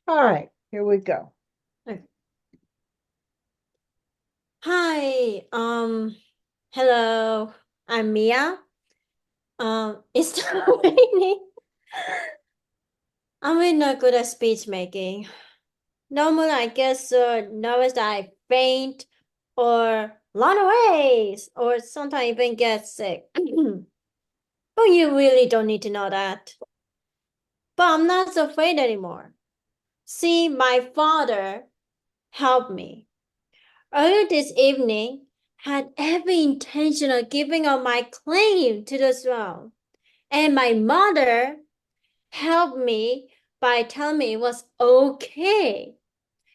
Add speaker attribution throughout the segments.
Speaker 1: All right, here we go.
Speaker 2: Okay. Hi, hello, I'm Mia. It's raining. I'm really not good at speech making. Normally, I guess nervous that I faint or run away or sometimes even get sick. But you really don't need to know that. But I'm not so afraid anymore. See, my father helped me. Earlier this evening, had every intention of giving up my claim to the throne. And my mother helped me by telling me it was okay.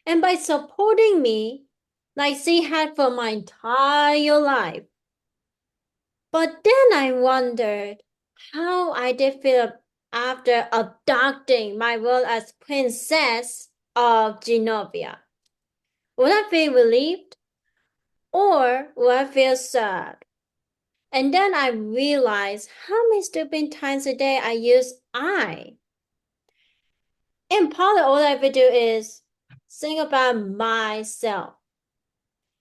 Speaker 2: And by supporting me like she had for my entire life. But then I wondered how I did feel after adopting my role as Princess of Genovia. Would I feel relieved or would I feel sad? And then I realized how many stupid times a day I use I. And probably all I ever do is think about myself.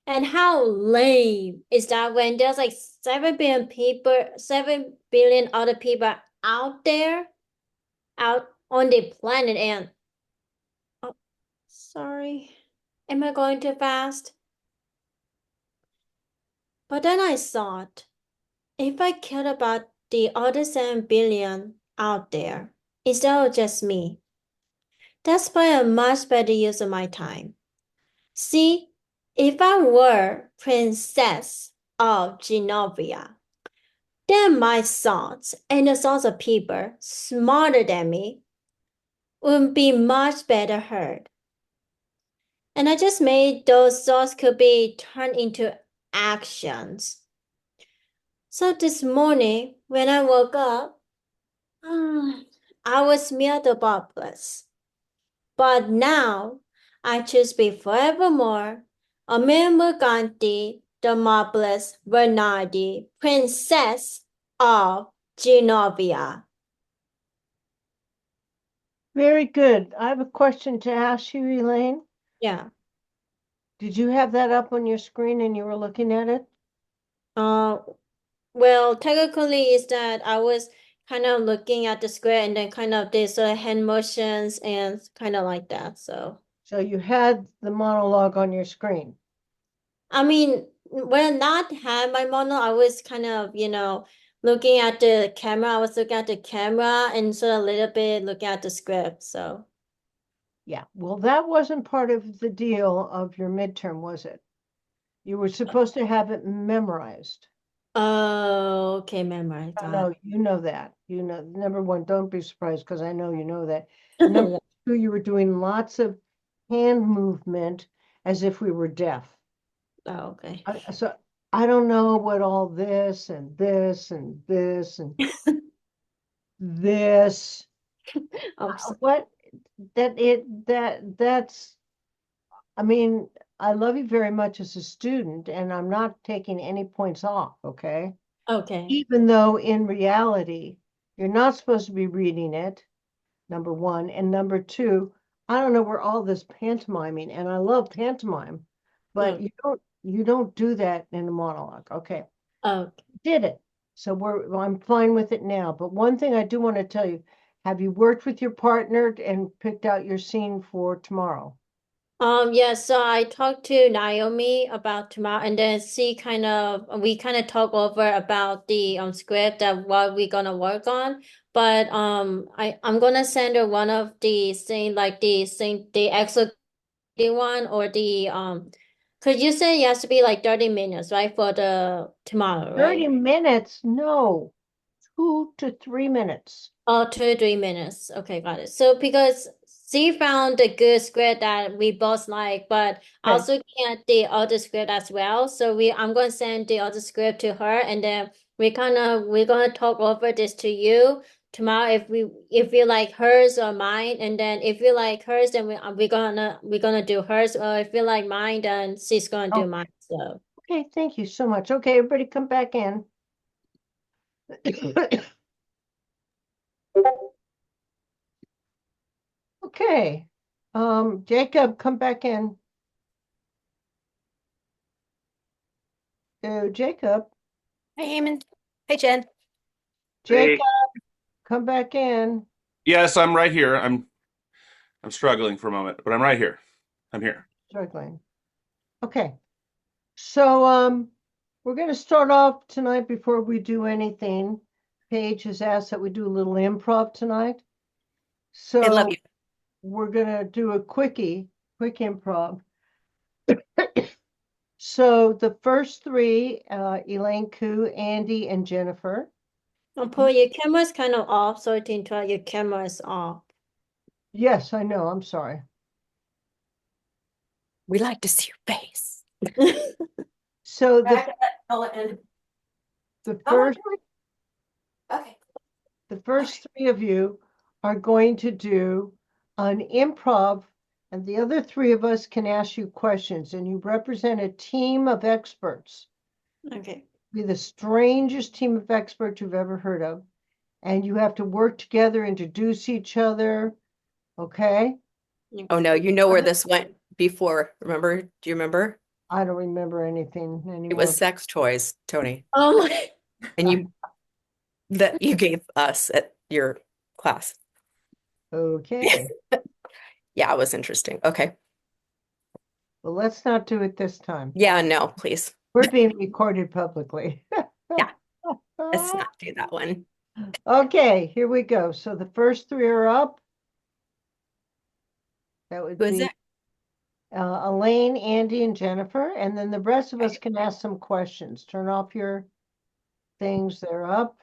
Speaker 2: And how lame is that when there's like 7 billion people, 7 billion other people out there, out on the planet, and oh, sorry, am I going too fast? But then I thought, if I cared about the other 7 billion out there, instead of just me, that's probably a much better use of my time. See, if I were Princess of Genovia, then my thoughts and the thoughts of people smarter than me would be much better heard. And I just made those thoughts could be turned into actions. So this morning, when I woke up, I was mere the Barbless. But now I choose to be forevermore Amir Gandhi, the marvelous Bernardi, Princess of Genovia.
Speaker 1: Very good. I have a question to ask you, Elaine.
Speaker 2: Yeah.
Speaker 1: Did you have that up on your screen and you were looking at it?
Speaker 2: Uh, well, technically, is that I was kind of looking at the square and then kind of did sort of hand motions and kind of like that. So.
Speaker 1: So you had the monologue on your screen.
Speaker 2: I mean, when not had my model, I was kind of, looking at the camera. I was looking at the camera and sort of a little bit looking at the script. So,
Speaker 1: Yeah. Well, that wasn't part of the deal of your midterm, was it? You were supposed to have it memorized.
Speaker 2: oh, okay, memorize
Speaker 1: I
Speaker 2: that.
Speaker 1: know you know that. You know, number one, don't be surprised because I know you know that. Number two, you were doing lots of hand movement as if we were deaf.
Speaker 2: Oh, okay.
Speaker 1: So I don't know what all this and this and this and this.
Speaker 2: I'm sorry.
Speaker 1: What that's. I mean, I love you very much as a student, and I'm not taking any points off. Okay,
Speaker 2: Okay.
Speaker 1: even though in reality you're not supposed to be reading it. Number one, and number two, I don't know where all this pantomiming, and I love pantomime, but
Speaker 2: Mm.
Speaker 1: you don't do that in a monologue. Okay,
Speaker 2: Okay.
Speaker 1: did it. So I'm fine with it now. But one thing I do want to tell you, have you worked with your partner and picked out your scene for tomorrow?
Speaker 2: Yeah, so I talked to Naomi about tomorrow, and then we kind of talk over about the script that what we're gonna work on. But I'm gonna send her one of the thing like the extra one or cause you said it has to be like 30 minutes, right, for the tomorrow,
Speaker 1: 30
Speaker 2: right?
Speaker 1: minutes? No, 2 to 3 minutes.
Speaker 2: Oh, 2 to 3 minutes. Okay, got it. So because she found the good script that we both like, but I
Speaker 1: Okay.
Speaker 2: was looking at the other script as well. So I'm gonna send the other script to her, and then we're gonna talk over this to you tomorrow if you like hers or mine, and then if you like hers, then we're gonna do hers, or if you like mine, then she's gonna do
Speaker 1: Oh,
Speaker 2: mine. So.
Speaker 1: okay. Thank you so much. Okay, everybody come back in. Okay. Jacob, come back in. Oh, Jacob.
Speaker 3: Hey, Eamon. Hey, Jen.
Speaker 1: Jacob,
Speaker 4: Hey,
Speaker 1: come back in.
Speaker 4: yes, I'm right here. I'm struggling for a moment, but I'm right here. I'm here.
Speaker 1: Struggling. Okay. So, we're going to start off tonight before we do anything. Paige has asked that we do a little improv tonight.
Speaker 3: I love
Speaker 1: So
Speaker 3: you.
Speaker 1: we're going to do a quick improv. So the first three, Elaine Koo, Andy, and Jennifer.
Speaker 2: I'll put your camera's kind of off, so it can try your camera's off.
Speaker 1: Yes, I know. I'm sorry.
Speaker 3: We like to see your face.
Speaker 1: So
Speaker 3: The
Speaker 1: the first
Speaker 3: Okay.
Speaker 1: the first three of you are going to do an improv, and the other three of us can ask you questions, and you represent a team of experts.
Speaker 2: Okay.
Speaker 1: Be the strangest team of experts you've ever heard of, and you have to work together, introduce each other. Okay?
Speaker 3: Oh no, you know where this went before. Remember? Do you remember?
Speaker 1: I don't remember anything
Speaker 3: It
Speaker 1: anymore.
Speaker 3: was sex toys, Tony.
Speaker 2: Oh my.
Speaker 3: And you gave us at your class.
Speaker 1: Okay.
Speaker 3: Yeah, it was interesting. Okay.
Speaker 1: Well, let's not do it this time.
Speaker 3: Yeah, no, please.
Speaker 1: We're being recorded publicly.
Speaker 3: Yeah, let's not do that one.
Speaker 1: Okay, here we go. So the first three are up. That would
Speaker 3: Who is
Speaker 1: be
Speaker 3: it?
Speaker 1: Elaine, Andy, and Jennifer. And then the rest of us
Speaker 3: Okay.
Speaker 1: can ask some questions. Turn off your things. They're up.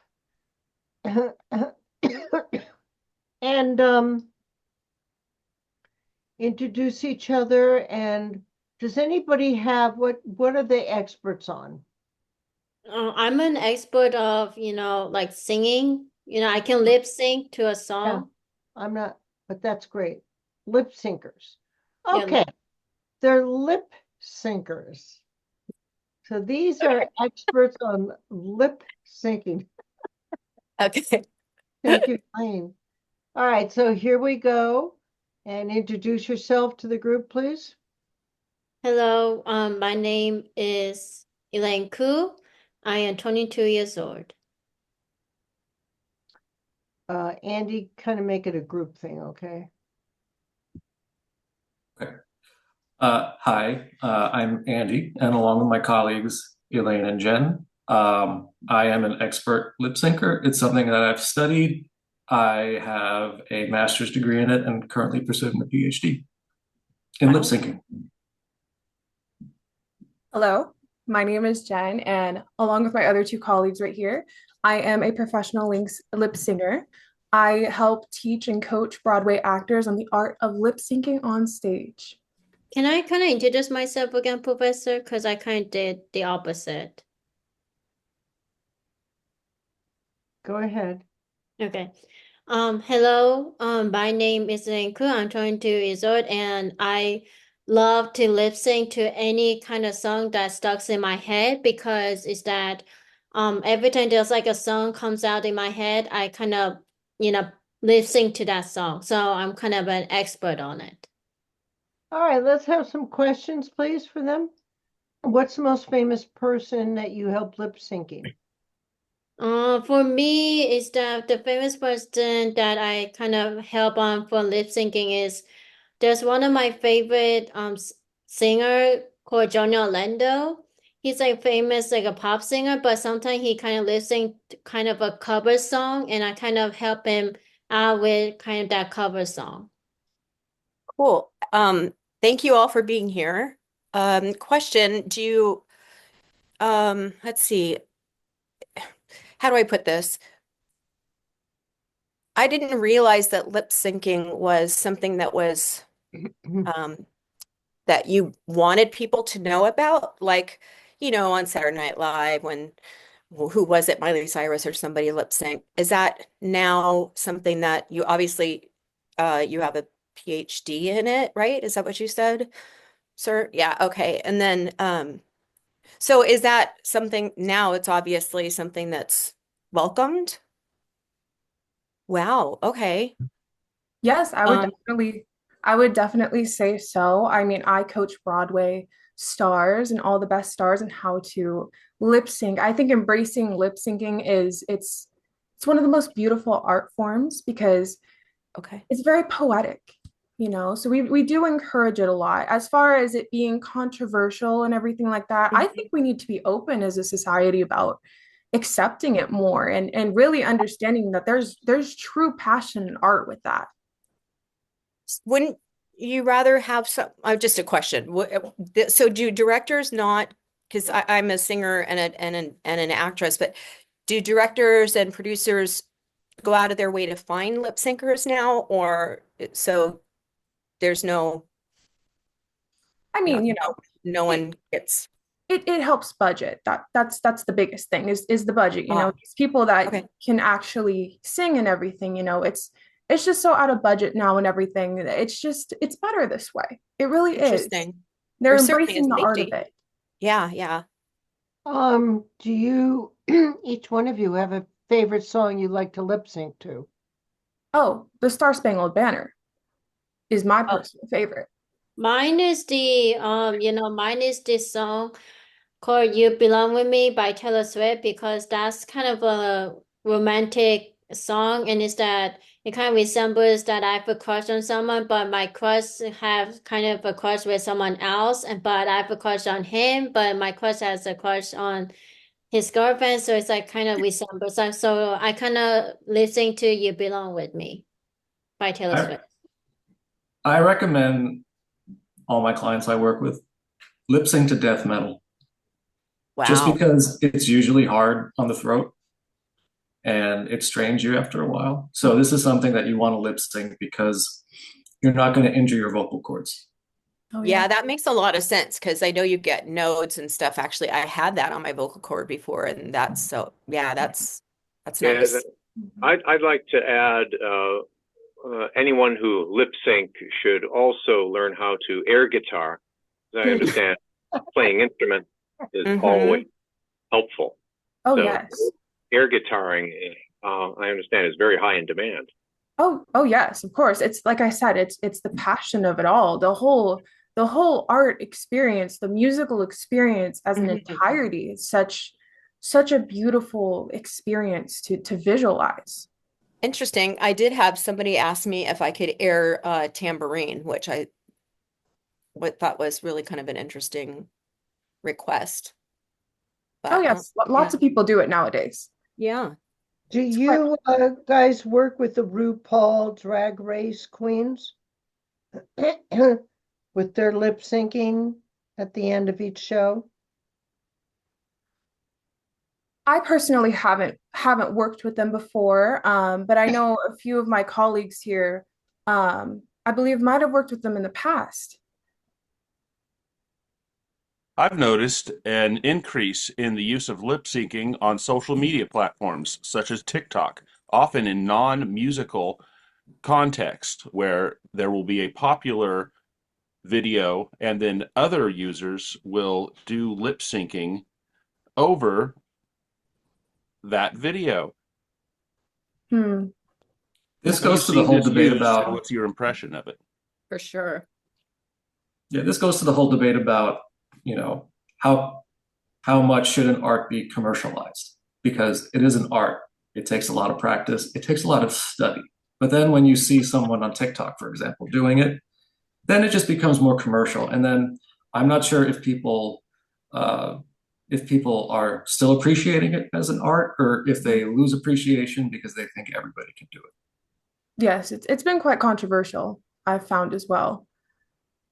Speaker 1: And introduce each other. And does anybody have what are they experts on?
Speaker 2: I'm an expert of, like singing. I can lip sync to a
Speaker 1: Yeah,
Speaker 2: song.
Speaker 1: I'm not, but that's great. Lip syncers.
Speaker 2: Yeah.
Speaker 1: Okay, they're lip syncers. So these are experts on lip syncing.
Speaker 3: Okay.
Speaker 1: Thank you, Elaine. All right, so here we go. And introduce yourself to the group, please.
Speaker 2: Hello, my name is Elaine Koo. I am 22 years old.
Speaker 1: Andy, kind of make it a group thing, okay?
Speaker 5: Okay. Hi, I'm Andy, and along with my colleagues, Elaine and Jen, I am an expert lip syncer. It's something that I've studied. I have a master's degree in it and currently pursuing a PhD in lip
Speaker 3: Wow.
Speaker 5: syncing.
Speaker 6: Hello, my name is Jen, and along with my other two colleagues right here, I am a professional lip singer. I help teach and coach Broadway actors on the art of lip syncing on stage.
Speaker 2: Can I kind of introduce myself again, Professor? Because I kind of did the opposite.
Speaker 1: Go ahead.
Speaker 2: Okay. Hello. My name is Elaine Koo. I'm 22 years old, and I love to lip sync to any kind of song that stuck in my head because it's that every time there's like a song comes out in my head, I kind of, lip sync to that song. So I'm kind of an expert on it.
Speaker 1: All right, let's have some questions, please, for them. What's the most famous person that you help lip syncing?
Speaker 2: For me, is that the famous person that I kind of help on for lip syncing is there's one of my favorite singer called Johnny Orlando. He's like famous like a pop singer, but sometimes he kind of lip sync kind of a cover song, and I kind of help him out with kind of that cover song.
Speaker 3: Cool. Thank you all for being here. Question, let's see, how do I put this? I didn't realize that lip syncing was something that was um, that you wanted people to know about, like, on Saturday Night Live when who was it, Miley Cyrus or somebody lip sync. Is that now something that you obviously you have a PhD in it, right? Is that what you said, sir? Yeah, okay. And then so is that something now it's obviously something that's welcomed? Wow, okay.
Speaker 6: Yes, I would
Speaker 3: Um,
Speaker 6: definitely I would definitely say so. I mean, I coach Broadway stars and all the best stars and how to lip sync. I think embracing lip syncing is it's one of the most beautiful art forms because
Speaker 3: Okay.
Speaker 6: it's very poetic, So we do encourage it a lot. As far as it being controversial and everything like that, I think we need to be open as a society about accepting it more and really understanding that there's true passion and art with that.
Speaker 3: Wouldn't you rather have some, just a question. So do directors not, because I'm a singer and an actress, but do directors and producers go out of their way to find lip syncers now, or so there's
Speaker 6: I
Speaker 3: no,
Speaker 6: mean,
Speaker 3: no
Speaker 6: it,
Speaker 3: one gets,
Speaker 6: it helps budget. That's the biggest thing is the budget.
Speaker 3: ah,
Speaker 6: These people that
Speaker 3: okay,
Speaker 6: can actually sing and everything, it's just so out of budget now and everything. It's better this way. It really is.
Speaker 3: interesting.
Speaker 6: They're
Speaker 3: There certainly is
Speaker 6: embracing the art of
Speaker 3: safety.
Speaker 6: it.
Speaker 3: Yeah, yeah.
Speaker 1: Do you, each one of you have a favorite song you like to lip sync to?
Speaker 6: Oh, the Star Spangled Banner is my
Speaker 2: Oh,
Speaker 6: personal favorite.
Speaker 2: mine is mine is this song called You Belong With Me by Taylor Swift because that's kind of a romantic song and it's that it kind of resembles that I have a crush on someone, but my crush have kind of a crush with someone else, and but I have a crush on him, but my crush has a crush on his girlfriend, so it's like kind of resembles. So I kind of listen to You Belong With Me by Taylor
Speaker 5: I,
Speaker 2: Swift.
Speaker 5: I recommend all my clients I work with lip sync to death metal, just
Speaker 3: Wow.
Speaker 5: because it's usually hard on the throat and it strains you after a while. So this is something that you want to lip sync because you're not going to injure your vocal cords.
Speaker 6: Oh yeah.
Speaker 3: Yeah, that makes a lot of sense because I know you get nodes and stuff. Actually, I had that on my vocal cord before, and that's so yeah, that's
Speaker 7: And
Speaker 3: nice.
Speaker 7: I'd like to add anyone who lip sync should also learn how to air guitar. As I understand, playing instrument is always helpful.
Speaker 6: Oh
Speaker 7: So
Speaker 6: yes.
Speaker 7: air guitaring, I understand, is very high in demand.
Speaker 6: Oh yes, of course. It's like I said, it's the passion of it all. The whole art experience, the musical experience as an entirety is such a beautiful experience to visualize.
Speaker 3: Interesting. I did have somebody ask me if I could air tambourine, which I what thought was really kind of an interesting request.
Speaker 6: Oh
Speaker 3: But
Speaker 6: yes,
Speaker 3: yeah,
Speaker 6: lots of people do it nowadays.
Speaker 3: yeah.
Speaker 1: Do
Speaker 6: It's quite
Speaker 1: you guys work with the RuPaul Drag Race queens with their lip syncing at the end of each show?
Speaker 6: I personally haven't worked with them before, but I know a few of my colleagues here, I believe might have worked with them in the past.
Speaker 4: I've noticed an increase in the use of lip syncing on social media platforms such as TikTok, often in non-musical context, where there will be a popular video and then other users will do lip syncing over that video.
Speaker 6: Hmm.
Speaker 5: This
Speaker 4: Have you
Speaker 5: goes to the
Speaker 4: seen
Speaker 5: whole
Speaker 4: this
Speaker 5: debate
Speaker 4: used, and
Speaker 5: about,
Speaker 4: what's your impression of it?
Speaker 3: For sure.
Speaker 5: yeah, this goes to the whole debate about, you know, how how much should an art be commercialized? Because it is an art. It takes a lot of practice. It takes a lot of study. But then when you see someone on TikTok, for example, doing it, then it just becomes more commercial. And then I'm not sure uh, if people are still appreciating it as an art or if they lose appreciation because they think everybody can do it.
Speaker 6: Yes, it's been quite controversial, I've found as well,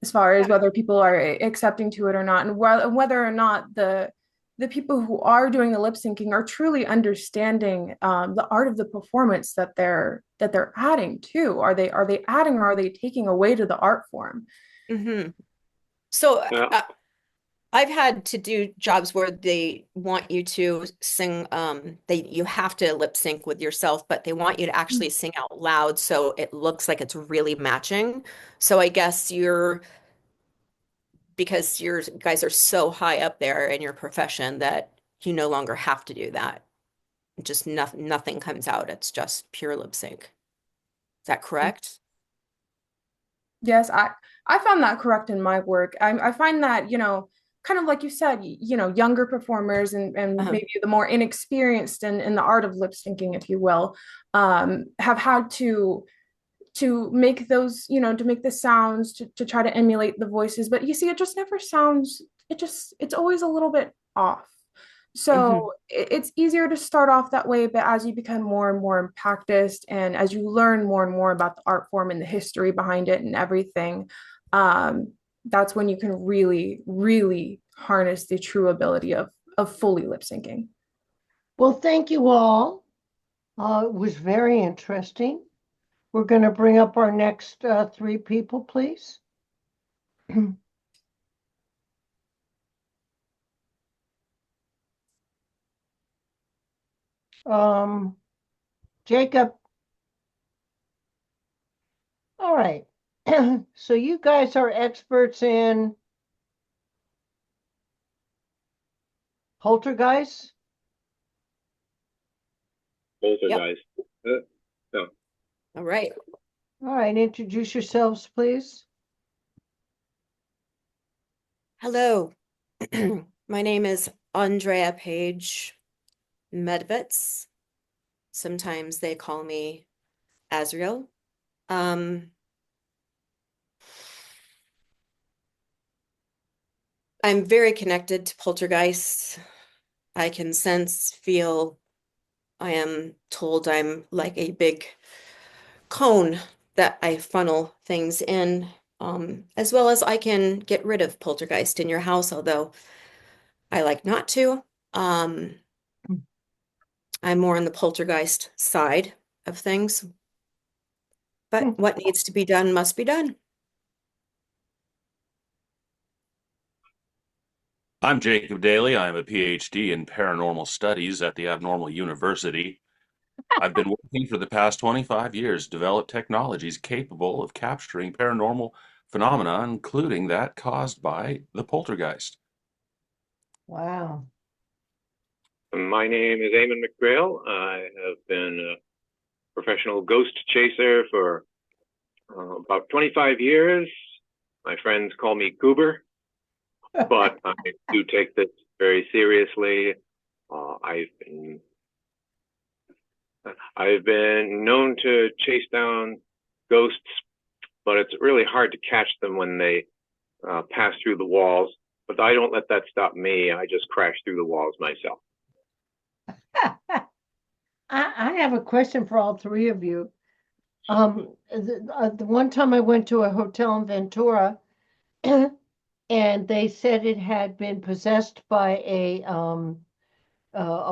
Speaker 6: as far as whether people are accepting to it or not, and whether or not the people who are doing the lip syncing are truly understanding the art of the performance that they're adding to. Are they adding or are they taking away to the art form?
Speaker 3: hmm So
Speaker 7: Yeah.
Speaker 3: I've had to do jobs where they want you to sing, you have to lip sync with yourself, but they want you to actually sing out loud so it looks like it's really matching. So I guess because your guys are so high up there in your profession that you no longer have to do that. Just nothing comes out. It's just pure lip sync. Is that correct?
Speaker 6: Yes, I found that correct in my work. I find that, kind of like you said, younger performers and
Speaker 3: Uh-huh.
Speaker 6: maybe the more inexperienced in the art of lip syncing, if you will, have had to make those, to make the sounds to try to emulate the voices. But you see, it just never sounds, it's always a little bit off.
Speaker 3: Hmm.
Speaker 6: So it's easier to start off that way, but as you become more and more practiced and as you learn more and more about the art form and the history behind it and everything, that's when you can really, really harness the true ability of fully lip syncing.
Speaker 1: Well, thank you all. It was very interesting. We're going to bring up our next three people, please. Jacob. All right. So you guys are experts in poltergeists?
Speaker 7: Both are
Speaker 3: Yep.
Speaker 7: guys. No.
Speaker 3: All right.
Speaker 1: All right, introduce yourselves, please.
Speaker 3: Hello. My name is Andrea Page Medvitz. Sometimes they call me Azriel. Um, I'm very connected to poltergeists. I can sense, feel, I am told I'm like a big cone that I funnel things in, as well as I can get rid of poltergeist in your house, although I like not to. Um, I'm more on the poltergeist side of things, but what needs to be done must be done.
Speaker 4: I'm Jacob Daly. I'm a PhD in paranormal studies at the Abnormal University. I've been working for the past 25 years to develop technologies capable of capturing paranormal phenomena, including that caused by the poltergeist.
Speaker 1: Wow.
Speaker 7: My name is Eamon McGrail. I have been a professional ghost chaser for about 25 years. My friends call me Goober, but I do take this very seriously. I've been known to chase down ghosts, but it's really hard to catch them when they pass through the walls. But I don't let that stop me. I just crash through the walls myself.
Speaker 1: I have a question for all three of you. The one time I went to a hotel in Ventura, and they said it had been possessed by a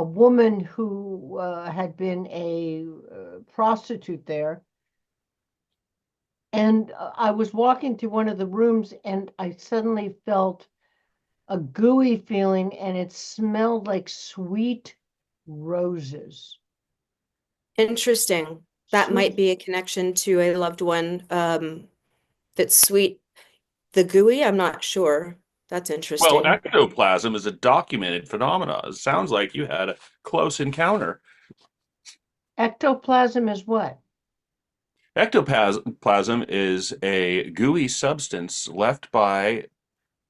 Speaker 1: woman who had been a prostitute there. And I was walking to one of the rooms, and I suddenly felt a gooey feeling, and it smelled like sweet roses.
Speaker 3: Interesting. That might
Speaker 1: Sweet.
Speaker 3: be a connection to a loved one that's sweet. The gooey, I'm not sure. That's
Speaker 4: Well,
Speaker 3: interesting.
Speaker 4: ectoplasm is a documented phenomenon. It sounds like you had a close encounter.
Speaker 1: Ectoplasm is what?
Speaker 4: Ectoplasm is a gooey substance left by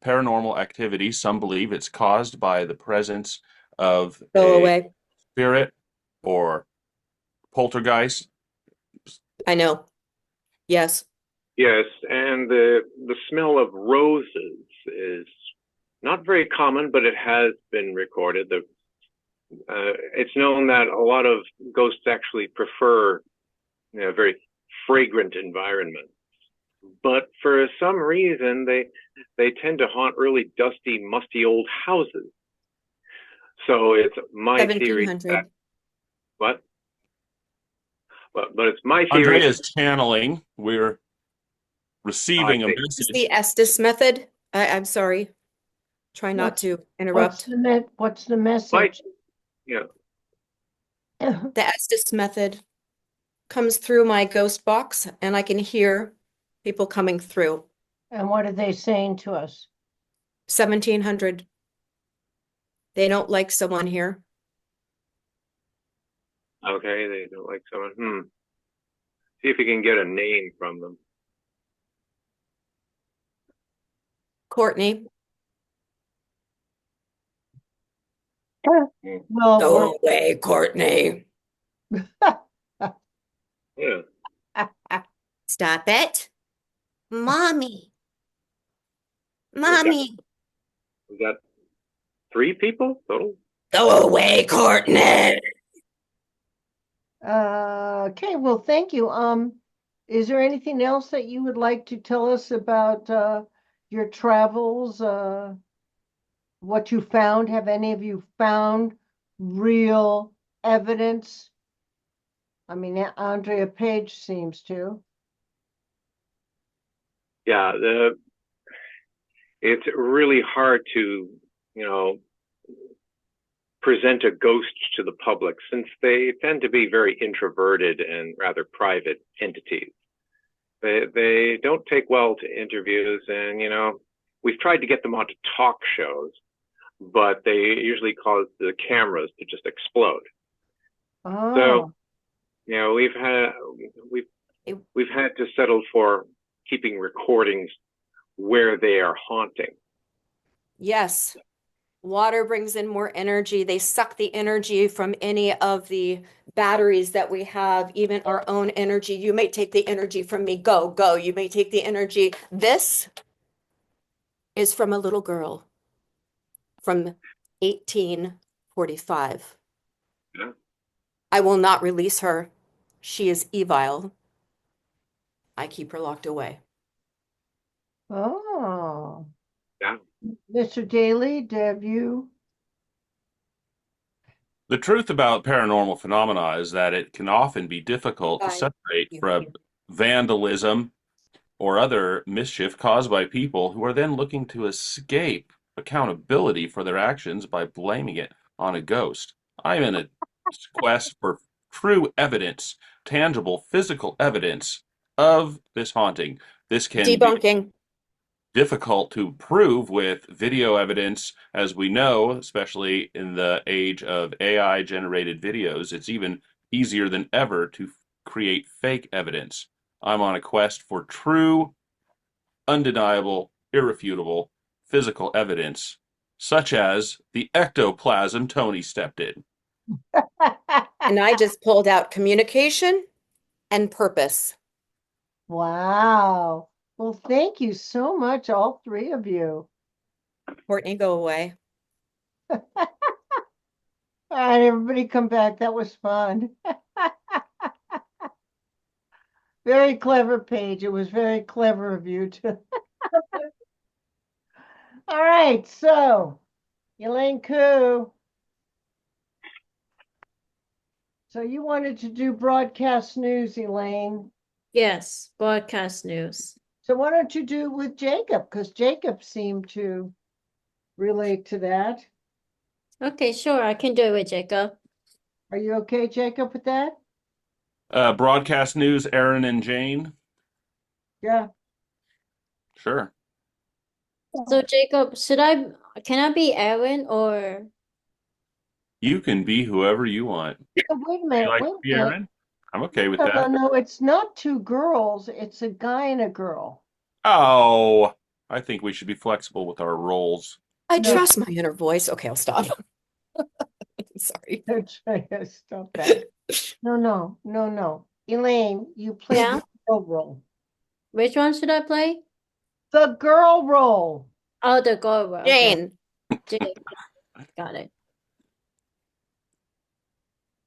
Speaker 4: paranormal activity. Some believe it's caused by the presence of
Speaker 3: Go
Speaker 4: a
Speaker 3: away.
Speaker 4: spirit or poltergeist.
Speaker 3: I know. Yes.
Speaker 7: Yes, and the smell of roses is not very common, but it has been recorded. It's known that a lot of ghosts actually prefer very fragrant environments. But for some reason, they tend to haunt really dusty, musty old houses. So it's my theory that
Speaker 3: 1700.
Speaker 7: what? But it's my theory.
Speaker 4: Andrea's channeling. We're
Speaker 7: I
Speaker 4: receiving a
Speaker 7: see.
Speaker 3: Is the
Speaker 4: message.
Speaker 3: Estes method? I'm sorry. Try not
Speaker 1: What's
Speaker 3: to interrupt.
Speaker 1: what's the
Speaker 7: My
Speaker 1: message?
Speaker 7: yeah.
Speaker 3: The Estes method comes through my ghost box, and I can hear people coming through.
Speaker 1: And what are they saying to us?
Speaker 3: 1700. They don't like someone here.
Speaker 7: Okay, they don't like someone. See if you can get a name from them.
Speaker 3: Courtney.
Speaker 1: Well,
Speaker 3: Go away, Courtney.
Speaker 7: Yeah.
Speaker 3: Stop it. Mommy.
Speaker 7: that-
Speaker 3: Mommy.
Speaker 7: Is that 3 people total?
Speaker 3: Go away, Courtney.
Speaker 1: Okay, well, thank you. Is there anything else that you would like to tell us about your travels? What you found? Have any of you found real evidence? I mean, Andrea Page seems to.
Speaker 7: Yeah, it's really hard to, present a ghost to the public since they tend to be very introverted and rather private entities. They don't take well to interviews, and we've tried to get them onto talk shows, but they usually cause the cameras to just explode.
Speaker 1: Oh,
Speaker 7: So, we've had to settle for keeping recordings where they are haunting.
Speaker 3: Yes. Water brings in more energy. They suck the energy from any of the batteries that we have, even our own energy. You may take the energy from me. Go, go. You may take the energy. This is from a little girl from 1845.
Speaker 7: Yeah.
Speaker 3: I will not release her. She is evil. I keep her locked away.
Speaker 1: oh.
Speaker 7: Yeah.
Speaker 1: Mr. Daly, have you?
Speaker 4: The truth about paranormal phenomena is that it can often be difficult to
Speaker 3: Bye.
Speaker 4: separate from vandalism or other mischief caused by people who are then looking to escape accountability for their actions by blaming it on a ghost. I'm in a quest for true evidence, tangible physical evidence of this haunting. This can be
Speaker 3: Debunking.
Speaker 4: difficult to prove with video evidence, as we know, especially in the age of AI generated videos. It's even easier than ever to create fake evidence. I'm on a quest for true, undeniable, irrefutable physical evidence, such as the ectoplasm Toni stepped in.
Speaker 3: And I just pulled out communication and purpose.
Speaker 1: Wow. Well, thank you so much, all 3 of you.
Speaker 3: Courtney, go away.
Speaker 1: All right, everybody come back. That was fun. Very clever, Paige. It was very clever of you to. All right, so Elaine Koo. So you wanted to do broadcast news, Elaine.
Speaker 2: Yes, broadcast news.
Speaker 1: So why don't you do with Jacob? Because Jacob seemed to relate to that.
Speaker 2: Okay, sure, I can do it, Jacob.
Speaker 1: Are you okay, Jacob, with that?
Speaker 4: Broadcast news, Aaron and Jane.
Speaker 1: Yeah.
Speaker 4: Sure.
Speaker 2: So Jacob, can I be Aaron or
Speaker 4: You can be whoever you want.
Speaker 1: Oh, wait a
Speaker 4: You
Speaker 1: minute.
Speaker 4: like
Speaker 1: Wait
Speaker 4: to
Speaker 1: a
Speaker 4: be
Speaker 1: minute.
Speaker 4: Aaron? I'm okay with
Speaker 1: No,
Speaker 4: that.
Speaker 1: no, it's not 2 girls. It's a guy and a girl.
Speaker 4: Oh, I think we should be flexible with our roles.
Speaker 3: I
Speaker 1: No.
Speaker 3: trust my inner voice. Okay, I'll stop. Sorry.
Speaker 1: Stop that. No. Elaine, you play
Speaker 2: Yeah?
Speaker 1: the girl role.
Speaker 2: Which one should I play?
Speaker 1: The girl role.
Speaker 2: Oh, the girl. Okay.
Speaker 3: Jane.
Speaker 2: Jane. Got it.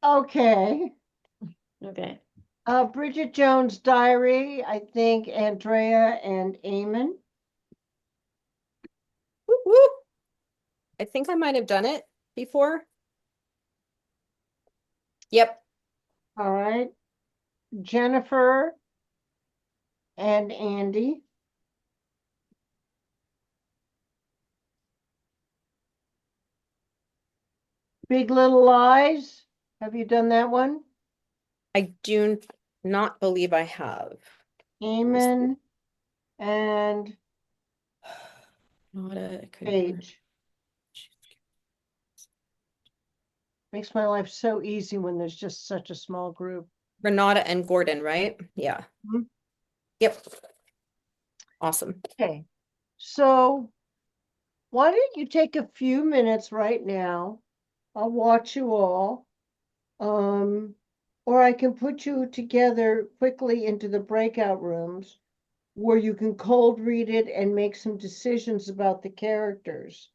Speaker 1: Okay.
Speaker 2: Okay.
Speaker 1: Bridget Jones' Diary, I think Andrea and Eamon.
Speaker 3: Whoop, whoop. I think I might have done it before. Yep.
Speaker 1: All right. Jennifer and Andy. Big Little Lies. Have you done that one?
Speaker 3: I do not believe I have.
Speaker 1: Eamon and
Speaker 3: Not a
Speaker 1: Paige. Makes my life so easy when there's just such a small group.
Speaker 3: Renata and Gordon, right? Yeah.
Speaker 1: Mhm.
Speaker 3: Yep. Awesome.
Speaker 1: Okay. So why don't you take a few minutes right now? I'll watch you all. Or I can put you together quickly into the breakout rooms where you can cold read it and make some decisions about the characters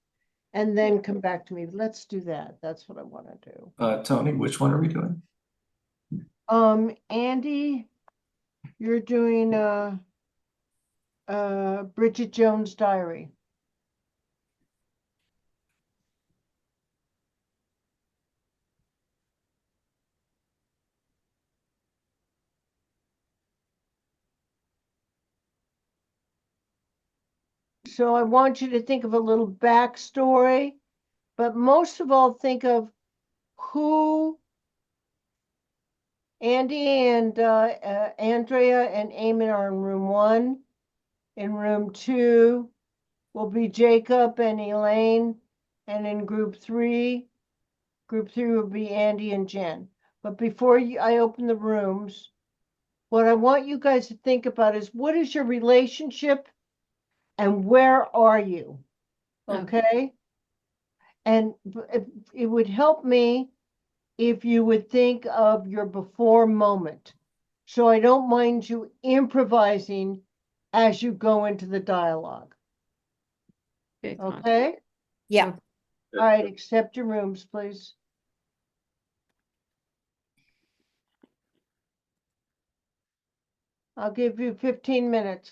Speaker 1: and then come back to me. Let's do that. That's what I want to do.
Speaker 5: Tony, which one are we doing?
Speaker 1: Andy, you're doing Bridget Jones' Diary. So I want you to think of a little backstory, but most of all, think of who Andy and Andrea and Eamon are in room 1. In room 2 will be Jacob and Elaine. And in group 3 will be Andy and Jen. But before I open the rooms, what I want you guys to think about is what is your relationship and where are you? Okay? And it would help me if you would think of your before moment. So I don't mind you improvising as you go into the dialogue. Okay?
Speaker 3: Yeah.
Speaker 1: All right, accept your rooms, please. I'll give you 15 minutes.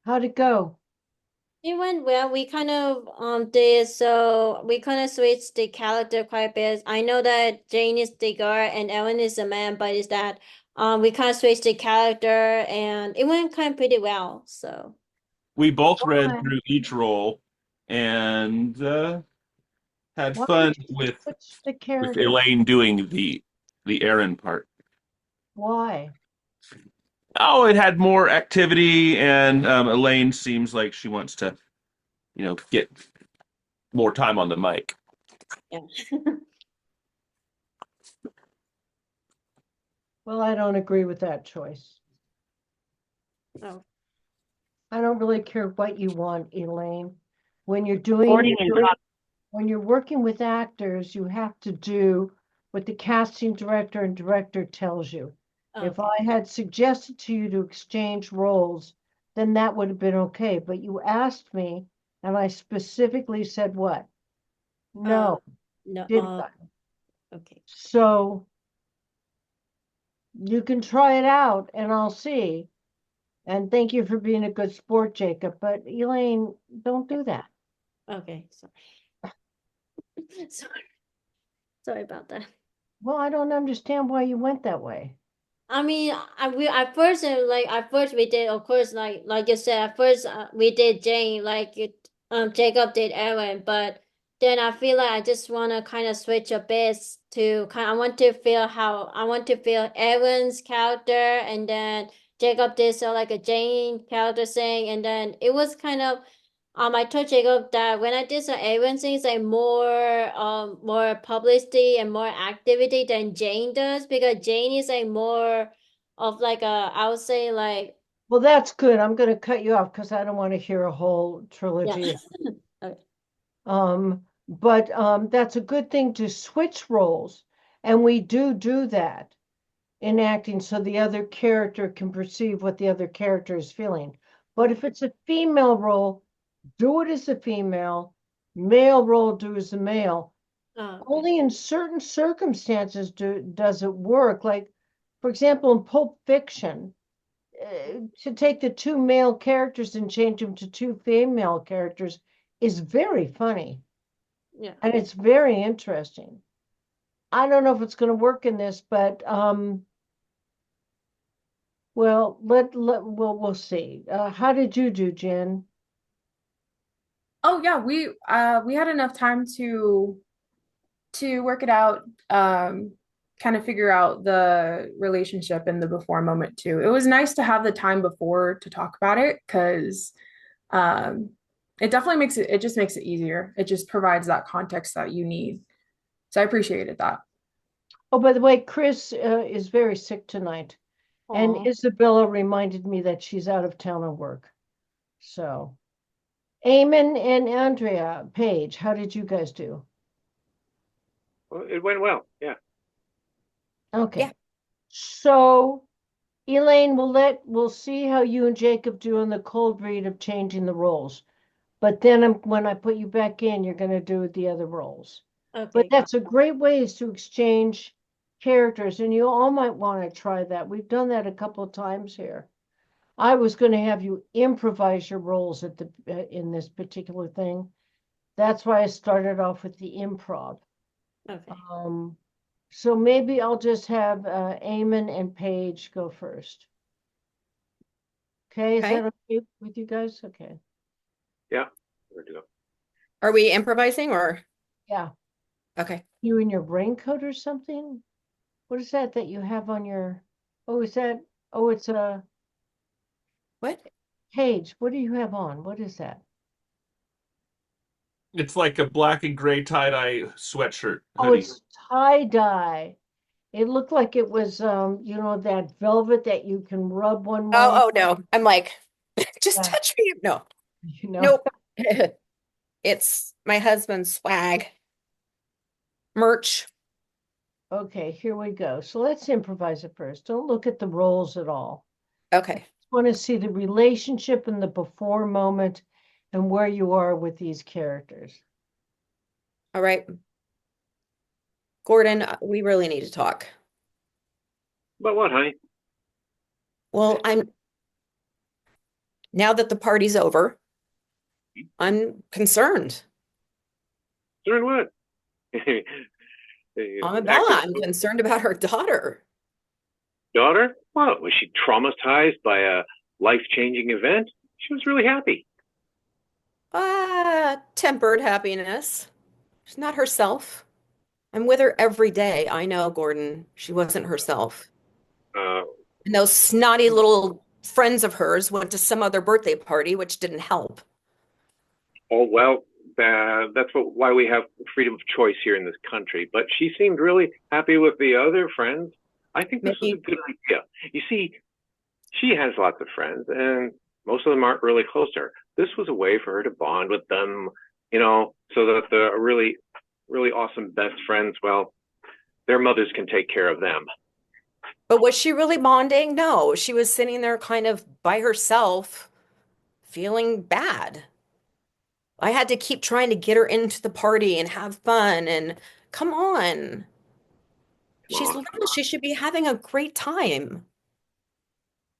Speaker 1: How'd it go?
Speaker 2: It went well. We kind of did so we kind of switched the character quite a bit. I know that Jane is the girl and Ellen is the man, but is that we kind of switched the character and it went kind of pretty well. So
Speaker 4: We both read
Speaker 1: Why?
Speaker 4: through each role and had
Speaker 1: Why
Speaker 4: fun
Speaker 1: did you
Speaker 4: with
Speaker 1: switch the character?
Speaker 4: Elaine doing the Aaron part.
Speaker 1: Why?
Speaker 4: Oh, it had more activity, and Elaine seems like she wants to, get more time on the mic.
Speaker 2: yeah.
Speaker 1: Well, I don't agree with that choice.
Speaker 2: Oh.
Speaker 1: I don't really care what you want, Elaine. When you're doing when you're working with actors, you have to do what the casting director and director tells you. If
Speaker 2: Okay.
Speaker 1: I had suggested to you to exchange roles, then that would have been okay. But you asked me, and I specifically said what? No,
Speaker 2: No.
Speaker 1: didn't I?
Speaker 2: Okay.
Speaker 1: So you can try it out, and I'll see. And thank you for being a good sport, Jacob. But Elaine, don't do that.
Speaker 2: Okay. Sorry. Sorry. Sorry about that.
Speaker 1: Well, I don't understand why you went that way.
Speaker 2: I mean, at first we did, of course, like you said, at first we did Jane, Jacob did Aaron, but then I feel like I just want to kind of switch a bit to I want to feel Aaron's character, and then Jacob did so like a Jane character thing, and then it was kind of I told Jacob that when I did some Aaron things, like more publicity and more activity than Jane does, because Jane is like more of like I would say like
Speaker 1: Well, that's good. I'm going to cut you off because I don't want to hear a whole
Speaker 2: yeah.
Speaker 1: trilogy.
Speaker 2: Okay.
Speaker 1: But that's a good thing to switch roles, and we do that in acting so the other character can perceive what the other character is feeling. But if it's a female role, do it as a female. Male role, do as a male.
Speaker 2: Okay.
Speaker 1: Only in certain circumstances does it work. Like, for example, in Pulp Fiction, to take the two male characters and change them to two female characters is very funny
Speaker 2: Yeah.
Speaker 1: and it's very interesting. I don't know if it's going to work in this, but well, we'll see. How did you do, Jen?
Speaker 6: Oh yeah, we had enough time to work it out, kind of figure out the relationship in the before moment too. It was nice to have the time before to talk about it because um, it definitely it just makes it easier. It just provides that context that you need. So I appreciated that.
Speaker 1: Oh, by the way, Chris is very sick tonight, and
Speaker 2: Aw.
Speaker 1: Isabella reminded me that she's out of town on work. So, Eamon and Andrea, Paige, how did you guys do?
Speaker 7: Well, it went well. Yeah.
Speaker 1: Okay.
Speaker 3: Yeah.
Speaker 1: So, Elaine, we'll see how you and Jacob do in the cold read of changing the roles. But then when I put you back in, you're going to do the other roles. But
Speaker 2: Okay.
Speaker 1: that's a great way to exchange characters, and you all might want to try that. We've done that a couple of times here. I was going to have you improvise your roles at the in this particular thing. That's why I started off with the improv.
Speaker 2: Okay.
Speaker 1: So maybe I'll just have Eamon and Paige go first. Okay, is
Speaker 3: Okay.
Speaker 1: that okay with you guys? Okay.
Speaker 7: Yeah. Where to go?
Speaker 3: Are we improvising or?
Speaker 1: Yeah.
Speaker 3: Okay.
Speaker 1: You in your raincoat or something? What is that you have on your, oh, is that, oh, it's a,
Speaker 3: What?
Speaker 1: Paige, what do you have on? What is that?
Speaker 4: It's like a black and gray tie-dye sweatshirt
Speaker 1: Oh,
Speaker 4: hoodie.
Speaker 1: it's tie-dye. It looked like it was, that velvet that you can rub one way.
Speaker 3: Oh, no. I'm like, just
Speaker 1: Yeah,
Speaker 3: touch me. No,
Speaker 1: you know.
Speaker 3: nope. It's my husband's swag merch.
Speaker 1: Okay, here we go. So let's improvise it first. Don't look at the roles at all.
Speaker 3: Okay.
Speaker 1: Want to see the relationship in the before moment and where you are with these characters.
Speaker 3: All right. Gordon, we really need to talk.
Speaker 7: But what, honey?
Speaker 3: Well, now that the party's over, I'm concerned.
Speaker 7: Doing what?
Speaker 3: I'm concerned about her daughter.
Speaker 7: Daughter? Well, was she traumatized by a life-changing event? She was really happy.
Speaker 3: Tempered happiness. She's not herself. I'm with her every day. I know, Gordon. She wasn't herself.
Speaker 7: Uh,
Speaker 3: And those snotty little friends of hers went to some other birthday party, which didn't help.
Speaker 7: oh, well, that's why we have freedom of choice here in this country. But she seemed really happy with the other friends. I think this was a good idea. You see, she has lots of friends, and most of them aren't really close to her. This was a way for her to bond with them, so that the really, really awesome best friends, well, their mothers can take care of them.
Speaker 3: But was she really bonding? No, she was sitting there kind of by herself, feeling bad. I had to keep trying to get her into the party and have fun and come on. She's
Speaker 7: Come
Speaker 3: little. She should be having a great time.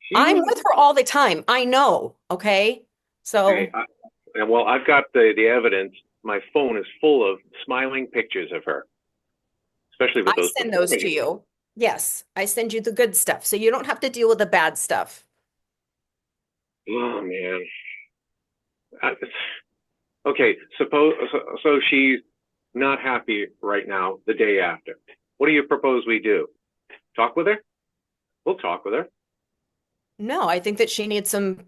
Speaker 7: She
Speaker 3: I'm
Speaker 7: was,
Speaker 3: with her all the time. I know. Okay. So
Speaker 7: okay, well, I've got the evidence. My phone is full of smiling pictures of her, especially with
Speaker 3: I
Speaker 7: those.
Speaker 3: send those to you. Yes, I send you the good stuff so you don't have to deal with the bad stuff.
Speaker 7: Oh man. Okay, suppose so she's not happy right now. The day after, what do you propose we do? Talk with her? We'll talk with her.
Speaker 3: No, I think that she needs some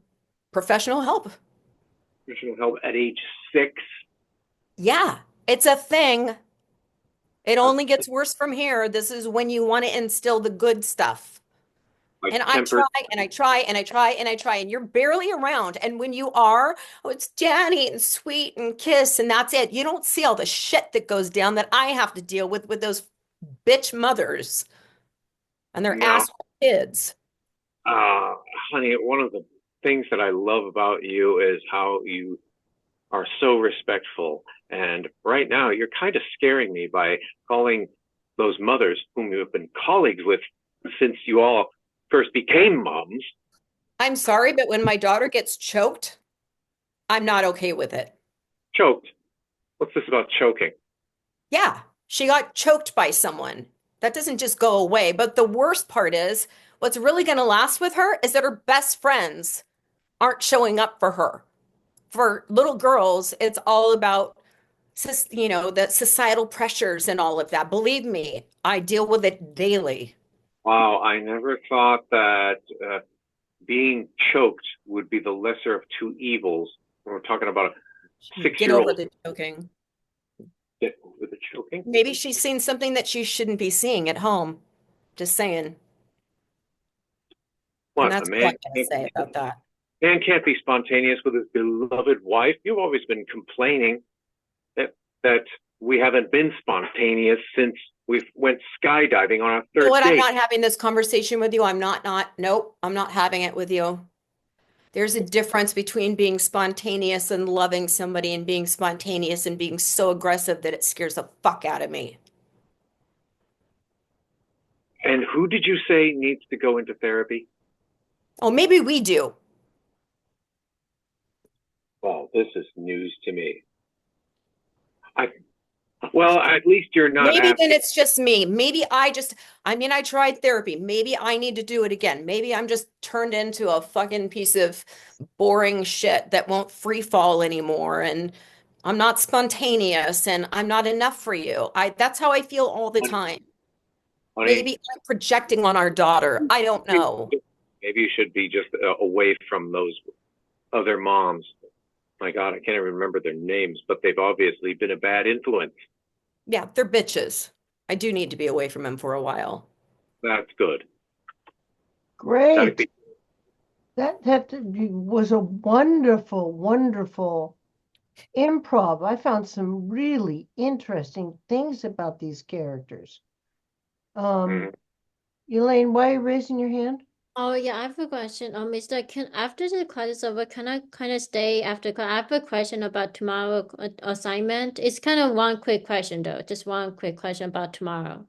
Speaker 3: professional help.
Speaker 7: Professional help at age 6.
Speaker 3: Yeah, it's a thing. It only gets worse from here. This is when you want to instill the good stuff.
Speaker 7: Like
Speaker 3: And I
Speaker 7: tempered.
Speaker 3: try and I try and I try and I try, and you're barely around. And when you are, oh, it's Danny and sweet and kiss, and that's it. You don't see all the shit that goes down that I have to deal with those bitch mothers and their
Speaker 7: No,
Speaker 3: asshole kids.
Speaker 7: uh, honey, one of the things that I love about you is how you are so respectful. And right now, you're kind of scaring me by calling those mothers whom you have been colleagues with since you all first became moms.
Speaker 3: I'm sorry, but when my daughter gets choked, I'm not okay with it.
Speaker 7: Choked. What's this about choking?
Speaker 3: Yeah, she got choked by someone. That doesn't just go away. But the worst part is, what's really going to last with her is that her best friends aren't showing up for her. For little girls, it's all about, the societal pressures and all of that. Believe me, I deal with it daily.
Speaker 7: Wow, I never thought that being choked would be the lesser of two evils. We're talking about a
Speaker 3: Get over
Speaker 7: 6-year-old.
Speaker 3: the choking.
Speaker 7: Get over the choking.
Speaker 3: Maybe she's seen something that she shouldn't be seeing at home. Just saying. And
Speaker 7: What,
Speaker 3: that's all I'm going to say about that.
Speaker 7: man can't be spontaneous with his beloved wife. You've always been complaining that we haven't been spontaneous since we went skydiving on our
Speaker 3: You know
Speaker 7: third
Speaker 3: what? I'm
Speaker 7: date.
Speaker 3: not having this conversation with you. Nope, I'm not having it with you. There's a difference between being spontaneous and loving somebody and being spontaneous and being so aggressive that it scares the fuck out of me.
Speaker 7: And who did you say needs to go into therapy?
Speaker 3: Oh, maybe we do.
Speaker 7: Well, this is news to me. Well, at least you're not
Speaker 3: Maybe
Speaker 7: asking.
Speaker 3: then it's just me. I tried therapy. Maybe I need to do it again. Maybe I'm just turned into a fucking piece of boring shit that won't free fall anymore. And I'm not spontaneous and I'm not enough for you. That's how I feel all the time.
Speaker 7: Honey,
Speaker 3: Maybe I'm projecting on our daughter. I don't know.
Speaker 7: maybe you should be just away from those other moms. My God, I can't even remember their names, but they've obviously been a bad influence.
Speaker 3: Yeah, they're bitches. I do need to be away from him for a while.
Speaker 7: That's good. That'd
Speaker 1: Great.
Speaker 7: be
Speaker 1: That was a wonderful, wonderful improv. I found some really interesting things about these characters.
Speaker 7: mm,
Speaker 1: Elaine, why are you raising your hand?
Speaker 2: Oh yeah, I have a question. Mister, can after the class is over, can I kind of stay after class? I have a question about tomorrow assignment. It's kind of one quick question though. Just one quick question about tomorrow.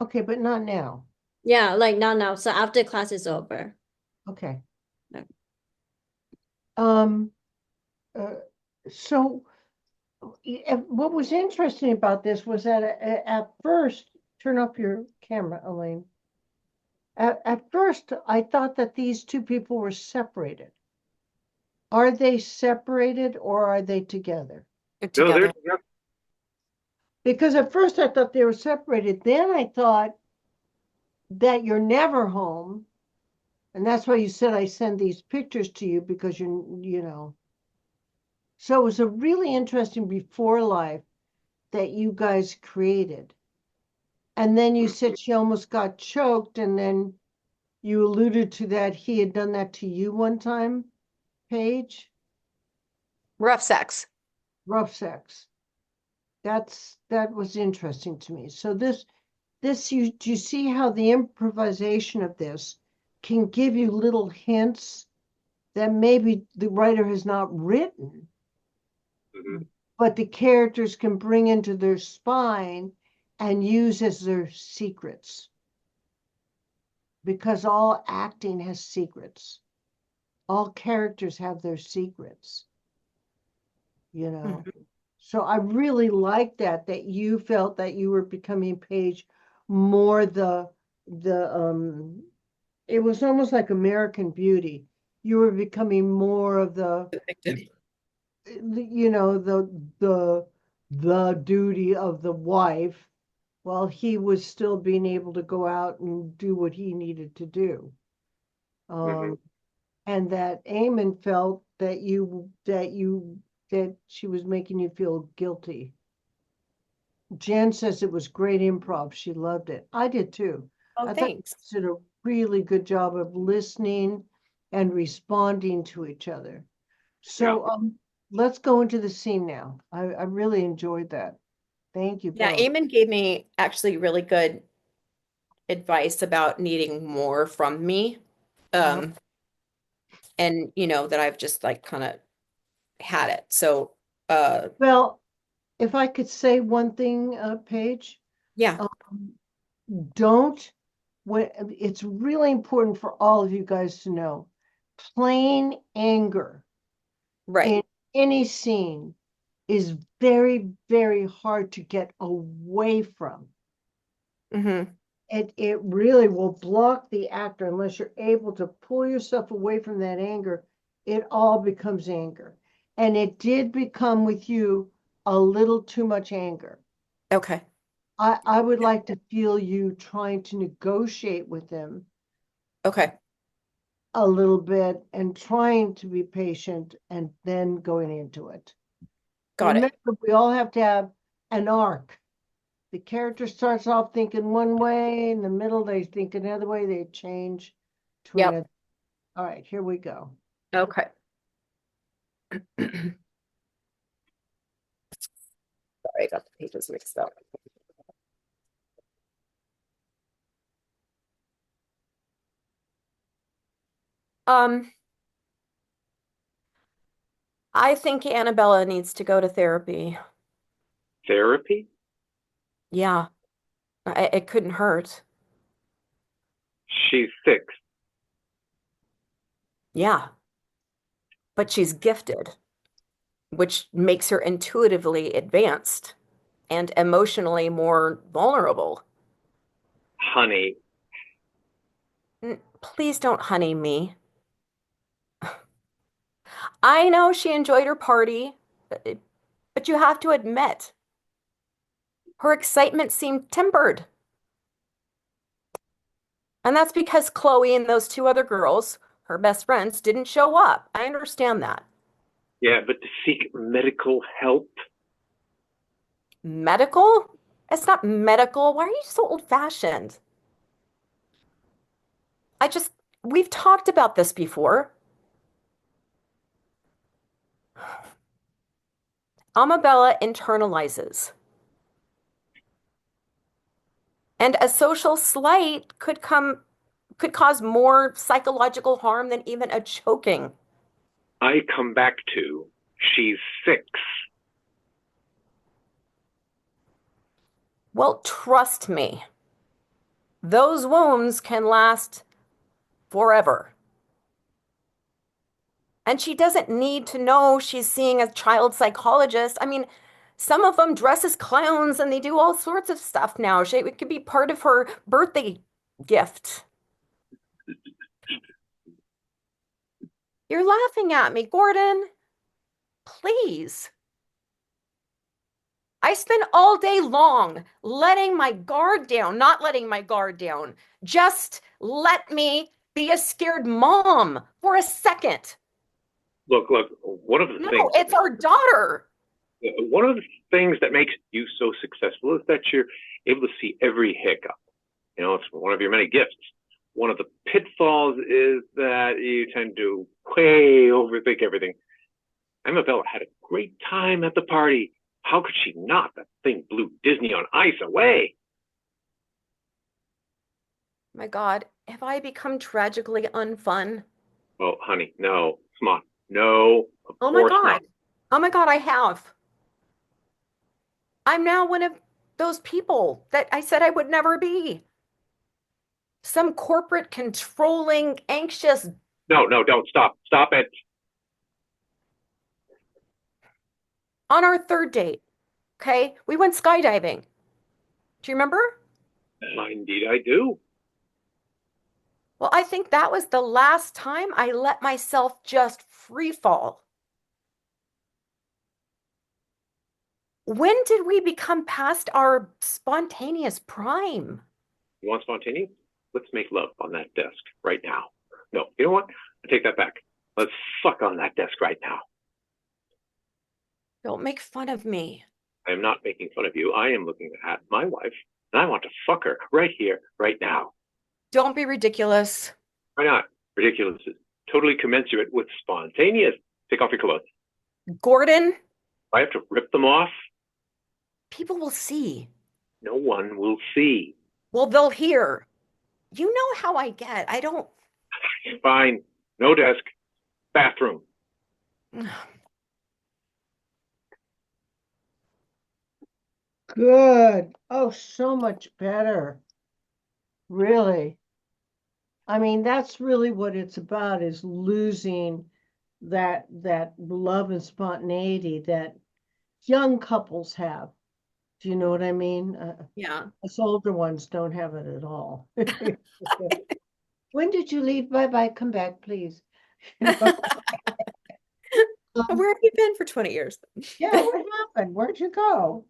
Speaker 1: Okay, but not now.
Speaker 2: Yeah, like not now. So after class is over.
Speaker 1: Okay.
Speaker 2: Okay.
Speaker 1: Um, uh, so what was interesting about this was that at first, turn off your camera, Elaine. At first, I thought that these two people were separated. Are they separated or are they together?
Speaker 3: They're
Speaker 7: no,
Speaker 3: together.
Speaker 1: Because at first I thought they were separated. Then I thought that you're never home. And that's why you said I send these pictures to you because you know. So it was a really interesting before life that you guys created. And then you said she almost got choked, and then you alluded to that he had done that to you one time, Paige.
Speaker 3: Rough sex.
Speaker 1: Rough sex. That was interesting to me. So do you see how the improvisation of this can give you little hints that maybe the writer has not written,
Speaker 7: Mhm.
Speaker 1: but the characters can bring into their spine and use as their secrets? Because all acting has secrets. All characters have their secrets, you know.
Speaker 3: Mhm.
Speaker 1: So I really like that you felt that you were becoming Paige more the it was almost like American Beauty. You were becoming more of you know, the duty of the wife while he was still being able to go out and do what he needed to do.
Speaker 7: Mhm.
Speaker 1: And that Eamon felt that she was making you feel guilty. Jen says it was great improv. She loved it. I did too.
Speaker 3: Oh,
Speaker 1: I thought you
Speaker 3: thanks.
Speaker 1: did a really good job of listening and responding to each other.
Speaker 7: Yeah.
Speaker 1: So let's go into the scene now. I really enjoyed that. Thank you
Speaker 3: Yeah,
Speaker 1: both.
Speaker 3: Eamon gave me actually really good advice about needing more from me.
Speaker 1: Uh-huh.
Speaker 3: Um, and that I've just like kind of had it. So,
Speaker 1: Well, if I could say one thing, Paige,
Speaker 3: yeah,
Speaker 1: um, don't when it's really important for all of you guys to know, plain anger
Speaker 3: right.
Speaker 1: in any scene is very, very hard to get away from.
Speaker 3: Mm-hmm.
Speaker 1: It really will block the actor unless you're able to pull yourself away from that anger. It all becomes anger. And it did become with you a little too much anger.
Speaker 3: Okay.
Speaker 1: I would like to feel you trying to negotiate with him
Speaker 3: Okay.
Speaker 1: a little bit and trying to be patient and then going into it.
Speaker 3: Got it.
Speaker 1: Remember, we all have to have an arc. The character starts off thinking one way, in the middle they think another way, they change to
Speaker 3: Yep.
Speaker 1: another. All right, here we go.
Speaker 3: Okay. Sorry, I got the pages mixed up. Um, I think Annabella needs to go to therapy.
Speaker 7: Therapy?
Speaker 3: Yeah, it couldn't hurt.
Speaker 7: She's 6.
Speaker 3: Yeah, but she's gifted, which makes her intuitively advanced and emotionally more vulnerable.
Speaker 7: Honey,
Speaker 3: Please don't honey me. I know she enjoyed her party, but you have to admit, her excitement seemed tempered. And that's because Chloe and those two other girls, her best friends, didn't show up. I understand that.
Speaker 7: Yeah, but to seek medical help.
Speaker 3: Medical? It's not medical. Why are you so old-fashioned? We've talked about this before. Amabella internalizes. And a social slight could cause more psychological harm than even a choking.
Speaker 7: I come back to, she's 6.
Speaker 3: Well, trust me, those wounds can last forever. And she doesn't need to know she's seeing a child psychologist. I mean, some of them dress as clowns and they do all sorts of stuff now. It could be part of her birthday gift. You're laughing at me, Gordon. Please. I spend all day long letting my guard down, not letting my guard down. Just let me be a scared mom for a second.
Speaker 7: Look, one of the
Speaker 3: No,
Speaker 7: things.
Speaker 3: it's our daughter.
Speaker 7: One of the things that makes you so successful is that you're able to see every hiccup. You know, it's one of your many gifts. One of the pitfalls is that you tend to way overthink everything. Amabella had a great time at the party. How could she not? That thing blew Disney on Ice away.
Speaker 3: My God, have I become tragically unfun?
Speaker 7: Oh, honey, no. Come on. No, of
Speaker 3: Oh my
Speaker 7: course
Speaker 3: God.
Speaker 7: not.
Speaker 3: Oh my God, I have. I'm now one of those people that I said I would never be. Some corporate controlling, anxious.
Speaker 7: No, don't stop. Stop it.
Speaker 3: On our third date, okay, we went skydiving. Do you remember?
Speaker 7: Indeed, I do.
Speaker 3: Well, I think that was the last time I let myself just free fall. When did we become past our spontaneous prime?
Speaker 7: You want spontaneous? Let's make love on that desk right now. No, you know what? I take that back. Let's fuck on that desk right now.
Speaker 3: Don't make fun of me.
Speaker 7: I am not making fun of you. I am looking at my wife, and I want to fuck her right here, right now.
Speaker 3: Don't be ridiculous.
Speaker 7: Why not? Ridiculous is totally commensurate with spontaneous. Take off your clothes.
Speaker 3: Gordon,
Speaker 7: I have to rip them off.
Speaker 3: people will see.
Speaker 7: No one will see.
Speaker 3: Well, they'll hear. You know how I get. I don't.
Speaker 7: Fine. No desk. Bathroom.
Speaker 1: Good. Oh, so much better. Really. I mean, that's really what it's about, is losing that love and spontaneity that young couples have. Do you know what I mean?
Speaker 3: Yeah.
Speaker 1: Us older ones don't have it at all. When did you leave? Bye-bye. Come back, please. You know?
Speaker 3: Where have you been for 20 years?
Speaker 1: Yeah, what happened? Where'd you go?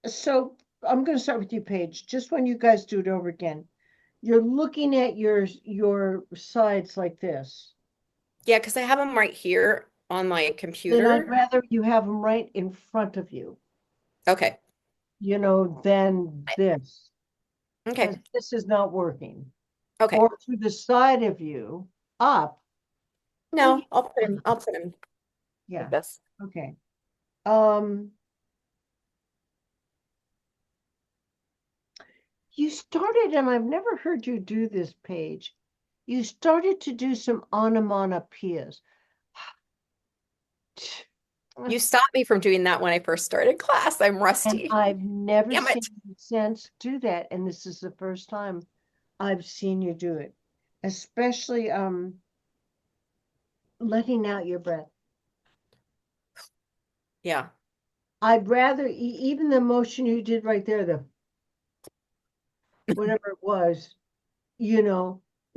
Speaker 1: So I'm going to start with you, Paige. Just when you guys do it over again, you're looking at your sides like this.
Speaker 3: Yeah, because I have them right here on my
Speaker 1: Then I'd
Speaker 3: computer.
Speaker 1: rather you have them right in front of you,
Speaker 3: Okay.
Speaker 1: than this.
Speaker 3: Okay.
Speaker 1: 'Cause this is not working.
Speaker 3: Okay.
Speaker 1: Or to the side of you, up.
Speaker 3: No, I'll put him
Speaker 1: Yeah,
Speaker 3: like this.
Speaker 1: okay. You started, and I've never heard you do this, Paige. You started to do some onomatopoeias.
Speaker 3: You stopped me from doing that when I first started class. I'm
Speaker 1: And
Speaker 3: rusty.
Speaker 1: I've never
Speaker 3: Damn
Speaker 1: seen
Speaker 3: it.
Speaker 1: you since do that, and this is the first time I've seen you do it. Especially letting out your breath.
Speaker 3: Yeah.
Speaker 1: I'd rather even the motion you did right there, the whatever it was,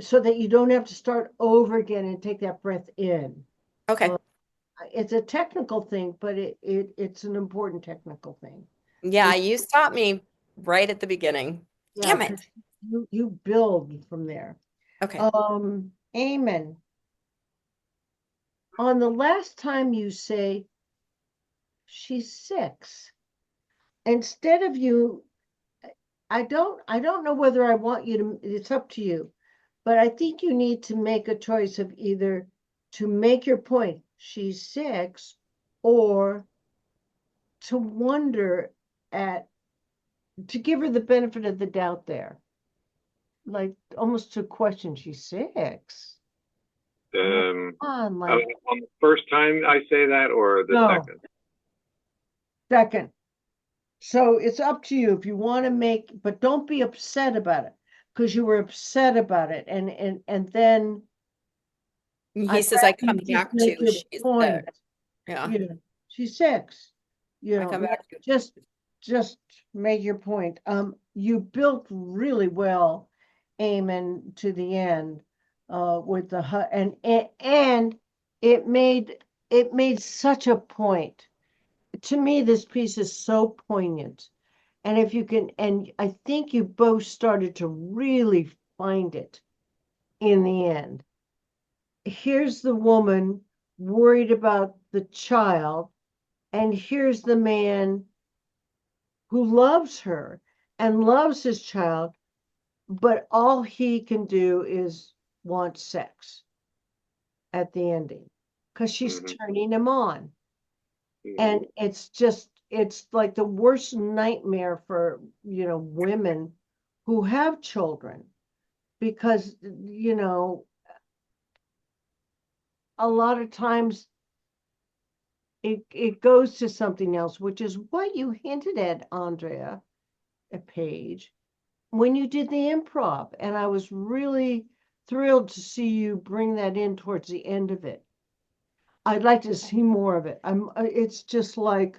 Speaker 1: so that you don't have to start over again and take that breath in.
Speaker 3: Okay.
Speaker 1: It's a technical thing, but it's an important technical thing.
Speaker 3: Yeah, you stopped me right at the beginning.
Speaker 1: Yeah,
Speaker 3: Damn it.
Speaker 1: 'cause you build from there.
Speaker 3: Okay.
Speaker 1: Amen. On the last time you say she's 6, instead of you, I don't know whether I want you to, it's up to you, but I think you need to make a choice of either to make your point, she's 6, or to wonder at, to give her the benefit of the doubt there. Like almost to question, she's 6.
Speaker 7: On the first time I say that, or the
Speaker 1: No.
Speaker 7: second?
Speaker 1: Second. So it's up to you if you want to make, but don't be upset about it, because you were upset about it. And then
Speaker 3: He says I come
Speaker 1: you just
Speaker 3: back
Speaker 1: make
Speaker 3: to
Speaker 1: your
Speaker 3: she's
Speaker 1: point.
Speaker 3: 6. Yeah.
Speaker 1: You know, she's 6. You
Speaker 3: I
Speaker 1: know,
Speaker 3: come back to
Speaker 1: just make your point. You built really well, amen, to the end, with the and it made such a point. To me, this piece is so poignant. And if you can, and I think you both started to really find it in the end. Here's the woman worried about the child, and here's the man who loves her and loves his child, but all he can do is want sex at the ending because she's turning him on. And it's like the worst nightmare for, women who have children, because, a lot of times it goes to something else, which is what you hinted at, Andrea, a Page, when you did the improv. And I was really thrilled to see you bring that in towards the end of it. I'd like to see more of it. It's just like,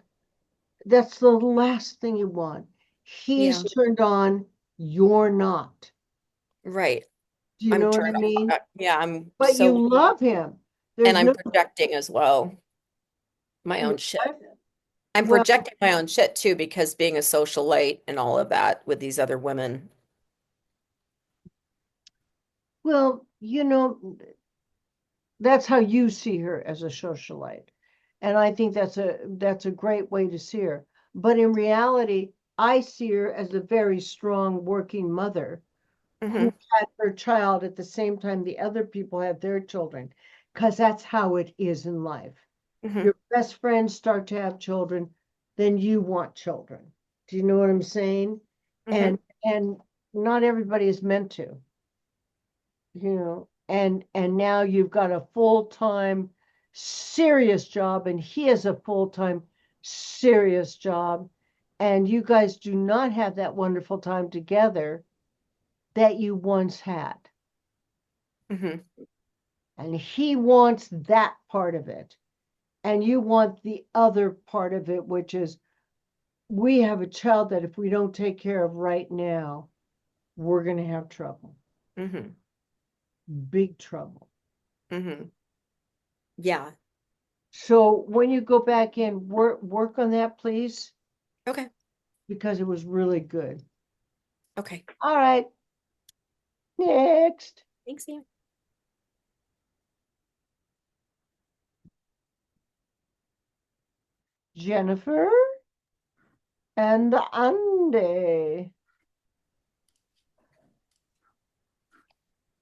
Speaker 1: that's the last thing you want. He's turned on, you're not.
Speaker 3: Right.
Speaker 1: Do you
Speaker 3: I'm
Speaker 1: know what I
Speaker 3: turned
Speaker 1: mean?
Speaker 3: off. Yeah, I'm
Speaker 1: But
Speaker 3: so
Speaker 1: you love him.
Speaker 3: and
Speaker 1: There's
Speaker 3: I'm
Speaker 1: no
Speaker 3: projecting as well. My own shit. I'm
Speaker 1: Well,
Speaker 3: projecting my own shit too, because being a socialite and all of that with these other women.
Speaker 1: well, that's how you see her, as a socialite. And I think that's a great way to see her. But in reality, I see her as a very strong working mother who had her child at the same time the other people had their children, because that's how it is in life. Your best friends start to have children, then you want children. Do you know what I'm saying? And not everybody is meant to, and now you've got a full-time serious job, and he has a full-time serious job, and you guys do not have that wonderful time together that you once had. And he wants that part of it, and you want the other part of it, which is, we have a child that if we don't take care of right now, we're going to have trouble. Big trouble.
Speaker 3: Yeah.
Speaker 1: So when you go back in, work on that, please,
Speaker 3: Okay.
Speaker 1: because it was really good.
Speaker 3: Okay.
Speaker 1: All right. Next.
Speaker 3: Thanks, Sam.
Speaker 1: Jennifer and Andy.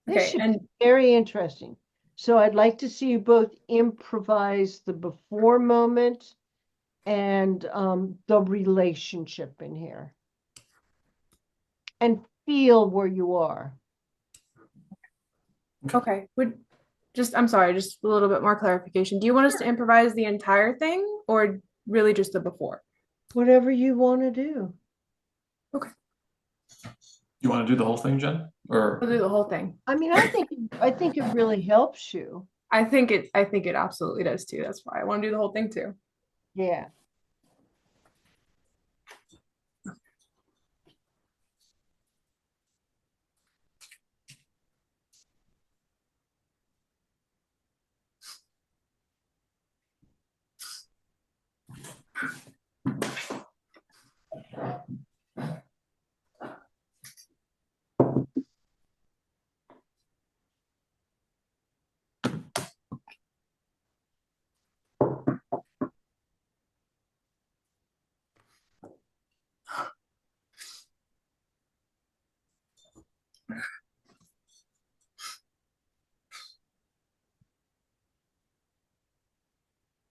Speaker 1: This
Speaker 6: Okay,
Speaker 1: should
Speaker 6: and
Speaker 1: be very interesting. So I'd like to see you both improvise the before moment and the relationship in here, and feel where you are.
Speaker 6: okay, I'm sorry, just a little bit more clarification. Do you want us to improvise the entire thing or really just the before?
Speaker 1: Whatever you want to do.
Speaker 6: Okay,
Speaker 5: You want to do the whole thing, Jen? Or
Speaker 6: we'll do the whole thing.
Speaker 1: I mean, I think it really helps you.
Speaker 6: I think it absolutely does too. That's why I want to do the whole thing too.
Speaker 1: Yeah.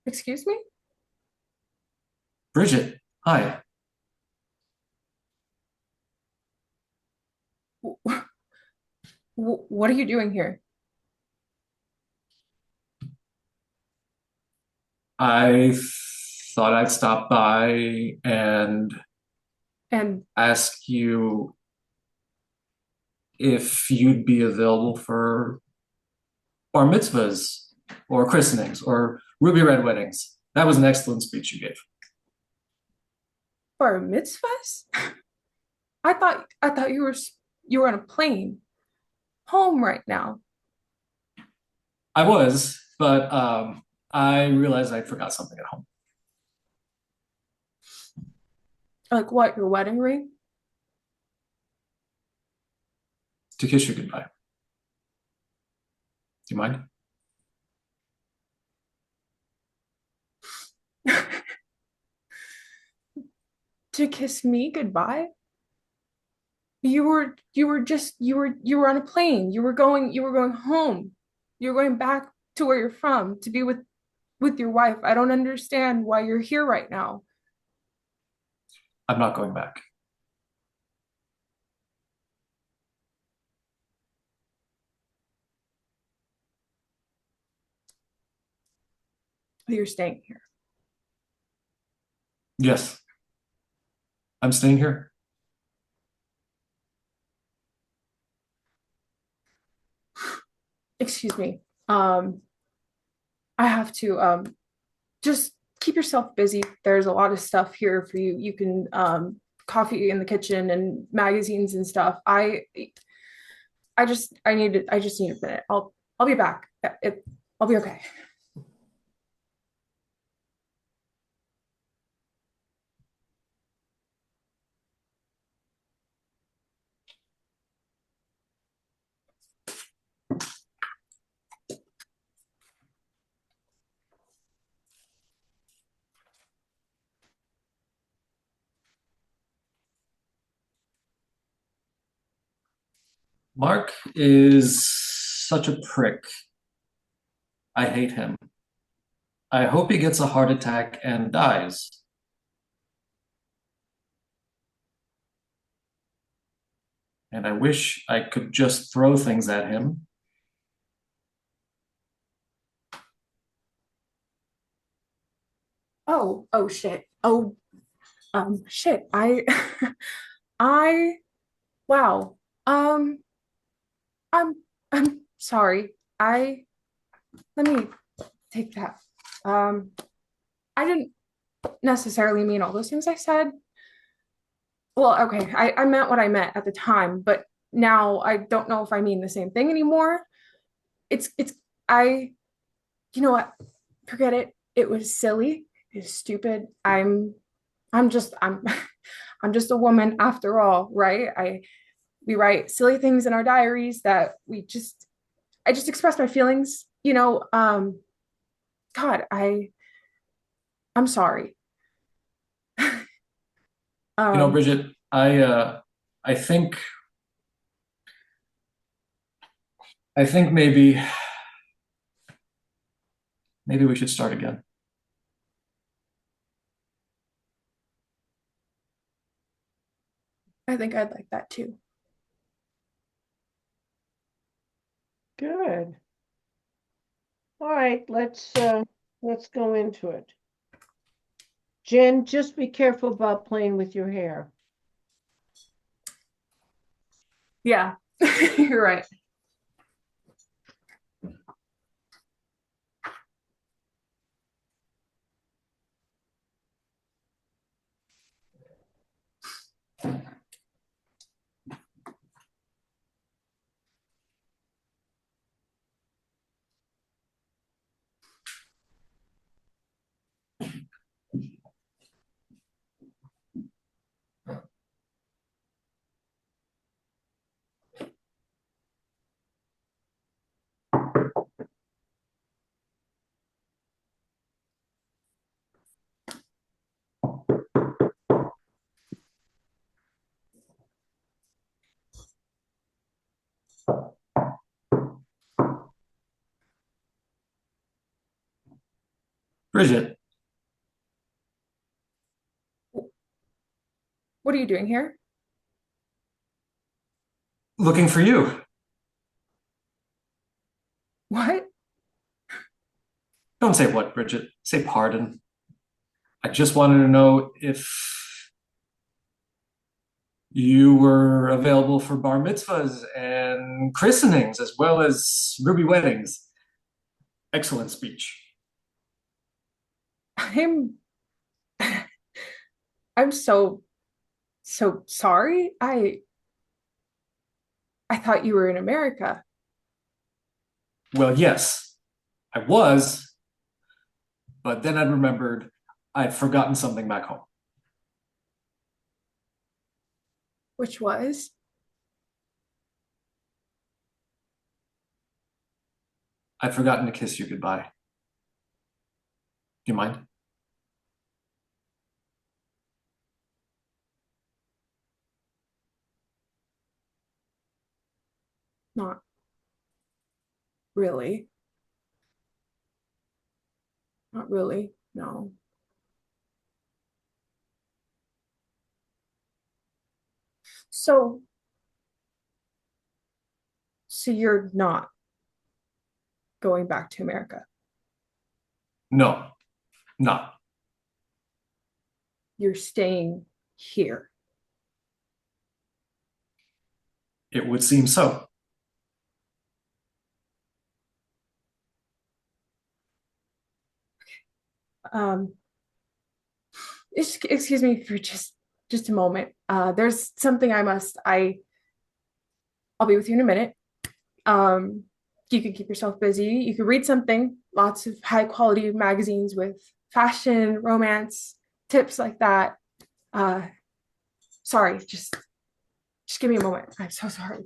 Speaker 6: Excuse me?
Speaker 5: Bridget, hi.
Speaker 6: What are you doing here?
Speaker 5: I thought I'd stop by and
Speaker 6: And
Speaker 5: ask you if you'd be available for bar mitzvahs or christenings or ruby red weddings. That was an excellent speech you gave.
Speaker 6: bar mitzvahs? I thought you were on a plane home right now.
Speaker 5: I was, but I realized I forgot something at home.
Speaker 6: Like what, your wedding ring?
Speaker 5: To kiss you goodbye. Do you mind?
Speaker 6: To kiss me goodbye? You were on a plane. You were going home. You're going back to where you're from to be with your wife. I don't understand why you're here right now.
Speaker 5: I'm not going back.
Speaker 6: You're staying here.
Speaker 5: Yes, I'm staying here.
Speaker 6: Excuse me. I have to just keep yourself busy. There's a lot of stuff here for you. You can coffee in the kitchen and magazines and stuff. I just need a minute. I'll be back. I'll be okay.
Speaker 5: Mark is such a prick. I hate him. I hope he gets a heart attack and dies. And I wish I could just throw things at him.
Speaker 6: Oh shit. Shit. I wow. Um I'm I'm sorry. I Let me take that. Um I didn't necessarily mean all those things I said. Well, okay, I meant what I meant at the time, but now I don't know if I mean the same thing anymore. It's I you know what? Forget it. It was silly. It's stupid. I'm I'm just a woman after all, right? We write silly things in our diaries that I just express my feelings, God, I'm sorry. Um,
Speaker 5: Bridget, I think maybe we should start again.
Speaker 6: I think I'd like that too.
Speaker 1: Good. All right, let's go into it. Jen, just be careful about playing with your hair.
Speaker 6: Yeah, you're right.
Speaker 5: Bridget,
Speaker 6: What are you doing here?
Speaker 5: looking for you.
Speaker 6: What?
Speaker 5: Don't say what, Bridget. Say pardon. I just wanted to know if you were available for bar mitzvahs and christenings as well as ruby weddings. Excellent speech.
Speaker 6: I'm I'm so sorry. I thought you were in America.
Speaker 5: Well, yes, I was, but then I remembered I'd forgotten something back home.
Speaker 6: Which was?
Speaker 5: I'd forgotten to kiss you goodbye. Do you mind?
Speaker 6: Not really. Not really. No. So so you're not going back to America.
Speaker 5: No, not.
Speaker 6: You're staying here.
Speaker 5: It would seem so.
Speaker 6: Um, excuse me for just a moment. There's something I'll be with you in a minute. Um, you can keep yourself busy. You can read something, lots of high quality magazines with fashion, romance, tips like that. Uh, sorry, just give me a moment. I'm so sorry.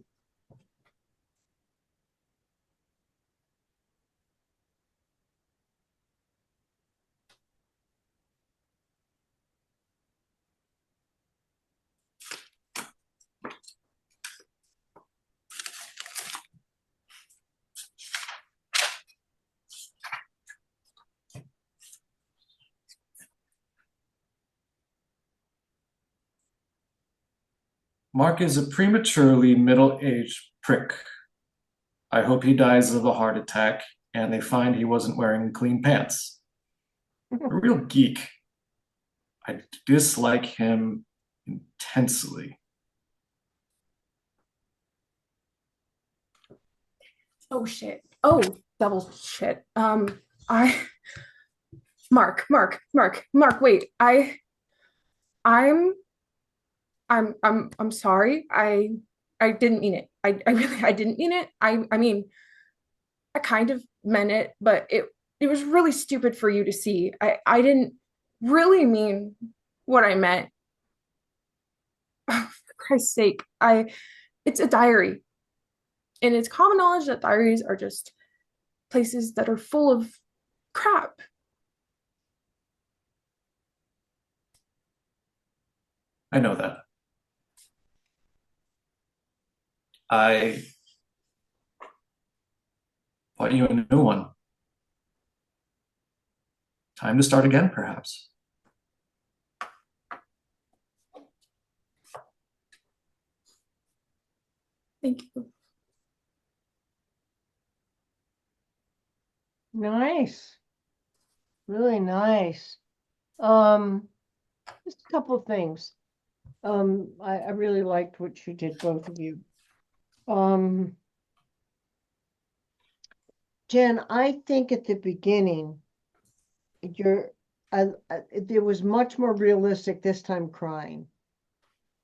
Speaker 5: Mark is a prematurely middle-aged prick. I hope he dies of a heart attack and they find he wasn't wearing clean pants. A real geek. I dislike him intensely.
Speaker 6: Oh shit. Oh, double shit. I Mark, wait. I'm I'm sorry. I didn't mean it. I really I didn't mean it. I mean I kind of meant it, but it was really stupid for you to see. I didn't really mean what I meant. For Christ's sake. It's a diary. And it's common knowledge that diaries are just places that are full of crap.
Speaker 5: I know that. I bought you a new one. Time to start again, perhaps.
Speaker 6: Thank you.
Speaker 1: Nice. Really nice. Just a couple of things. I really liked what you did, both of you. Jen, I think at the beginning, there was much more realistic this time crying.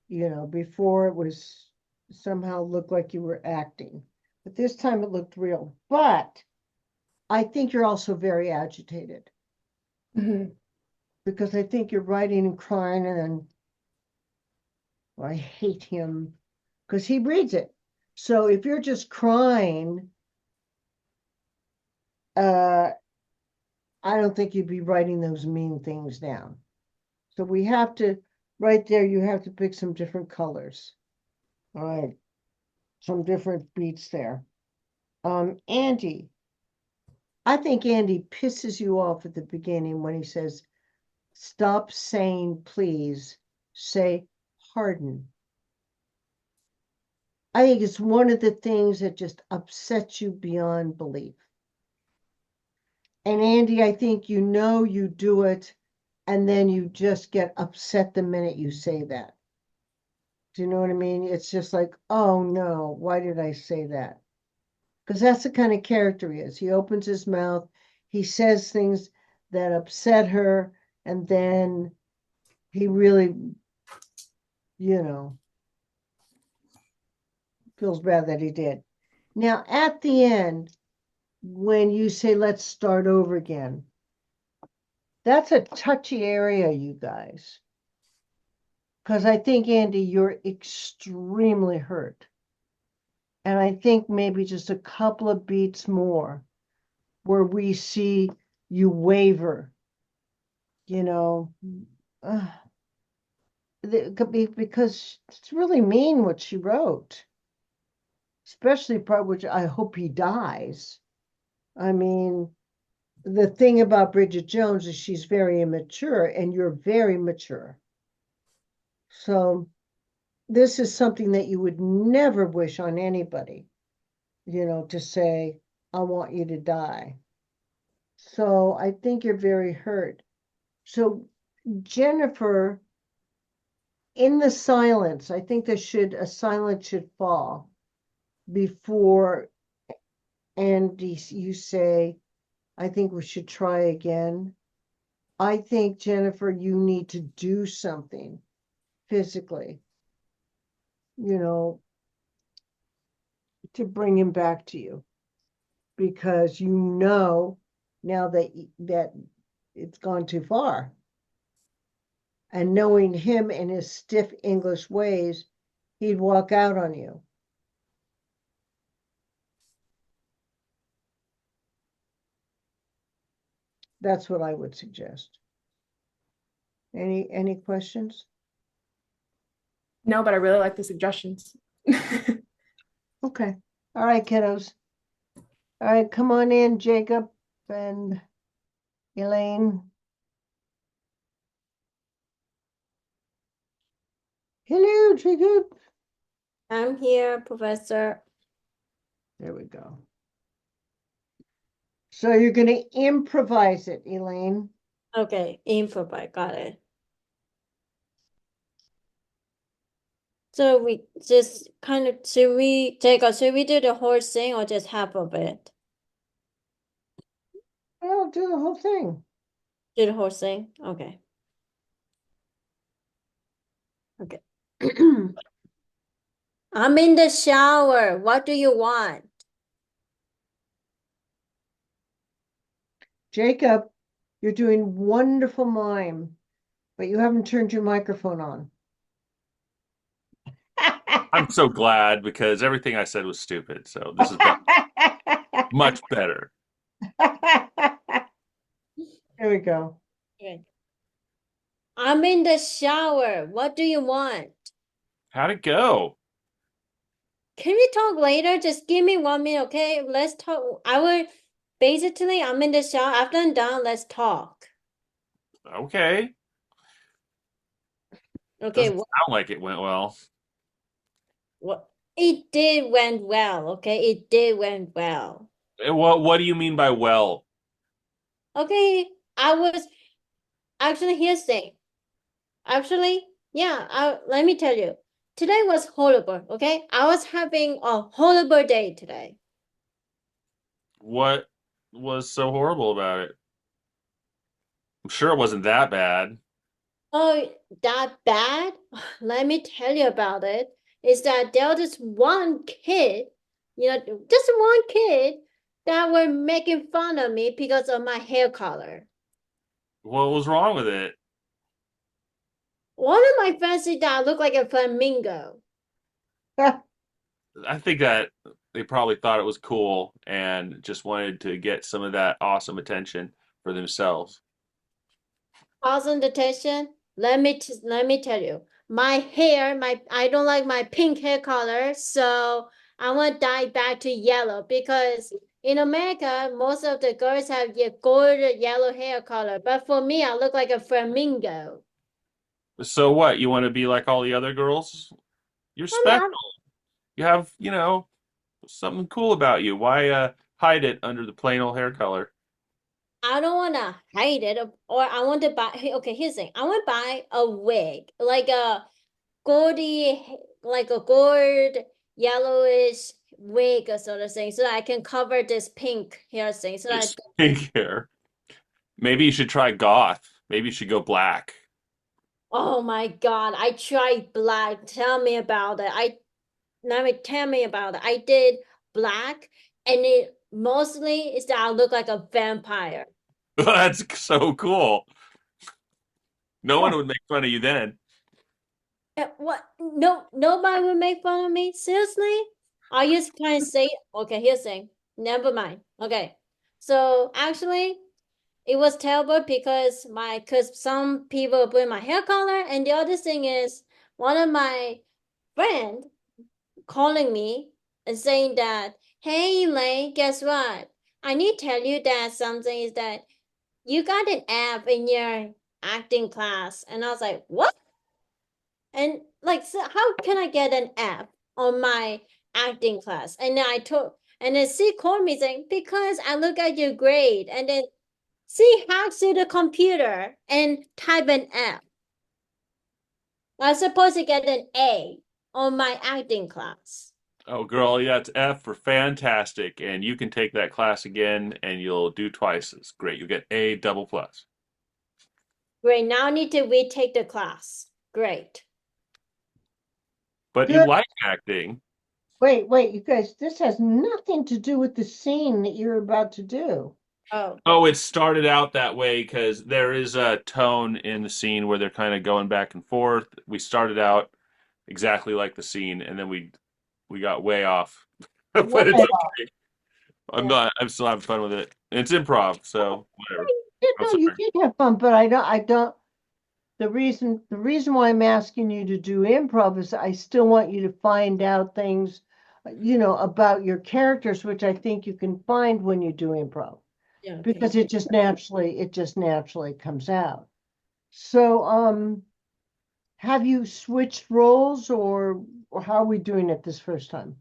Speaker 1: You know, before it was somehow looked like you were acting, but this time it looked real. But I think you're also very agitated
Speaker 6: Mhm.
Speaker 1: because I think you're writing and crying and then, well, I hate him because he reads it. So if you're just crying, I don't think you'd be writing those mean things down. So we have to, right there, you have to pick some different colors. All right, some different beats there. Andy, I think Andy pisses you off at the beginning when he says, stop saying please, say pardon. I think it's one of the things that just upsets you beyond belief. And Andy, I think you know you do it, and then you just get upset the minute you say that. Do you know what I mean? It's just like, oh no, why did I say that? Because that's the kind of character he is. He opens his mouth, he says things that upset her, and then he really, feels bad that he did. Now, at the end, when you say, let's start over again, that's a touchy area, you guys. Because I think, Andy, you're extremely hurt. And I think maybe just a couple of beats more where we see you waver, because it's really mean what she wrote, especially part which I hope he dies. I mean, the thing about Bridget Jones is she's very immature, and you're very mature. So this is something that you would never wish on anybody, to say, I want you to die. So I think you're very hurt. So Jennifer, in the silence, I think a silence should fall before Andy, you say, I think we should try again. I think, Jennifer, you need to do something physically, to bring him back to you, because now that it's gone too far. And knowing him and his stiff English ways, he'd walk out on you. That's what I would suggest. Any questions?
Speaker 6: No, but I really like the suggestions.
Speaker 1: Okay. All right, kiddos. All right, come on in, Jacob and Elaine. Hello, Jacob.
Speaker 2: I'm here, Professor.
Speaker 1: There we go. So you're going to improvise it, Elaine.
Speaker 2: Okay, improvise, got it. So we just kind of, should we do the whole thing or just half of it?
Speaker 1: I'll do the whole thing.
Speaker 2: Do the whole thing? Okay. Okay. I'm in the shower. What do you want?
Speaker 1: Jacob, you're doing wonderful mime, but you haven't turned your microphone on.
Speaker 4: I'm so glad because everything I said was stupid. So this is much better.
Speaker 1: There we go.
Speaker 2: Okay. I'm in the shower. What do you want?
Speaker 4: How'd it go?
Speaker 2: Can we talk later? Just give me 1 minute, okay? Let's talk. Basically, I'm in the shower. After I'm done, let's talk.
Speaker 4: Okay.
Speaker 2: Okay,
Speaker 4: Doesn't sound like it went well.
Speaker 2: what? It did went well, okay? It did went well.
Speaker 4: What do you mean by well?
Speaker 2: Okay, here's the thing. Actually, yeah, let me tell you. Today was horrible, okay? I was having a horrible day today.
Speaker 4: What was so horrible about it? I'm sure it wasn't that bad.
Speaker 2: Oh, that bad? Let me tell you about it. Is that there was this one kid, just one kid that were making fun of me because of my hair color.
Speaker 4: What was wrong with it?
Speaker 2: One of my friends said that I look like a flamingo.
Speaker 4: I think that they probably thought it was cool and just wanted to get some of that awesome attention for themselves.
Speaker 2: Awesome attention. Let me tell you, my hair, I don't like my pink hair color, so I want to dye back to yellow because in America, most of the girls have gold yellow hair color, but for me, I look like a flamingo.
Speaker 4: So what? You want to be like all the other girls? You're
Speaker 2: I'm not,
Speaker 4: special. You have, something cool about you. Why hide it under the plain old hair color?
Speaker 2: I don't want to hide it, or I want to buy. Okay, here's the thing. I want to buy a wig, like a like a gold yellowish wig or sort of thing, so that I can cover this pink hair thing. So that
Speaker 4: It's pink hair. Maybe you should try goth. Maybe you should go black.
Speaker 2: oh my God, I tried black. Tell me about it. Tell me about it. I did black, and it mostly is that I look like a vampire.
Speaker 4: That's so cool. No one
Speaker 1: Yeah.
Speaker 4: would make fun of you then.
Speaker 2: What? No, nobody would make fun of me. Seriously? Are you trying to say? Okay, here's the thing. Never mind. Okay, so actually, it was terrible because some people put my hair color, and the other thing is one of my friend calling me and saying that, hey Elaine, guess what? I need to tell you that something is that you got an F in your acting class. And I was like, what? And like, so how can I get an F on my acting class? And then she called me saying, because I look at your grade. And then she hacks to the computer and type an F. I was supposed to get an A on my acting class.
Speaker 4: Oh, girl, yeah, it's F for fantastic, and you can take that class again, and you'll do twice as great. You'll get A double plus.
Speaker 2: Great. Now I need to retake the class. Great.
Speaker 4: But you
Speaker 1: Good.
Speaker 4: like acting.
Speaker 1: Wait, you guys, this has nothing to do with the scene that you're about to do.
Speaker 2: Oh,
Speaker 4: Oh, it started out that way because there is a tone in the scene where they're kind of going back and forth. We started out exactly like the scene, and then we got way off. But it's
Speaker 1: Way
Speaker 4: okay. I'm still having fun with it. It's improv, so whatever.
Speaker 1: Yeah,
Speaker 4: I'm
Speaker 1: no, you
Speaker 4: sorry.
Speaker 1: can have fun, but I don't. The reason why I'm asking you to do improv is I still want you to find out things, about your characters, which I think you can find when you do improv,
Speaker 2: yeah. Okay.
Speaker 1: because it just naturally comes out. So, have you switched roles, or how are we doing it this first time?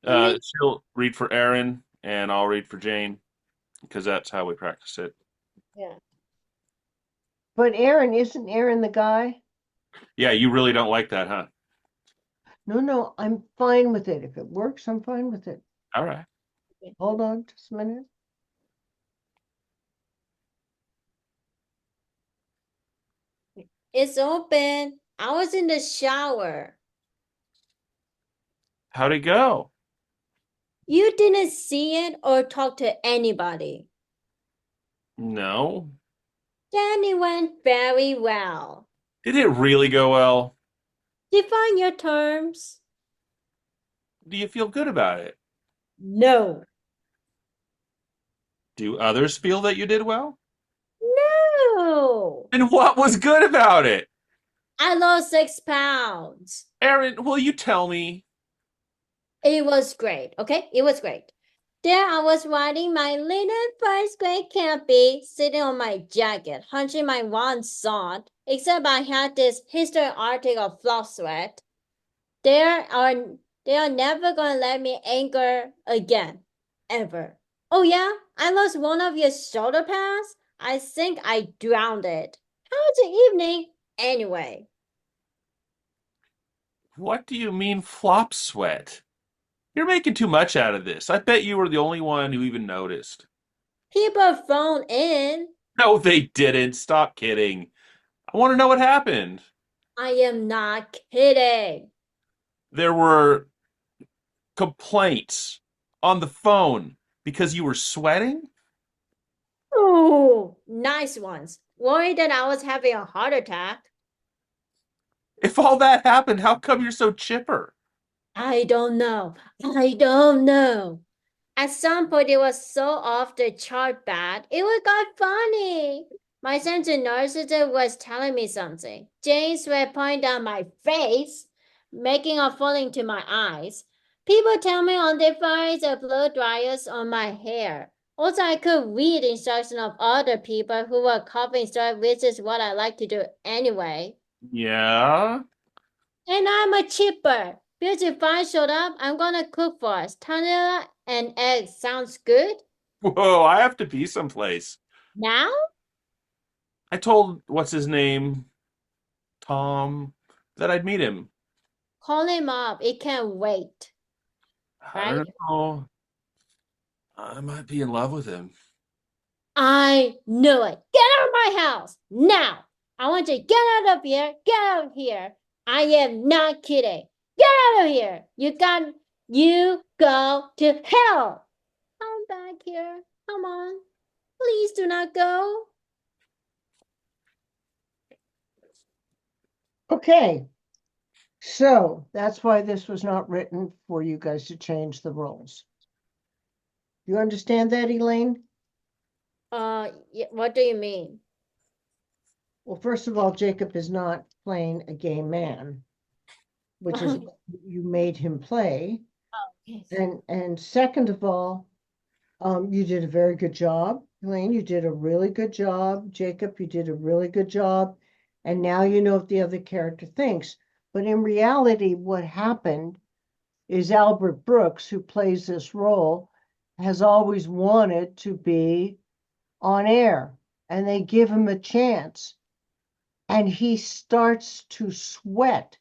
Speaker 4: She'll read for Aaron, and I'll read for Jane because that's how we practice it.
Speaker 2: Yeah.
Speaker 1: But isn't Aaron the guy?
Speaker 4: Yeah, you really don't like that, huh?
Speaker 1: No, I'm fine with it. If it works, I'm fine with it.
Speaker 4: All right.
Speaker 1: Hold on just a minute.
Speaker 2: It's open. I was in the shower.
Speaker 4: How'd it go?
Speaker 2: You didn't see it or talk to anybody.
Speaker 4: No.
Speaker 2: Then it went very well.
Speaker 4: Did it really go well?
Speaker 2: Define your terms.
Speaker 4: Do you feel good about it?
Speaker 2: No.
Speaker 4: Do others feel that you did well?
Speaker 2: No.
Speaker 4: And what was good about it?
Speaker 2: I lost 6 pounds.
Speaker 4: Aaron, will you tell me?
Speaker 2: It was great. Okay, it was great. There I was riding my little first grade campy, sitting on my jacket, hunching my one sod, except I had this history article flop sweat. They are never gonna let me anchor again. Ever. Oh yeah, I lost one of your shoulder pads. I think I drowned it. How was the evening anyway?
Speaker 4: What do you mean flop sweat? You're making too much out of this. I bet you were the only one who even noticed.
Speaker 2: People phone in.
Speaker 4: No, they didn't. Stop kidding. I want to know what happened.
Speaker 2: I am not kidding.
Speaker 4: There were complaints on the phone because you were sweating?
Speaker 2: Oh, nice ones. Worried that I was having a heart attack.
Speaker 4: If all that happened, how come you're so chipper?
Speaker 2: I don't know. I don't know. At some point, it was so off the chart bad, it was got funny. My sense of narcissism was telling me something. James were pointing down my face, making a falling to my eyes. People tell me on their phones to blow dryers on my hair. Also, I could read instructions of other people who were copying stuff, which is what I like to do anyway.
Speaker 4: Yeah.
Speaker 2: And I'm a chipper. Because if I showed up, I'm gonna cook for us. Tuna and eggs sounds good?
Speaker 4: Whoa, I have to be someplace.
Speaker 2: Now?
Speaker 4: I told what's his name, Tom, that I'd meet him.
Speaker 2: Call him up. It can't wait.
Speaker 4: I
Speaker 2: Right?
Speaker 4: don't know. I might be in love with him.
Speaker 2: I knew it. Get out of my house now. I want you to get out of here. Get out of here. I am not kidding. Get out of here. You go to hell. Come back here. Come on. Please do not go.
Speaker 1: Okay. So that's why this was not written for you guys to change the roles. You understand that, Elaine?
Speaker 2: Yeah, what do you mean?
Speaker 1: Well, first of all, Jacob is not playing a gay man, which is what you made him play.
Speaker 2: Yes.
Speaker 1: And second of all, you did a very good job. Elaine, you did a really good job. Jacob, you did a really good job. And now you know what the other character thinks. But in reality, what happened is Albert Brooks, who plays this role, has always wanted to be on air, and they give him a chance. And he starts to sweat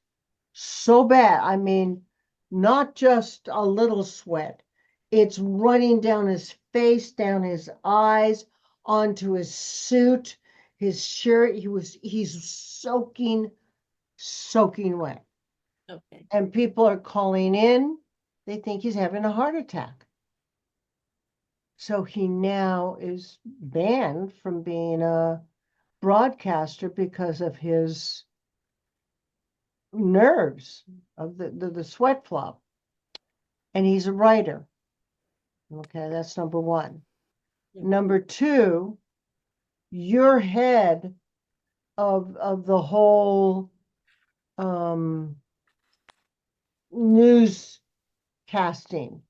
Speaker 1: so bad. I mean, not just a little sweat. It's running down his face, down his eyes, onto his suit, his shirt. He's soaking wet.
Speaker 2: Okay.
Speaker 1: And people are calling in. They think he's having a heart attack. So he now is banned from being a broadcaster because of his nerves of the sweat flop. And he's a writer. Okay, that's number one.
Speaker 2: Yeah.
Speaker 1: Number two, your head of the whole news casting,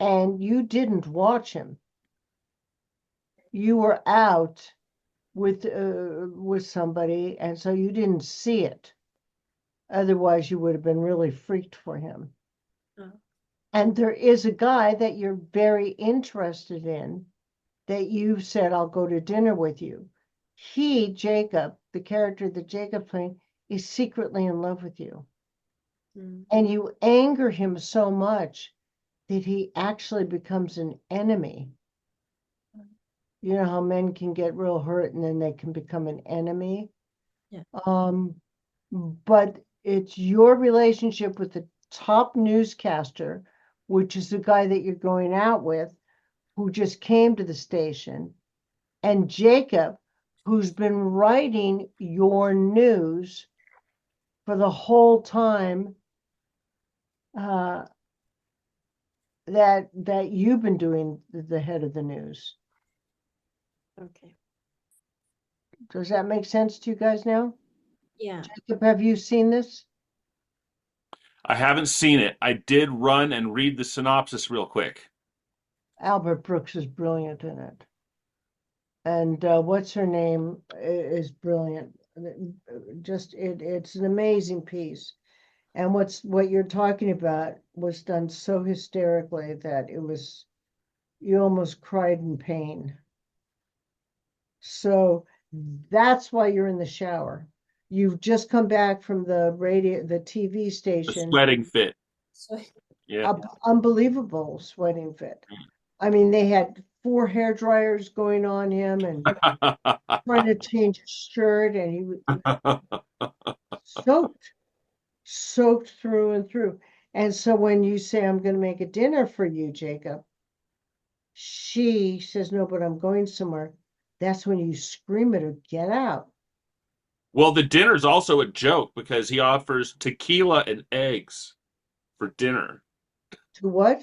Speaker 1: and you didn't watch him. You were out with somebody, and so you didn't see it. Otherwise, you would have been really freaked for him.
Speaker 2: Oh.
Speaker 1: And there is a guy that you're very interested in that you've said, I'll go to dinner with you. He, Jacob, the character that Jacob played, is secretly in love with you.
Speaker 2: Mm.
Speaker 1: And you anger him so much that he actually becomes an enemy. You know how men can get real hurt and then they can become an enemy?
Speaker 2: Yeah.
Speaker 1: But it's your relationship with the top newscaster, which is the guy that you're going out with, who just came to the station, and Jacob, who's been writing your news for the whole time that you've been doing the head of the news.
Speaker 2: Okay.
Speaker 1: Does that make sense to you guys now?
Speaker 2: Yeah.
Speaker 1: Jacob, have you seen this?
Speaker 4: I haven't seen it. I did run and read the synopsis real quick.
Speaker 1: Albert Brooks is brilliant in it. And what's her name is brilliant. Just it's an amazing piece. And what you're talking about was done so hysterically that you almost cried in pain. So that's why you're in the shower. You've just come back from the TV
Speaker 4: The
Speaker 1: station.
Speaker 4: sweating fit.
Speaker 2: So,
Speaker 4: Yeah.
Speaker 1: Unbelievable sweating fit. I mean, they had 4 hair dryers going on him and trying to change his shirt, and he was soaked through and through. And so when you say, I'm going to make a dinner for you, Jacob, she says, no, but I'm going somewhere. That's when you scream at her, get out.
Speaker 4: Well, the dinner's also a joke because he offers tequila and eggs for dinner.
Speaker 1: To what?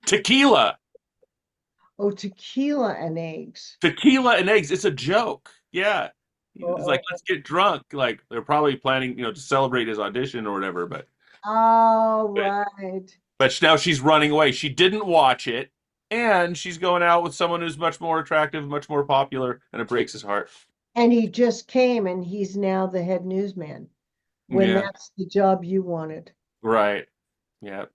Speaker 4: Tequila!
Speaker 1: Oh, tequila and eggs.
Speaker 4: Tequila and eggs. It's a joke. Yeah. He's like,
Speaker 1: Oh,
Speaker 4: let's get drunk. Like they're probably planning, to celebrate his audition or whatever, but
Speaker 1: oh, right.
Speaker 4: But now she's running away. She didn't watch it, and she's going out with someone who's much more attractive, much more popular, and it breaks his heart.
Speaker 1: And he just came and he's now the head newsman when
Speaker 4: Yeah,
Speaker 1: that's the job you wanted.
Speaker 4: right. Yeah.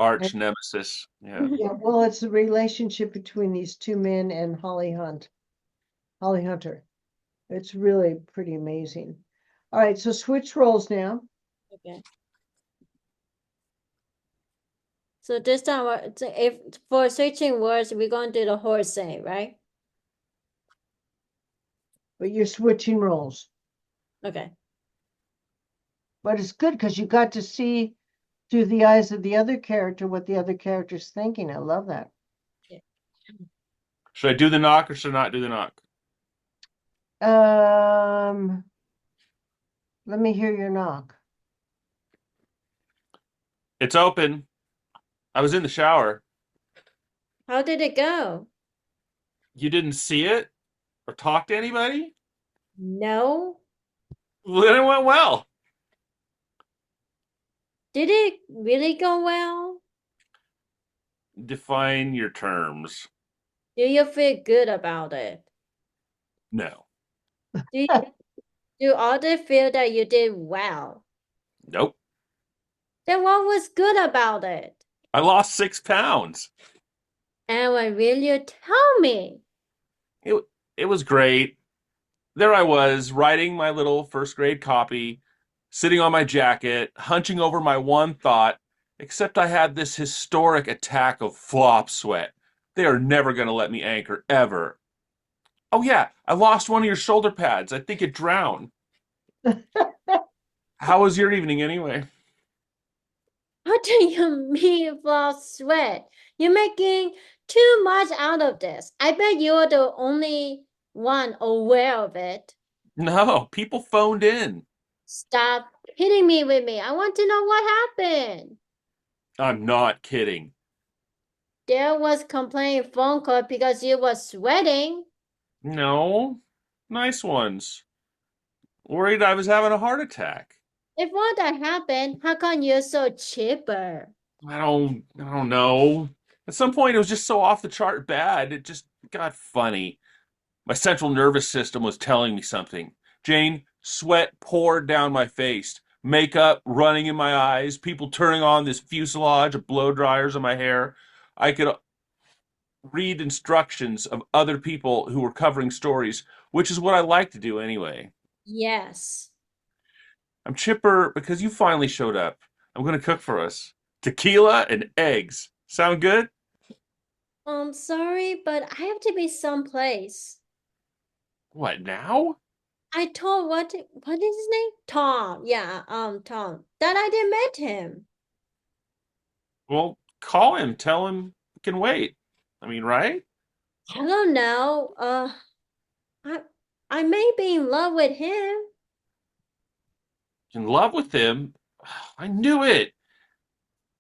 Speaker 4: Arch
Speaker 1: And
Speaker 4: nemesis. Yeah.
Speaker 1: yeah, well, it's the relationship between these two men and Holly Hunter. It's really pretty amazing. All right, so switch roles now.
Speaker 2: Okay. So this time, if for switching words, we're going to do the whole thing, right?
Speaker 1: But you're switching roles.
Speaker 2: Okay.
Speaker 1: But it's good because you got to see through the eyes of the other character what the other character's thinking. I love that.
Speaker 4: Should I do the knock or should I not do the knock?
Speaker 1: Let me hear your knock.
Speaker 4: It's open. I was in the shower.
Speaker 2: How did it go?
Speaker 4: You didn't see it or talk to anybody?
Speaker 2: No.
Speaker 4: Well, then it went well.
Speaker 2: Did it really go well?
Speaker 4: Define your terms.
Speaker 2: Do you feel good about it?
Speaker 4: No.
Speaker 2: Do others feel that you did well?
Speaker 4: Nope.
Speaker 2: Then what was good about it?
Speaker 4: I lost 6 pounds.
Speaker 2: And when will you tell me?
Speaker 4: It was great. There I was, writing my little first grade copy, sitting on my jacket, hunching over my one thought, except I had this historic attack of flop sweat. They are never going to let me anchor, ever. Oh, yeah, I lost one of your shoulder pads. I think it drowned. How was your evening anyway?
Speaker 2: What do you mean flop sweat? You're making too much out of this. I bet you're the only one aware of it.
Speaker 4: No, people phoned in.
Speaker 2: Stop hitting me with me. I want to know what happened.
Speaker 4: I'm not kidding.
Speaker 2: There was complaint phone call because you were sweating.
Speaker 4: No, nice ones. Worried I was having a heart attack.
Speaker 2: If all that happened, how come you're so chipper?
Speaker 4: I don't know. At some point, it was just so off the chart bad. It just got funny. My central nervous system was telling me something. Jane, sweat poured down my face, makeup running in my eyes, people turning on this fuselage of blow dryers in my hair. I could read instructions of other people who were covering stories, which is what I like to do anyway.
Speaker 2: Yes.
Speaker 4: I'm chipper because you finally showed up. I'm going to cook for us. Tequila and eggs. Sound good?
Speaker 2: Sorry, but I have to be someplace.
Speaker 4: What, now?
Speaker 2: I told what is his name? Tom. Yeah, Tom. That I didn't met him.
Speaker 4: Well, call him. Tell him we can wait. I mean, right?
Speaker 2: I don't know. I may be in love with him.
Speaker 4: In love with him? I knew it.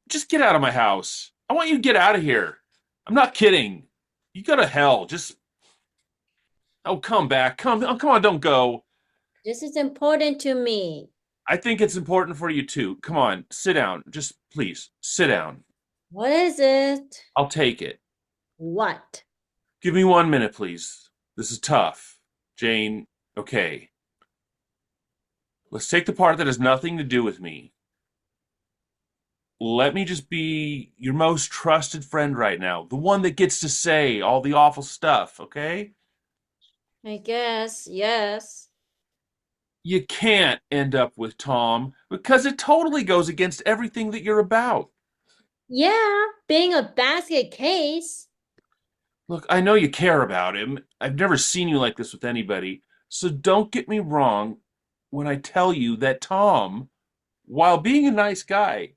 Speaker 4: Just get out of my house. I want you to get out of here. I'm not kidding. You go to hell. Just, oh, come back. Come, oh, come on, don't go.
Speaker 2: This is important to me.
Speaker 4: I think it's important for you too. Come on, sit down. Just please, sit down.
Speaker 2: What is it?
Speaker 4: I'll take it.
Speaker 2: What?
Speaker 4: Give me 1 minute, please. This is tough. Jane, okay. Let's take the part that has nothing to do with me. Let me just be your most trusted friend right now. The one that gets to say all the awful stuff, okay?
Speaker 2: I guess, yes.
Speaker 4: You can't end up with Tom because it totally goes against everything that you're about.
Speaker 2: Yeah, being a basket case.
Speaker 4: Look, I know you care about him. I've never seen you like this with anybody. So don't get me wrong when I tell you that Tom, while being a nice guy,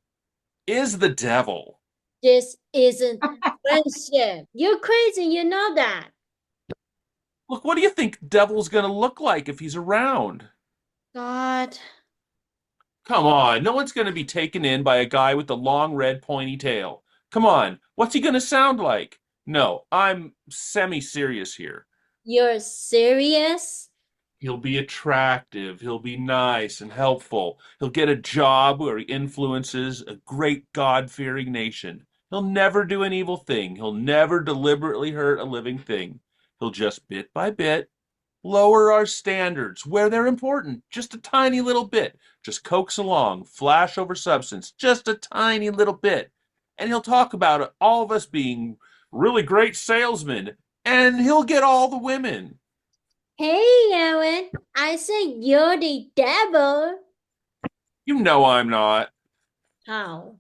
Speaker 4: is the devil.
Speaker 2: This isn't friendship. You're crazy, you know that.
Speaker 4: Look, what do you think Devil's gonna look like if he's around?
Speaker 2: God.
Speaker 4: Come on, no one's gonna be taken in by a guy with the long red pointy tail. Come on, what's he gonna sound like? No, I'm semi-serious here.
Speaker 2: You're serious?
Speaker 4: He'll be attractive. He'll be nice and helpful. He'll get a job where he influences a great God-fearing nation. He'll never do an evil thing. He'll never deliberately hurt a living thing. He'll just bit by bit lower our standards where they're important, just a tiny little bit. Just coax along, flash over substance, just a tiny little bit. And he'll talk about all of us being really great salesmen, and he'll get all the women.
Speaker 2: Hey, Aaron, I said you're the devil.
Speaker 4: You know I'm not.
Speaker 2: How?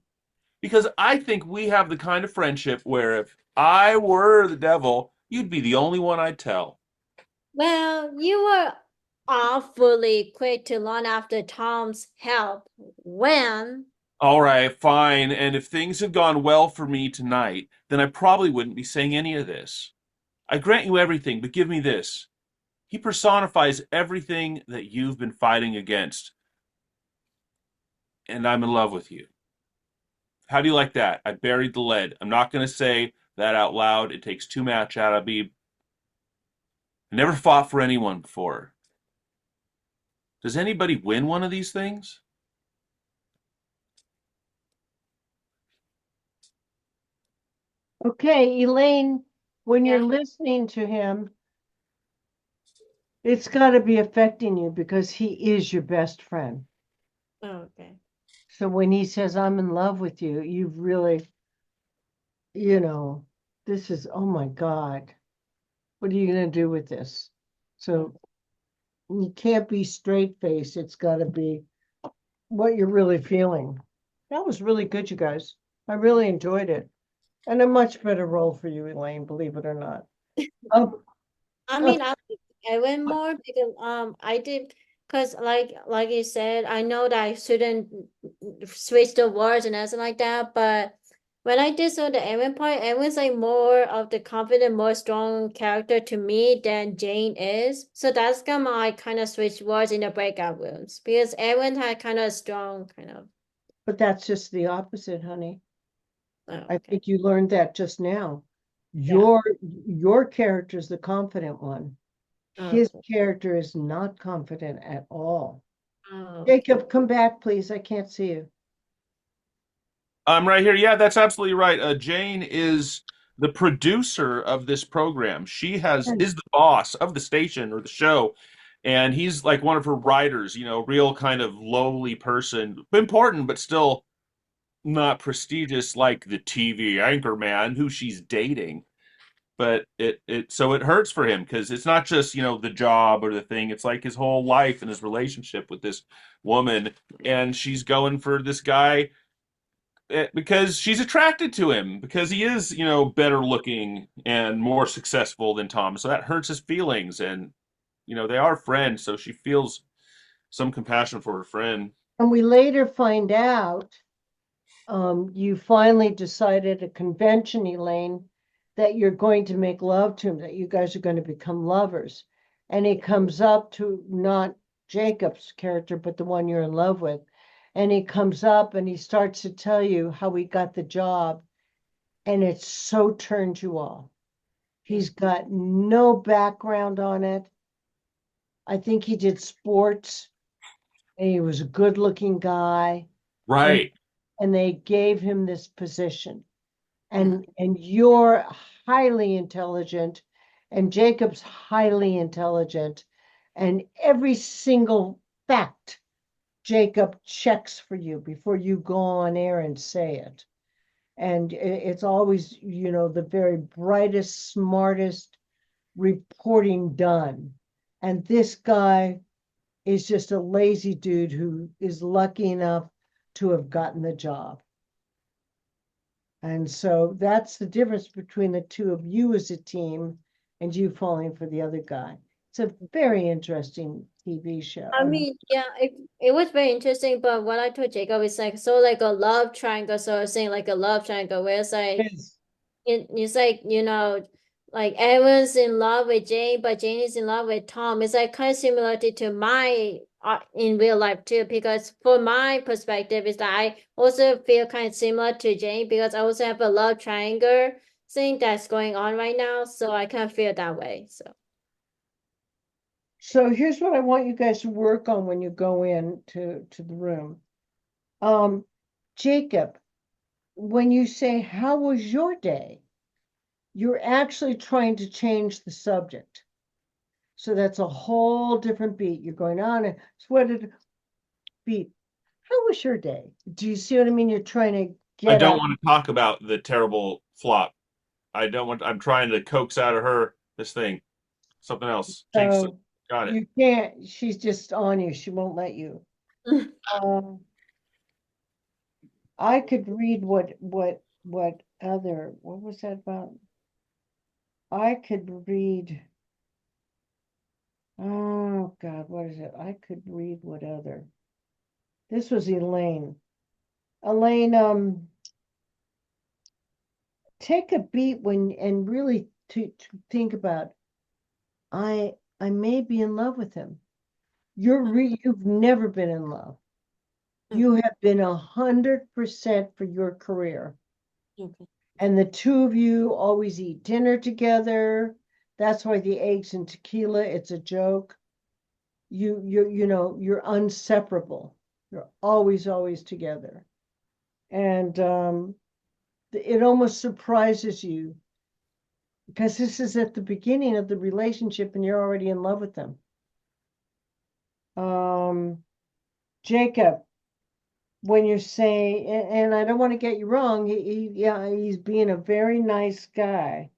Speaker 4: Because I think we have the kind of friendship where if I were the devil, you'd be the only one I'd tell.
Speaker 2: Well, you were awfully quick to run after Tom's help when.
Speaker 4: All right, fine. And if things had gone well for me tonight, then I probably wouldn't be saying any of this. I grant you everything, but give me this. He personifies everything that you've been fighting against. And I'm in love with you. How do you like that? I buried the lead. I'm not going to say that out loud. It takes too much out of me. I never fought for anyone before. Does anybody win one of these things?
Speaker 1: Okay, Elaine, when you're
Speaker 2: Yeah.
Speaker 1: listening to him, it's got to be affecting you because he is your best friend.
Speaker 2: Oh, okay.
Speaker 1: So when he says, I'm in love with you, you've really, this is, oh my God, what are you going to do with this? So you can't be straight faced. It's got to be what you're really feeling. That was really good, you guys. I really enjoyed it. And a much better role for you, Elaine, believe it or not. Um,
Speaker 2: I mean, I think I went more because I did because like you said, I know that I shouldn't switch the words and everything like that, but when I did so the Evan part, Evan's like more of the confident, more strong character to me than Jane is. So that's why I kind of switched words in the breakout rooms because Evan had kind of strong kind of.
Speaker 1: but that's just the opposite, honey.
Speaker 2: Oh,
Speaker 1: I
Speaker 2: okay.
Speaker 1: think you learned that just now.
Speaker 2: Yeah.
Speaker 1: Your character is the confident one. His
Speaker 2: Okay.
Speaker 1: character is not confident at all.
Speaker 2: Oh,
Speaker 1: Jacob, come back, please. I can't see you.
Speaker 4: I'm right here. Yeah, that's absolutely right. Jane is the producer of this program. She is the boss of the station or the show, and he's like one of her writers, real kind of lowly person, important, but still not prestigious like the TV anchor man who she's dating. But so it hurts for him because it's not just, the job or the thing. It's like his whole life and his relationship with this woman, and she's going for this guy because she's attracted to him because he is, better looking and more successful than Tom. So that hurts his feelings, and they are friends, so she feels some compassion for her friend.
Speaker 1: And we later find out you finally decided at a convention, Elaine, that you're going to make love to him, that you guys are going to become lovers. And he comes up to not Jacob's character, but the one you're in love with. And he comes up and he starts to tell you how he got the job. And it so turned you off. He's got no background on it. I think he did sports and he was a good looking guy.
Speaker 4: Right.
Speaker 1: And they gave him this position. And you're highly intelligent, and Jacob's highly intelligent, and every single fact Jacob checks for you before you go on air and say it. And it's always, the very brightest, smartest reporting done. And this guy is just a lazy dude who is lucky enough to have gotten the job. And so that's the difference between the two of you as a team and you falling for the other guy. It's a very interesting TV show.
Speaker 2: I mean, yeah, it was very interesting, but what I told Jacob is like so like a love triangle, so I was saying like a love triangle where it's like it's like, like Evan's in love with Jane, but Jane is in love with Tom. It's like kind of similar to my in real life too, because for my perspective is that I also feel kind of similar to Jane because I also have a love triangle thing that's going on right now, so I kind of feel that way. So
Speaker 1: So here's what I want you guys to work on when you go in to the room. Jacob, when you say, how was your day? You're actually trying to change the subject. So that's a whole different beat. You're going on and sweated beat. How was your day? Do you see what I mean? You're trying to
Speaker 4: I
Speaker 1: get
Speaker 4: don't
Speaker 1: out.
Speaker 4: want to talk about the terrible flop. I don't want. I'm trying to coax out of her this thing. Something else. Change.
Speaker 1: So
Speaker 4: Got it.
Speaker 1: you can't, she's just on you. She won't let you. Um, I could read what other, what was that about? I could read, oh God, what is it? I could read what other. This was Elaine. Elaine, take a beat when and really to think about, I may be in love with him. You've never been in love. You have been 100% for your career.
Speaker 2: Okay.
Speaker 1: And the two of you always eat dinner together. That's why the eggs and tequila, it's a joke. You know, you're inseparable. You're always together. And it almost surprises you because this is at the beginning of the relationship and you're already in love with them. Jacob, when you're saying, and I don't want to get you wrong, yeah, he's being a very nice guy.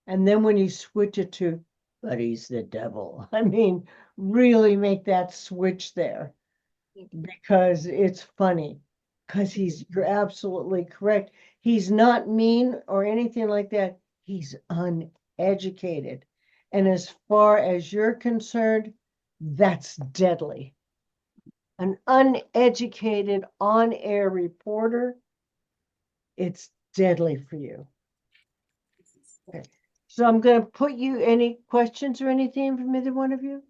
Speaker 1: And then when you switch it to, but he's the devil, I mean, really make that switch there because it's funny. Because you're absolutely correct. He's not mean or anything like that. He's uneducated. And as far as you're concerned, that's deadly. An uneducated on-air reporter, it's deadly for you. Okay. So I'm going to put you, any questions or anything from either one of you?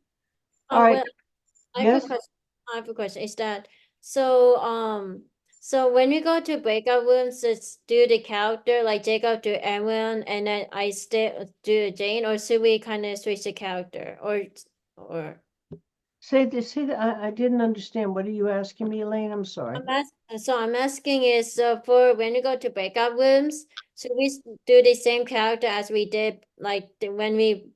Speaker 1: All
Speaker 2: Oh,
Speaker 1: right.
Speaker 2: well, I have a
Speaker 1: Yes.
Speaker 2: question. I have a question. Is that so? So when we go to breakout rooms, it's do the character like Jacob do everyone, and then I stay do Jane, or should we kind of switch the character, or
Speaker 1: Say this. Say that. I didn't understand. What are you asking me, Elaine? I'm sorry.
Speaker 2: I'm asking is for when we go to breakout rooms, should we do the same character as we did like when we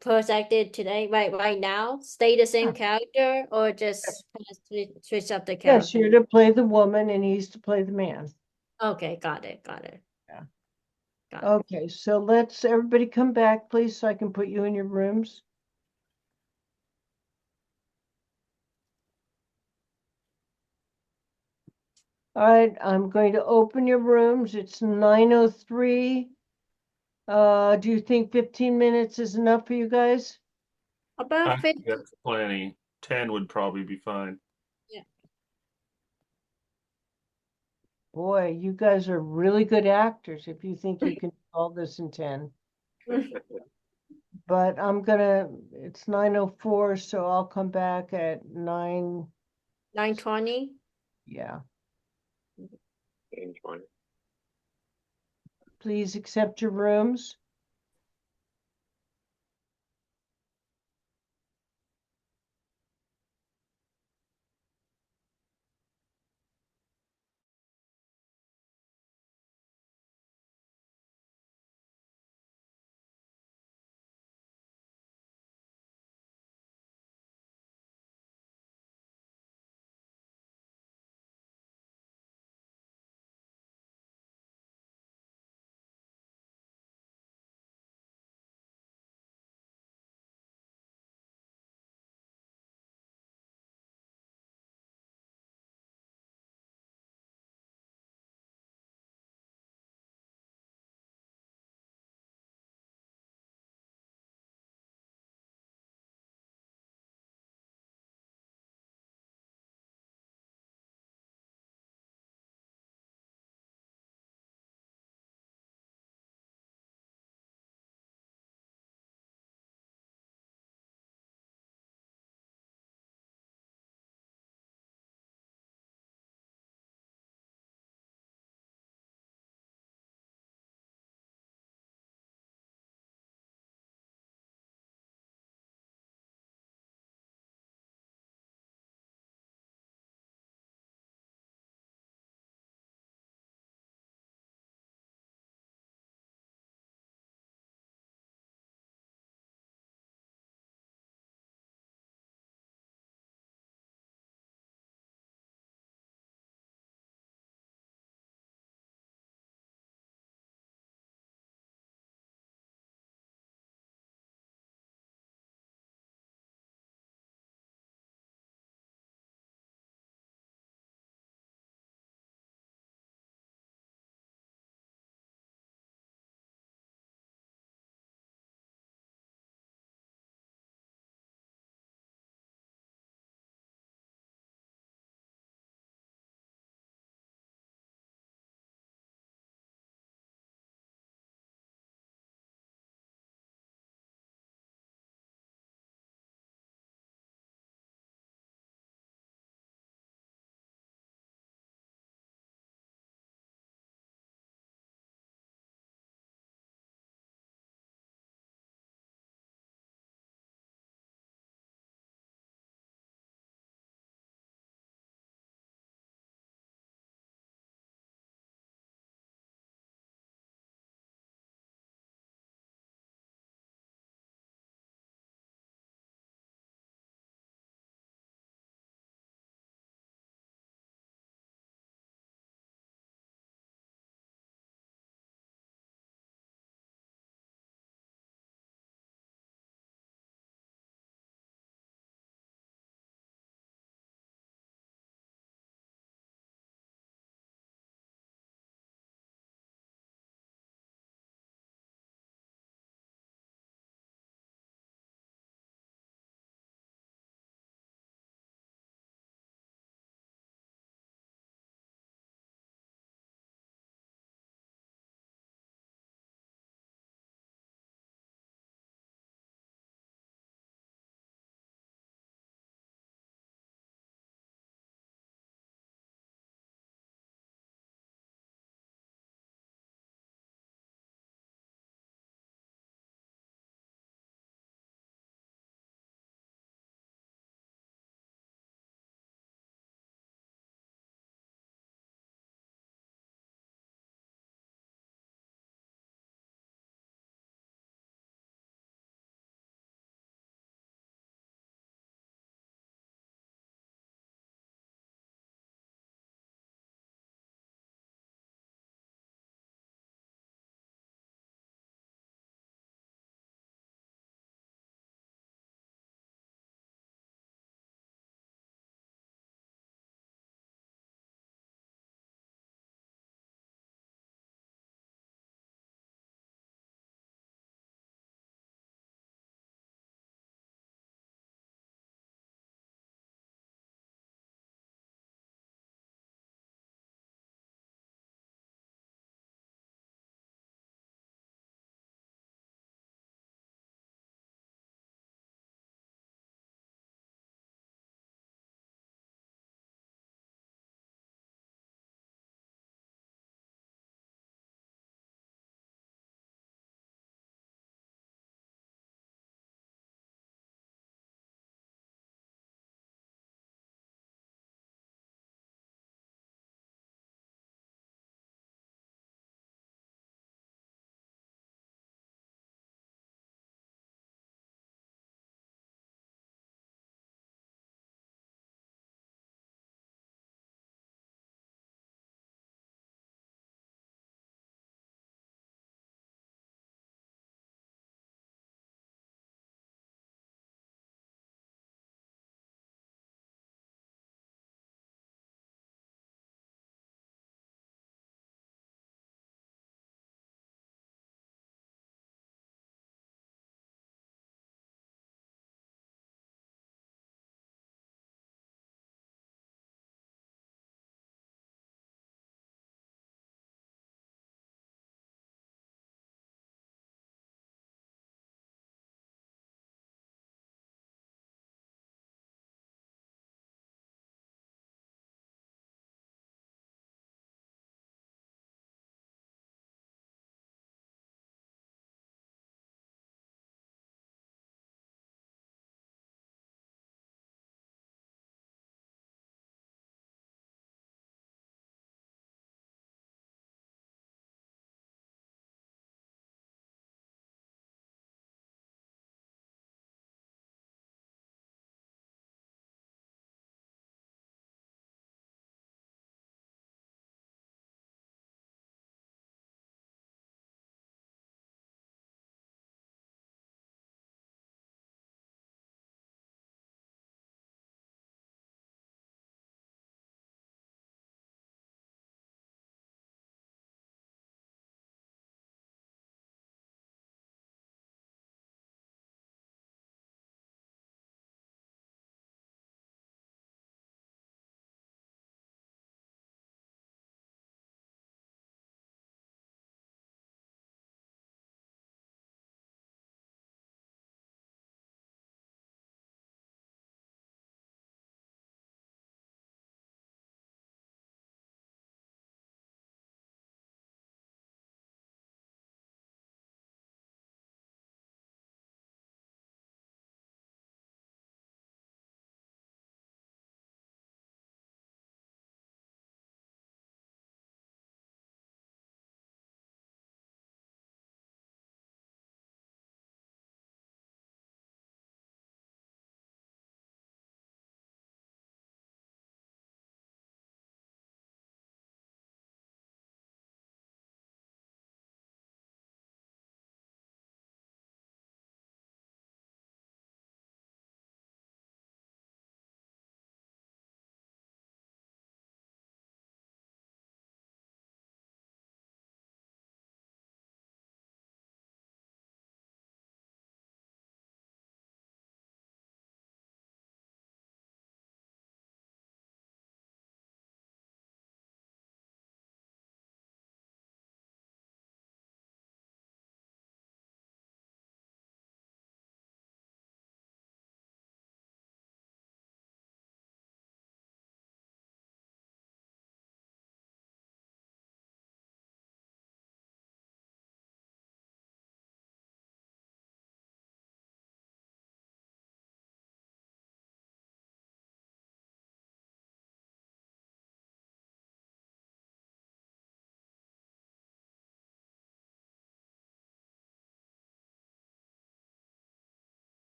Speaker 2: projected today, right now? Stay the same
Speaker 1: Yeah.
Speaker 2: character, or just kind of switch up the
Speaker 1: Yes,
Speaker 2: character?
Speaker 1: you're to play the woman and he's to play the man.
Speaker 2: Okay, got it.
Speaker 1: Yeah.
Speaker 2: Got it.
Speaker 1: Okay, so let's everybody come back, please, so I can put you in your rooms. All right, I'm going to open your rooms. It's 9:03. Do you think 15 minutes is enough for you guys?
Speaker 2: About
Speaker 4: I think
Speaker 2: 50.
Speaker 4: that's plenty. 10 would probably be fine.
Speaker 2: Yeah.
Speaker 1: Boy, you guys are really good actors if you think you can do all this in 10. But it's 9:04, so I'll come back at 9.
Speaker 2: 9:20.
Speaker 1: Yeah.
Speaker 7: Change one.
Speaker 1: Please accept your rooms.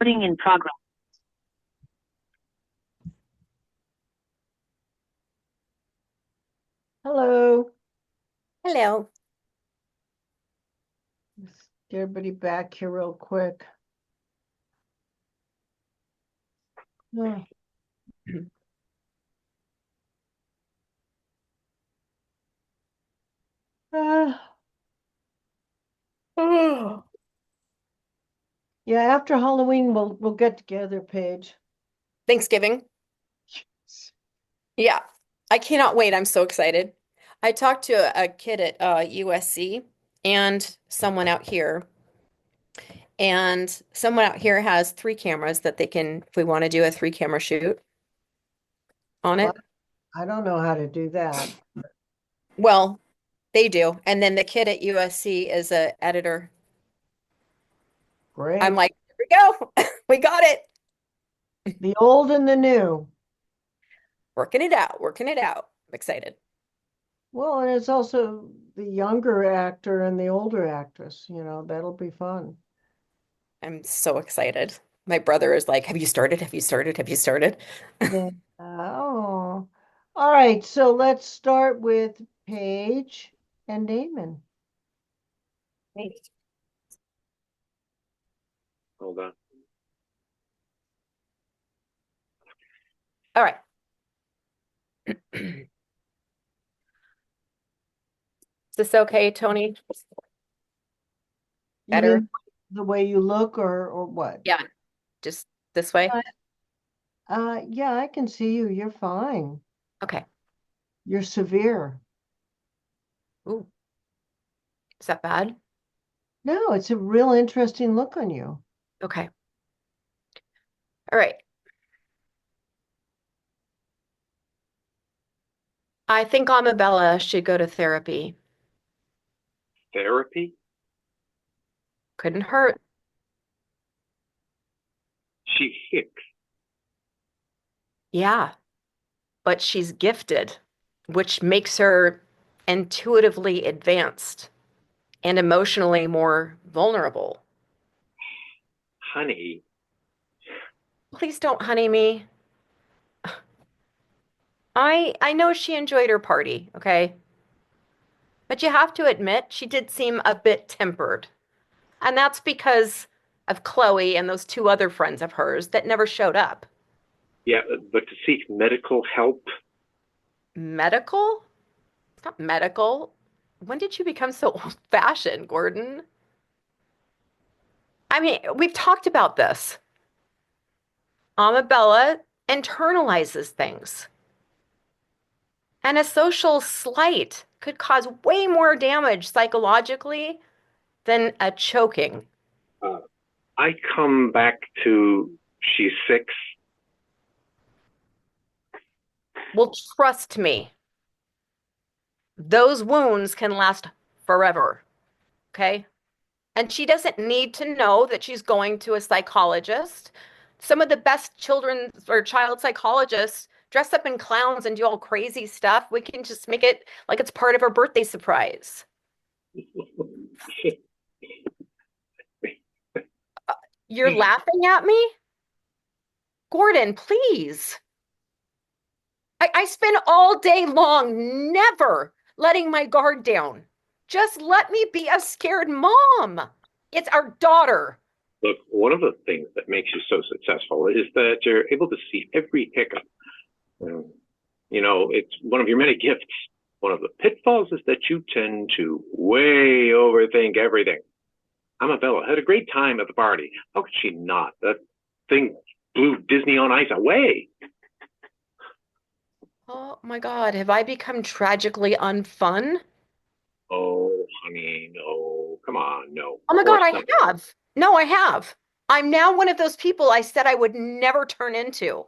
Speaker 8: Recording in progress.
Speaker 1: Hello.
Speaker 3: Hello.
Speaker 1: Let's get everybody back here real quick. Oh.
Speaker 3: Oh.
Speaker 1: Yeah, after Halloween we'll get together, Paige.
Speaker 3: Thanksgiving. Yeah, I cannot wait. I'm so excited. I talked to a kid at USC and someone out here, and someone out here has 3 cameras that they can, if we want to do a 3-camera shoot on it.
Speaker 1: Well, I don't know how to do that.
Speaker 3: Well, they do. And then the kid at USC is a editor.
Speaker 1: Great.
Speaker 3: I'm like, here we go. We got it.
Speaker 1: The old and the new.
Speaker 3: Working it out, working it out. I'm excited.
Speaker 1: Well, and it's also the younger actor and the older actress, that'll be fun.
Speaker 3: I'm so excited. My brother is like, have you started? Have you started? Have you started?
Speaker 1: Yeah. Oh. All right, so let's start with Paige and Damon.
Speaker 7: Hold on.
Speaker 3: All right. Is this okay, Toni?
Speaker 1: You
Speaker 3: Better?
Speaker 1: mean the way you look or what?
Speaker 3: Yeah, just this way.
Speaker 1: Yeah, I can see you. You're fine.
Speaker 3: Okay.
Speaker 1: You're severe.
Speaker 3: Ooh, is that bad?
Speaker 1: No, it's a real interesting look on you.
Speaker 3: Okay. All right. I think Amabella should go to therapy.
Speaker 7: Therapy?
Speaker 3: Couldn't hurt.
Speaker 7: She hicks.
Speaker 3: Yeah, but she's gifted, which makes her intuitively advanced and emotionally more vulnerable.
Speaker 7: Honey,
Speaker 3: Please don't honey me. I know she enjoyed her party, okay? But you have to admit she did seem a bit tempered. And that's because of Chloe and those 2 other friends of hers that never showed up.
Speaker 7: yeah, but to seek medical help?
Speaker 3: Medical? It's not medical. When did you become so old-fashioned, Gordon? I mean, we've talked about this. Amabella internalizes things. And a social slight could cause way more damage psychologically than a choking.
Speaker 7: I come back to she's 6.
Speaker 3: Well, trust me, those wounds can last forever. Okay? And she doesn't need to know that she's going to a psychologist. Some of the best children's or child psychologists dress up in clowns and do all crazy stuff. We can just make it like it's part of her birthday surprise. You're laughing at me? Gordon, please. I spend all day long never letting my guard down. Just let me be a scared mom. It's our daughter.
Speaker 7: Look, one of the things that makes you so successful is that you're able to see every hiccup. It's one of your many gifts. One of the pitfalls is that you tend to way overthink everything. Amabella had a great time at the party. How could she not? That thing blew Disney on Ice away.
Speaker 3: Oh my God, have I become tragically unfun?
Speaker 7: Oh, honey, no. Come on, no.
Speaker 3: Oh my
Speaker 7: Of
Speaker 3: God,
Speaker 7: course
Speaker 3: I
Speaker 7: not.
Speaker 3: have. No, I have. I'm now one of those people I said I would never turn into.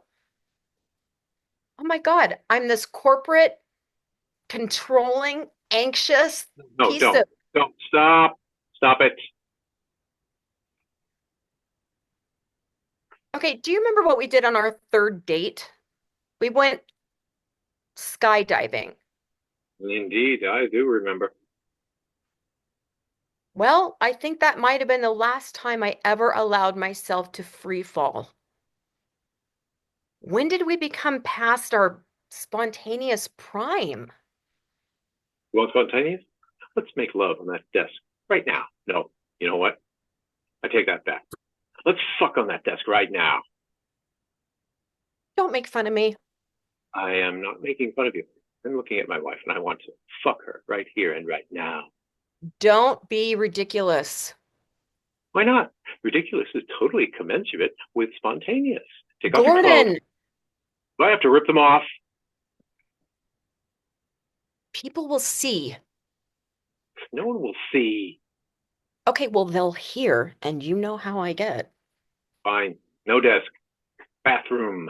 Speaker 3: Oh my God, I'm this corporate, controlling, anxious
Speaker 7: No,
Speaker 3: piece of.
Speaker 7: don't. Stop. Stop it.
Speaker 3: Okay, do you remember what we did on our 3rd date? We went skydiving.
Speaker 7: Indeed, I do remember.
Speaker 3: Well, I think that might have been the last time I ever allowed myself to free fall. When did we become past our spontaneous prime?
Speaker 7: You want spontaneous? Let's make love on that desk right now. No, you know what? I take that back. Let's fuck on that desk right now.
Speaker 3: Don't make fun of me.
Speaker 7: I am not making fun of you. I'm looking at my wife and I want to fuck her right here and right now.
Speaker 3: Don't be ridiculous.
Speaker 7: Why not? Ridiculous is totally commensurate with spontaneous. Take off your clothes.
Speaker 3: Gordon,
Speaker 7: Do I have to rip them off?
Speaker 3: people will see.
Speaker 7: No one will see.
Speaker 3: Okay, well, they'll hear, and you know how I get.
Speaker 7: Fine. No desk. Bathroom.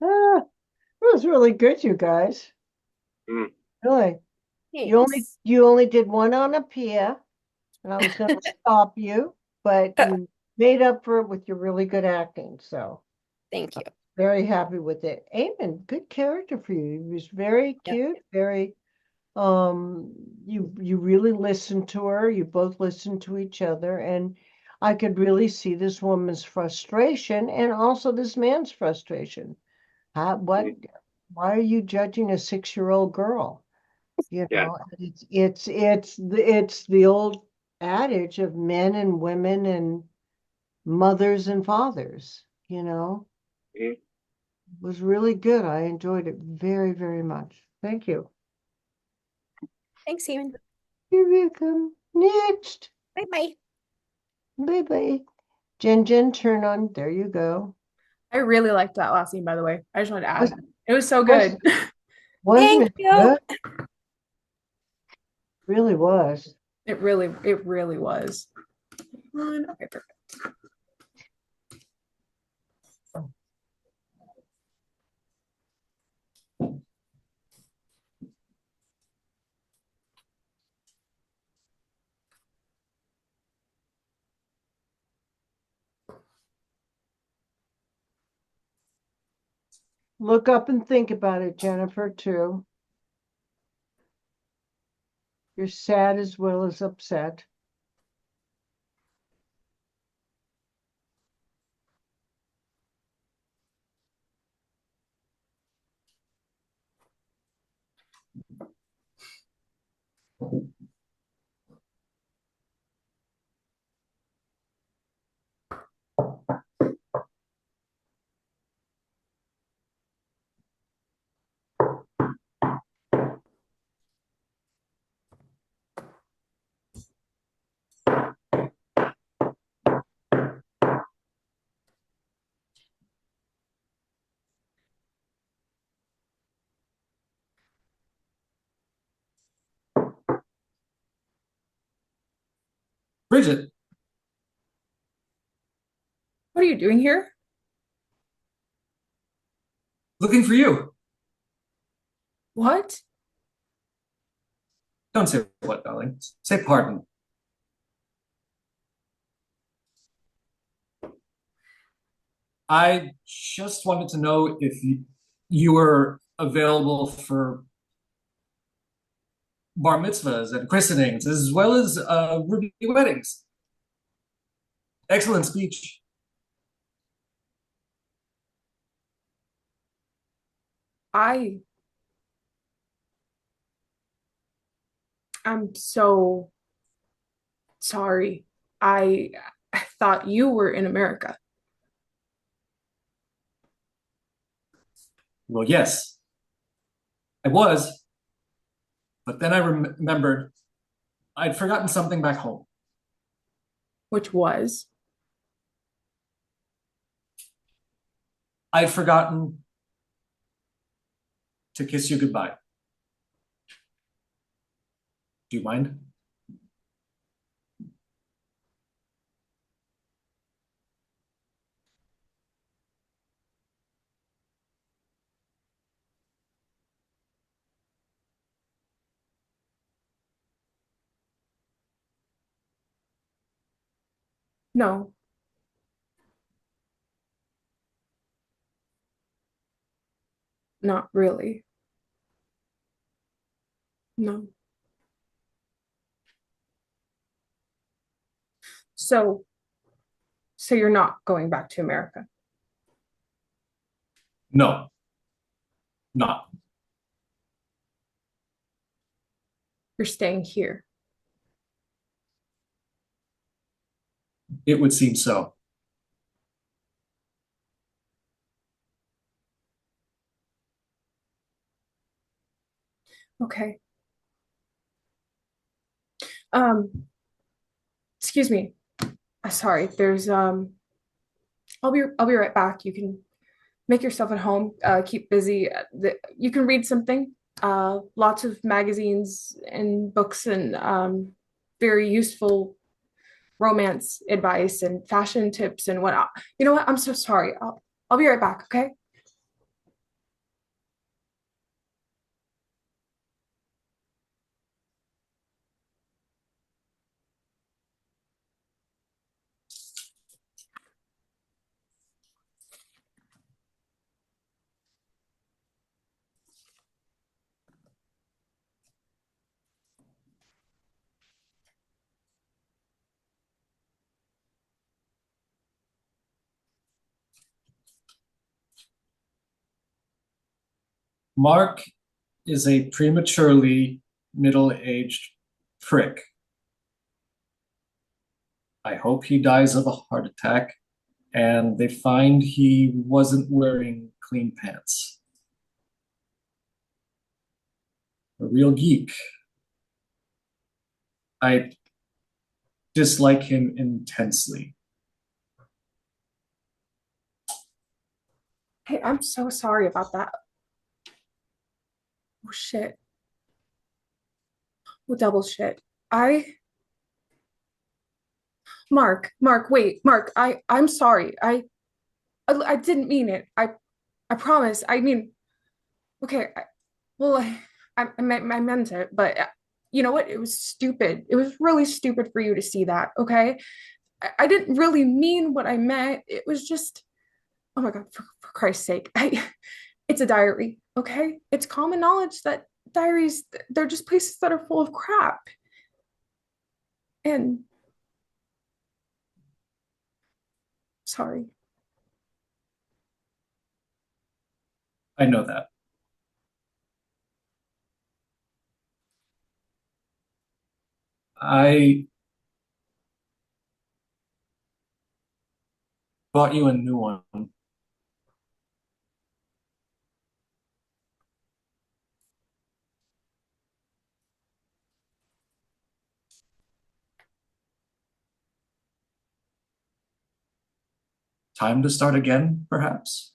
Speaker 1: Ah, it was really good, you guys.
Speaker 7: Mm.
Speaker 1: Really.
Speaker 3: Thanks.
Speaker 1: You only did one on a Pia, and I was going to stop you, but you made up for it with your really good acting. So
Speaker 3: Thank you.
Speaker 1: very happy with it. Eamon, good character for you. He was very
Speaker 3: Yep.
Speaker 1: cute, very you really listened to her, you both listened to each other, and I could really see this woman's frustration and also this man's frustration. Why are you judging a 6-year-old girl? You
Speaker 7: Yeah.
Speaker 1: know, it's the old adage of men and women and mothers and fathers, you know.
Speaker 7: Mhm.
Speaker 1: It was really good. I enjoyed it very, very much. Thank you.
Speaker 3: Thanks, Eamon.
Speaker 1: You're welcome. Next.
Speaker 3: Bye-bye.
Speaker 1: Bye-bye. Jen, turn on. There you go.
Speaker 6: I really liked that last scene, by the way. I just wanted to
Speaker 1: Was-
Speaker 6: add. It was so
Speaker 1: was-
Speaker 6: good.
Speaker 1: Wasn't
Speaker 3: Thank
Speaker 1: it
Speaker 3: you.
Speaker 1: good? Really was.
Speaker 6: It really was. Okay, perfect.
Speaker 1: Look up and think about it, Jennifer, too. You're sad as well as upset.
Speaker 5: Bridget,
Speaker 6: What are you doing here?
Speaker 5: looking for you.
Speaker 6: What?
Speaker 5: Don't say what, darling. Say pardon. I just wanted to know if you were available for bar mitzvahs and christenings, as well as ruby weddings. Excellent speech.
Speaker 6: I'm so sorry. I thought you were in America.
Speaker 5: Well, yes, I was, but then I remembered I'd forgotten something back home.
Speaker 6: Which was?
Speaker 5: I'd forgotten to kiss you goodbye. Do you mind?
Speaker 6: No. Not really. No. So, so you're not going back to America?
Speaker 5: No, not.
Speaker 6: You're staying here.
Speaker 5: It would seem so.
Speaker 6: Okay. Excuse me. Sorry, there's I'll be right back. You can make yourself at home, keep busy. You can read something. Lots of magazines and books and very useful romance advice and fashion tips and whatnot. You know what? I'm so sorry. I'll be right back, okay?
Speaker 5: Mark is a prematurely middle-aged prick. I hope he dies of a heart attack and they find he wasn't wearing clean pants. A real geek. I dislike him intensely.
Speaker 6: Hey, I'm so sorry about that. Oh shit. Oh, double shit. Mark, wait, Mark, I'm sorry. I didn't mean it. I promise. I mean, okay, well, I meant it, but you know what? It was stupid. It was really stupid for you to see that, okay? I didn't really mean what I meant. It was just, oh my God, for Christ's sake. It's a diary, okay? It's common knowledge that diaries, they're just places that are full of crap. And sorry.
Speaker 5: I know that. I bought you a new one. Time to start again, perhaps?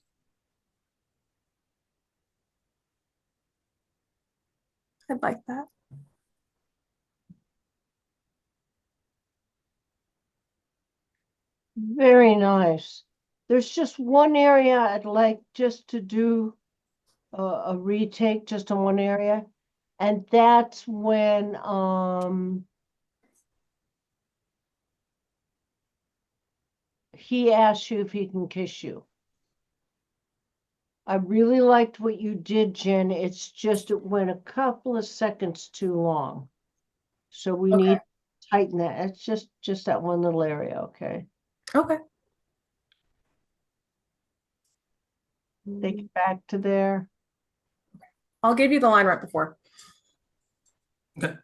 Speaker 6: I'd like that.
Speaker 1: Very nice. There's just one area I'd like just to do a retake just on one area, and that's when he asks you if he can kiss you. I really liked what you did, Jen. It's just it went a couple of seconds too long. So we
Speaker 6: Okay.
Speaker 1: need to tighten that. It's just that one little area, okay?
Speaker 6: Okay.
Speaker 1: Take it back to there.
Speaker 6: I'll give you the line right before,
Speaker 5: Okay.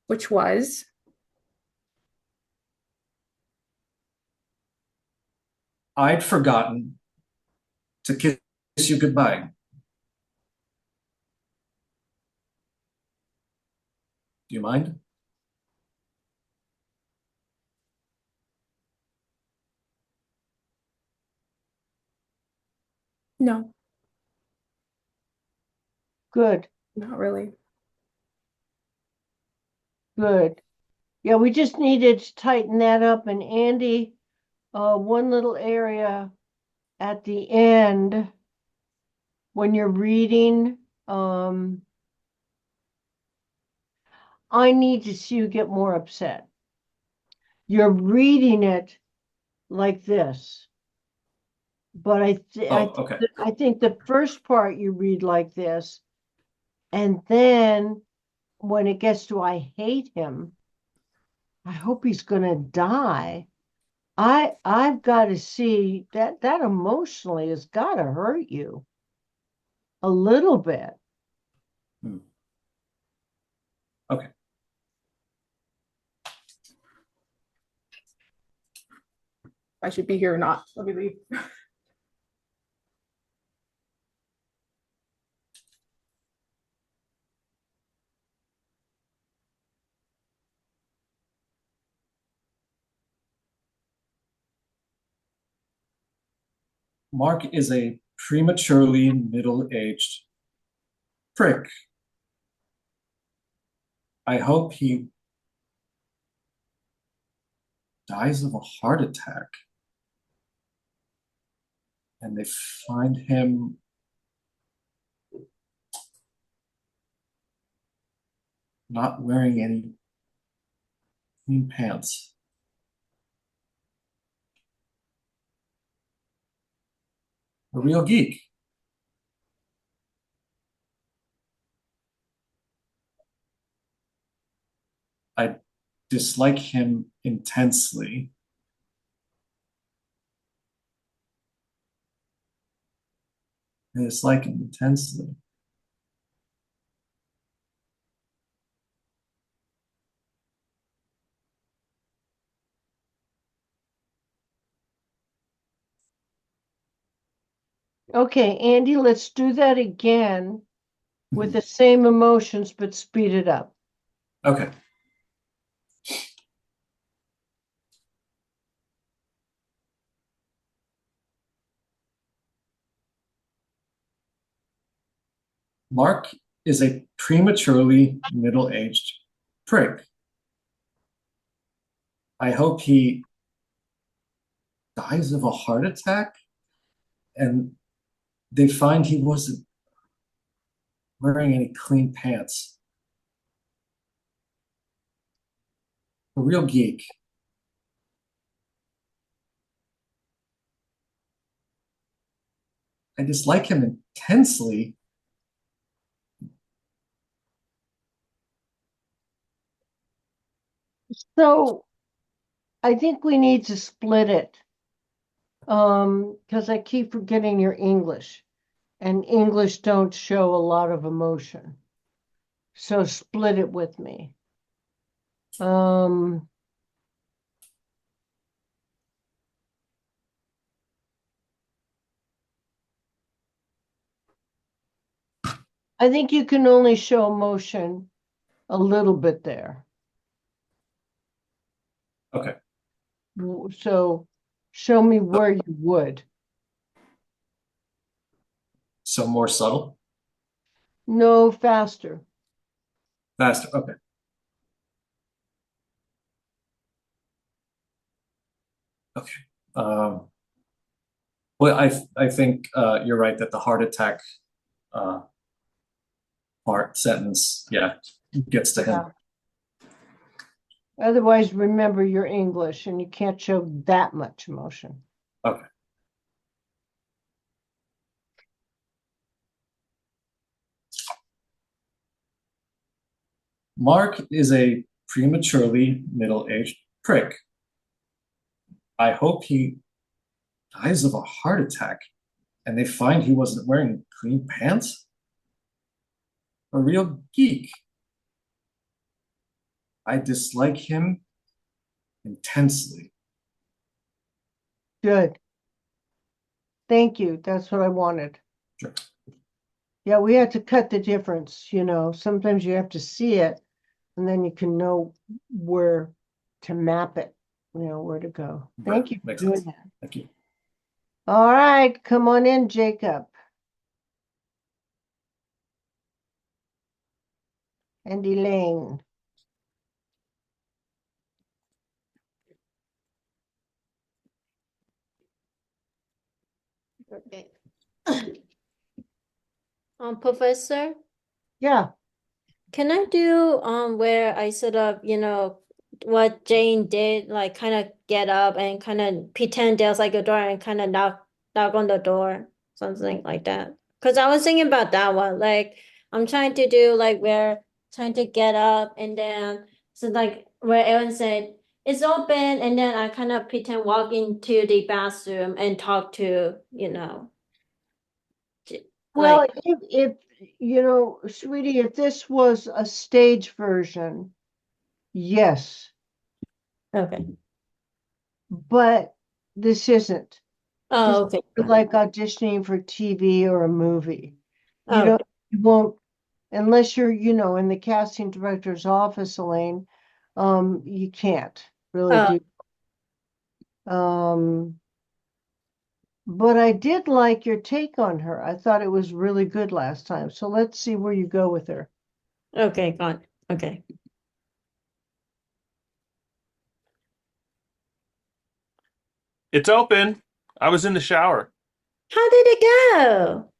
Speaker 6: which was,
Speaker 5: I'd forgotten to kiss you goodbye. Do you mind?
Speaker 6: no,
Speaker 1: Good,
Speaker 6: not really.
Speaker 1: good. Yeah, we just needed to tighten that up. And Andy, one little area at the end when you're reading, I need to see you get more upset. You're reading it like this, but
Speaker 5: Oh, okay.
Speaker 1: I think the first part you read like this, And then when it gets to I hate him, I hope he's gonna die. I've got to see that emotionally has got to hurt you a little bit.
Speaker 5: Hmm. Okay.
Speaker 6: I should be here or not. Let me leave.
Speaker 5: Mark is a prematurely middle-aged prick. I hope he dies of a heart attack and they find him not wearing any clean pants. A real geek. I dislike him intensely. I dislike him intensely.
Speaker 1: Okay, Andy, let's do that again with the same emotions, but speed it up.
Speaker 5: Okay. Mark is a prematurely middle-aged prick. I hope he dies of a heart attack and they find he wasn't wearing any clean pants. A real geek. I dislike him intensely.
Speaker 1: So I think we need to split it. Because I keep forgetting your English, and English don't show a lot of emotion. So split it with me. I think you can only show emotion a little bit there.
Speaker 5: Okay.
Speaker 1: So show me where you would.
Speaker 5: So more subtle?
Speaker 1: No, faster.
Speaker 5: Faster. Okay. Okay. Well, I think you're right that the heart attack part sentence, yeah, gets to him.
Speaker 1: Otherwise, remember your English, and you can't show that much emotion.
Speaker 5: Okay. Mark is a prematurely middle-aged prick. I hope he dies of a heart attack and they find he wasn't wearing clean pants. A real geek. I dislike him intensely.
Speaker 1: Good. Thank you. That's what I wanted.
Speaker 5: Sure.
Speaker 1: Yeah, we had to cut the difference, Sometimes you have to see it, and then you can know where to map it, where to go. Thank you for
Speaker 5: Makes
Speaker 1: doing
Speaker 5: sense.
Speaker 1: that.
Speaker 5: Thank you.
Speaker 1: All right, come on in, Jacob. And Elaine.
Speaker 2: Okay. Professor,
Speaker 1: Yeah.
Speaker 2: can I do where I sort of, what Jane did, like kind of get up and kind of pretend there's like a door and kind of knock on the door, something like that. Because I was thinking about that one, like I'm trying to do like where trying to get up and then so like where Aaron said it's open and then I kind of pretend walk into the bathroom and talk to,
Speaker 1: Well,
Speaker 2: like
Speaker 1: if you know, sweetie, if this was a stage version, yes,
Speaker 2: okay.
Speaker 1: but this isn't. This
Speaker 2: Oh, okay.
Speaker 1: is like auditioning for TV or a movie. You
Speaker 2: Oh,
Speaker 1: don't, you won't, unless you're, in the casting director's office, Elaine, you can't really
Speaker 2: oh,
Speaker 1: do. But I did like your take on her. I thought it was really good last time. So let's see where you go with her.
Speaker 2: okay, got it. Okay.
Speaker 4: It's open. I was in the shower.
Speaker 2: How did it go?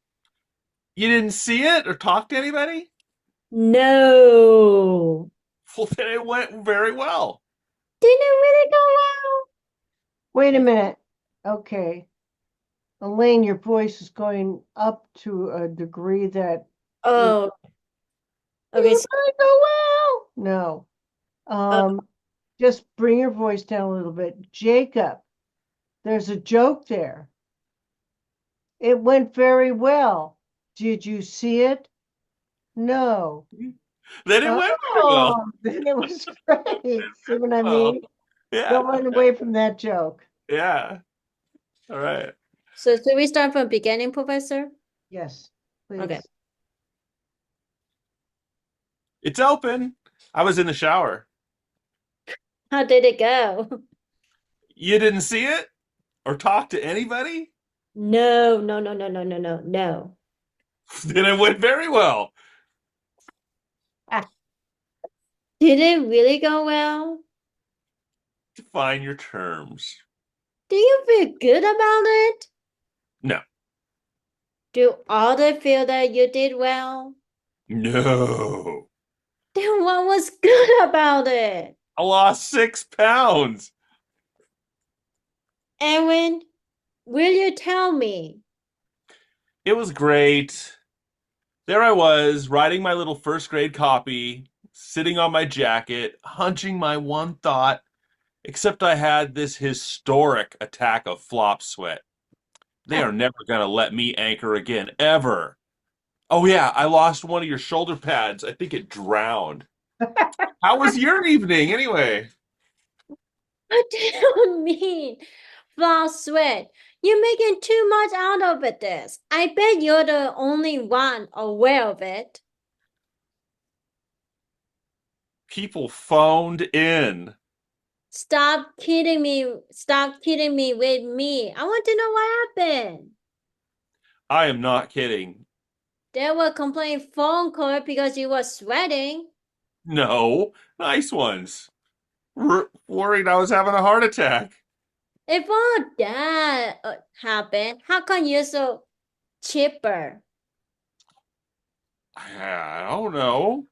Speaker 4: You didn't see it or talk to anybody?
Speaker 2: No.
Speaker 4: Well, then it went very well.
Speaker 2: Didn't it really go
Speaker 1: Wait a minute. Okay. Elaine, your voice is going up to a degree that
Speaker 2: well? Oh,
Speaker 1: it
Speaker 2: okay. So,
Speaker 1: might go well. No.
Speaker 2: uh,
Speaker 1: Just bring your voice down a little bit. Jacob, there's a joke there. It went very well. Did you see it? No.
Speaker 4: Then it went very well.
Speaker 1: Oh, then it was great. See what I
Speaker 4: Oh,
Speaker 1: mean?
Speaker 4: yeah.
Speaker 1: Don't run away from that joke.
Speaker 4: Yeah. All right.
Speaker 2: so should we start from beginning, Professor?
Speaker 1: Yes,
Speaker 2: Okay.
Speaker 1: please.
Speaker 4: It's open. I was in the shower.
Speaker 2: How did it go?
Speaker 4: You didn't see it or talk to anybody?
Speaker 2: No, no, no, no, no, no, no, no.
Speaker 4: Then it went very well.
Speaker 1: Ah,
Speaker 2: Did it really go well?
Speaker 4: Define your terms.
Speaker 2: Do you feel good about it?
Speaker 4: No.
Speaker 2: Do others feel that you did well?
Speaker 4: No.
Speaker 2: Then what was good about it?
Speaker 4: I lost 6 pounds.
Speaker 2: Erin, will you tell me?
Speaker 4: It was great. There I was, writing my little first grade copy, sitting on my jacket, hunching my one thought, except I had this historic attack of flop sweat. They are never going to let me anchor again, ever. Oh, yeah, I lost one of your shoulder pads. I think it drowned. How was your evening, anyway?
Speaker 2: What do you mean? Flop sweat. You're making too much out of it this. I bet you're the only one aware of it.
Speaker 4: People phoned in.
Speaker 2: Stop kidding me. Stop kidding me with me. I want to know what happened.
Speaker 4: I am not kidding.
Speaker 2: They were complaining phone call because you were sweating.
Speaker 4: No, nice ones. Worried I was having a heart attack.
Speaker 2: If all that happened, how come you're so chipper?
Speaker 4: I don't know.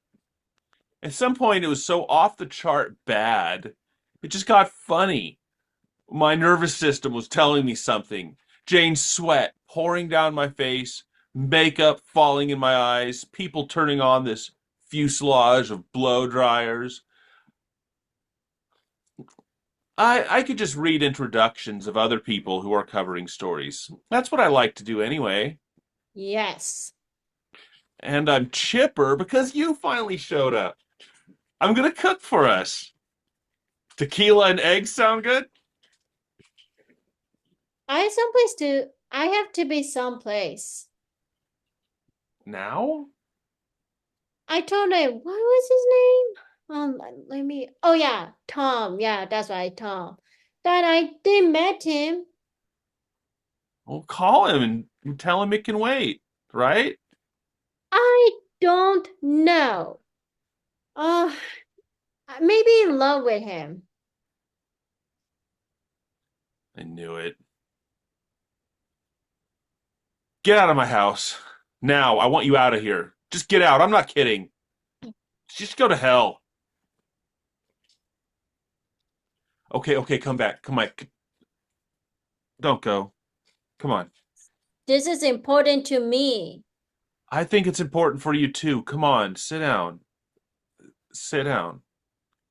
Speaker 4: At some point, it was so off the chart bad, it just got funny. My nervous system was telling me something. Jane's sweat pouring down my face, makeup falling in my eyes, people turning on this fuselage of blow dryers. I could just read introductions of other people who are covering stories. That's what I like to do anyway.
Speaker 2: Yes.
Speaker 4: And I'm chipper because you finally showed up. I'm gonna cook for us. Tequila and eggs sound good?
Speaker 2: I have to be someplace.
Speaker 4: Now?
Speaker 2: I told him, what was his name? Oh yeah, Tom. Yeah, that's right, Tom. That I did met him.
Speaker 4: Well, call him and tell him it can wait, right?
Speaker 2: I don't know. Uh, maybe in love with him.
Speaker 4: I knew it. Get out of my house. Now, I want you out of here. Just get out. I'm not kidding. Just go to hell. Okay, okay, come back. Come on. Don't go. Come on.
Speaker 2: This is important to me.
Speaker 4: I think it's important for you too. Come on, sit down. Sit down.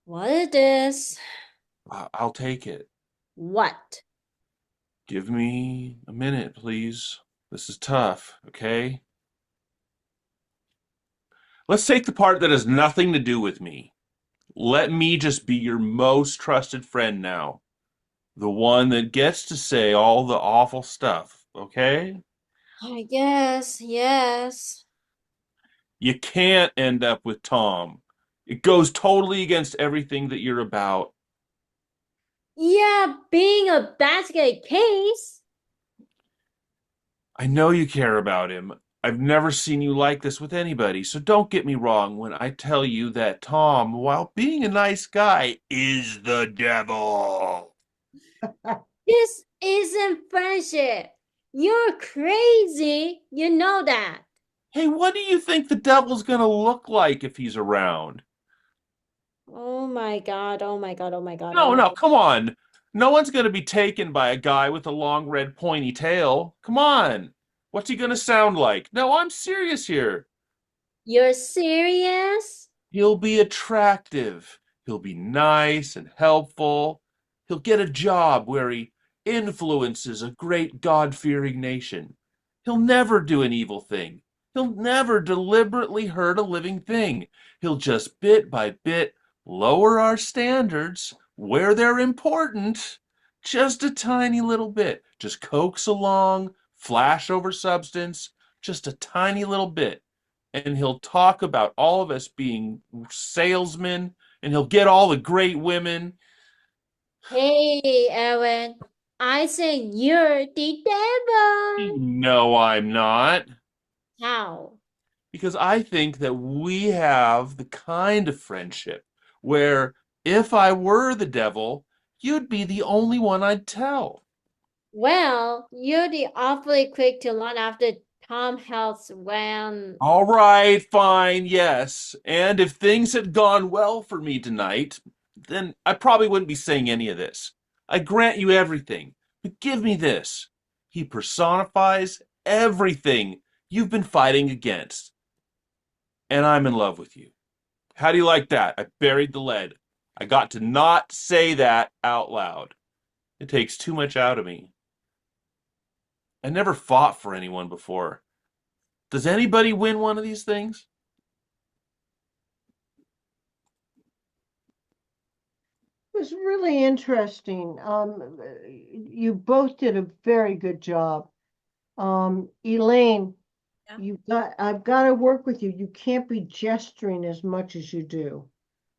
Speaker 2: What is this?
Speaker 4: I'll take it.
Speaker 2: What?
Speaker 4: Give me a minute, please. This is tough, okay? Let's take the part that has nothing to do with me. Let me just be your most trusted friend now. The one that gets to say all the awful stuff, okay?
Speaker 2: I guess, yes.
Speaker 4: You can't end up with Tom. It goes totally against everything that you're about.
Speaker 2: Yeah, being a basket case.
Speaker 4: I know you care about him. I've never seen you like this with anybody, so don't get me wrong when I tell you that Tom, while being a nice guy, is the devil.
Speaker 2: This isn't friendship. You're crazy. You know that.
Speaker 4: Hey, what do you think the devil's gonna look like if he's around?
Speaker 2: Oh my God. Oh my God. Oh my God. Oh
Speaker 4: No,
Speaker 2: my
Speaker 4: no, come on. No one's gonna be taken by a guy with a long red pointy tail. Come on. What's he gonna sound like? No, I'm serious here.
Speaker 2: You're serious?
Speaker 4: He'll be attractive. He'll be nice and helpful. He'll get a job where he influences a great God-fearing nation. He'll never do an evil thing. He'll never deliberately hurt a living thing. He'll just bit by bit lower our standards where they're important. Just a tiny little bit. Just coax along, flash over substance, just a tiny little bit, and he'll talk about all of us being salesmen, and he'll get all the great women.
Speaker 2: Hey, Aaron. I think you're the devil.
Speaker 4: No, I'm not.
Speaker 2: How?
Speaker 4: Because I think that we have the kind of friendship where if I were the devil, you'd be the only one I'd tell.
Speaker 2: Well, you're the awfully quick to run after Tom Hanks when.
Speaker 4: All right, fine, yes. And if things had gone well for me tonight, then I probably wouldn't be saying any of this. I grant you everything, but give me this. He personifies everything you've been fighting against, and I'm in love with you. How do you like that? I buried the lead. I got to not say that out loud. It takes too much out of me. I never fought for anyone before. Does anybody win one of these things?
Speaker 1: It was really interesting. You both did a very good job. Elaine,
Speaker 2: Yeah.
Speaker 1: I've got to work with you. You can't be gesturing as much as you do.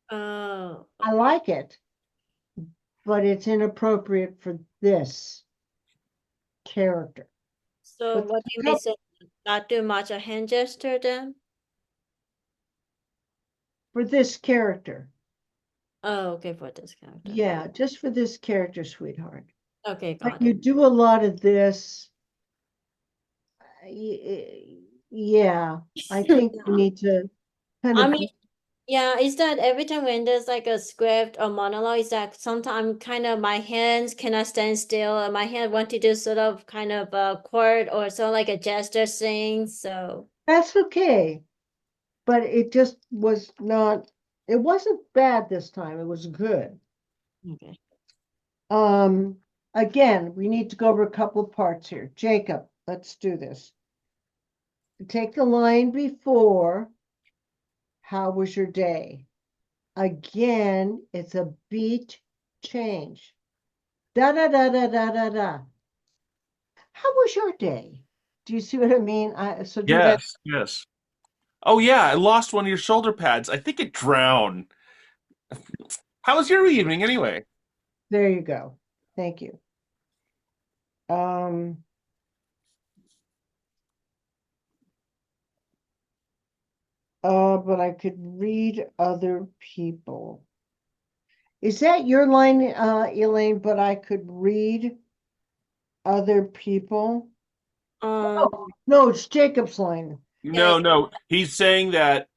Speaker 2: Oh,
Speaker 1: I like it, but it's inappropriate for this character.
Speaker 2: so
Speaker 1: But
Speaker 2: what do you mean say not do much a hand gesture then?
Speaker 1: for this character,
Speaker 2: Oh, okay, for this character.
Speaker 1: yeah, just for this character, sweetheart.
Speaker 2: Okay,
Speaker 1: But
Speaker 2: got
Speaker 1: you
Speaker 2: it.
Speaker 1: do a lot of this. Yeah, I think you need to kind
Speaker 2: I
Speaker 1: of.
Speaker 2: mean, yeah, is that every time when there's like a script or monologue, is that sometimes kind of my hands cannot stand still, and my hand want to do sort of kind of a chord or so like a gesture thing. So
Speaker 1: That's okay, but it just was not. It wasn't bad this time. It was good.
Speaker 2: okay.
Speaker 1: Um, Again, we need to go over a couple of parts here. Jacob, let's do this. Take the line before. How was your day? Again, it's a beat change. Da da da da da da da. How was your day? Do you see what I mean? So do that.
Speaker 4: Yes, yes. Oh yeah, I lost one of your shoulder pads. I think it drowned. How was your evening anyway?
Speaker 1: There you go. Thank you. Um, but I could read other people. Is that your line, Elaine? But I could read other people?
Speaker 2: Um,
Speaker 1: No, it's Jacob's line.
Speaker 2: yeah,
Speaker 4: No, no. He's saying that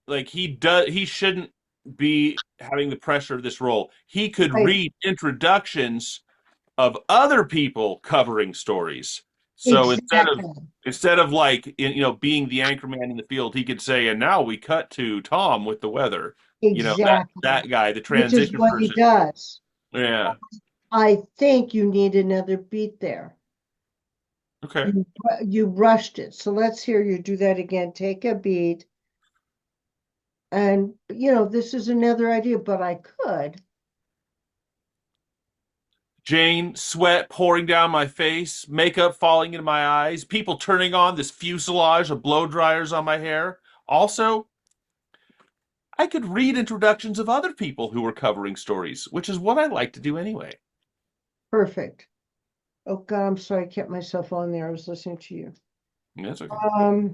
Speaker 4: like he shouldn't be having the pressure of this role. He could
Speaker 1: Right.
Speaker 4: read introductions of other people covering stories. So
Speaker 1: Exactly.
Speaker 4: instead of like being the anchor man in the field, he could say, "And now we cut to Tom with the weather."
Speaker 1: Exactly.
Speaker 4: That guy, the
Speaker 1: Which is
Speaker 4: transition
Speaker 1: what he
Speaker 4: person.
Speaker 1: does.
Speaker 4: Yeah.
Speaker 1: I think you need another beat there.
Speaker 4: Okay.
Speaker 1: You rushed it. So let's hear you do that again. Take a beat. And, this is another idea, but I could.
Speaker 4: Jane, sweat pouring down my face, makeup falling into my eyes, people turning on this fuselage of blow dryers on my hair. Also, I could read introductions of other people who were covering stories, which is what I like to do anyway.
Speaker 1: Perfect. Oh God, I'm sorry, I kept myself on there. I was listening to you.
Speaker 4: That's okay.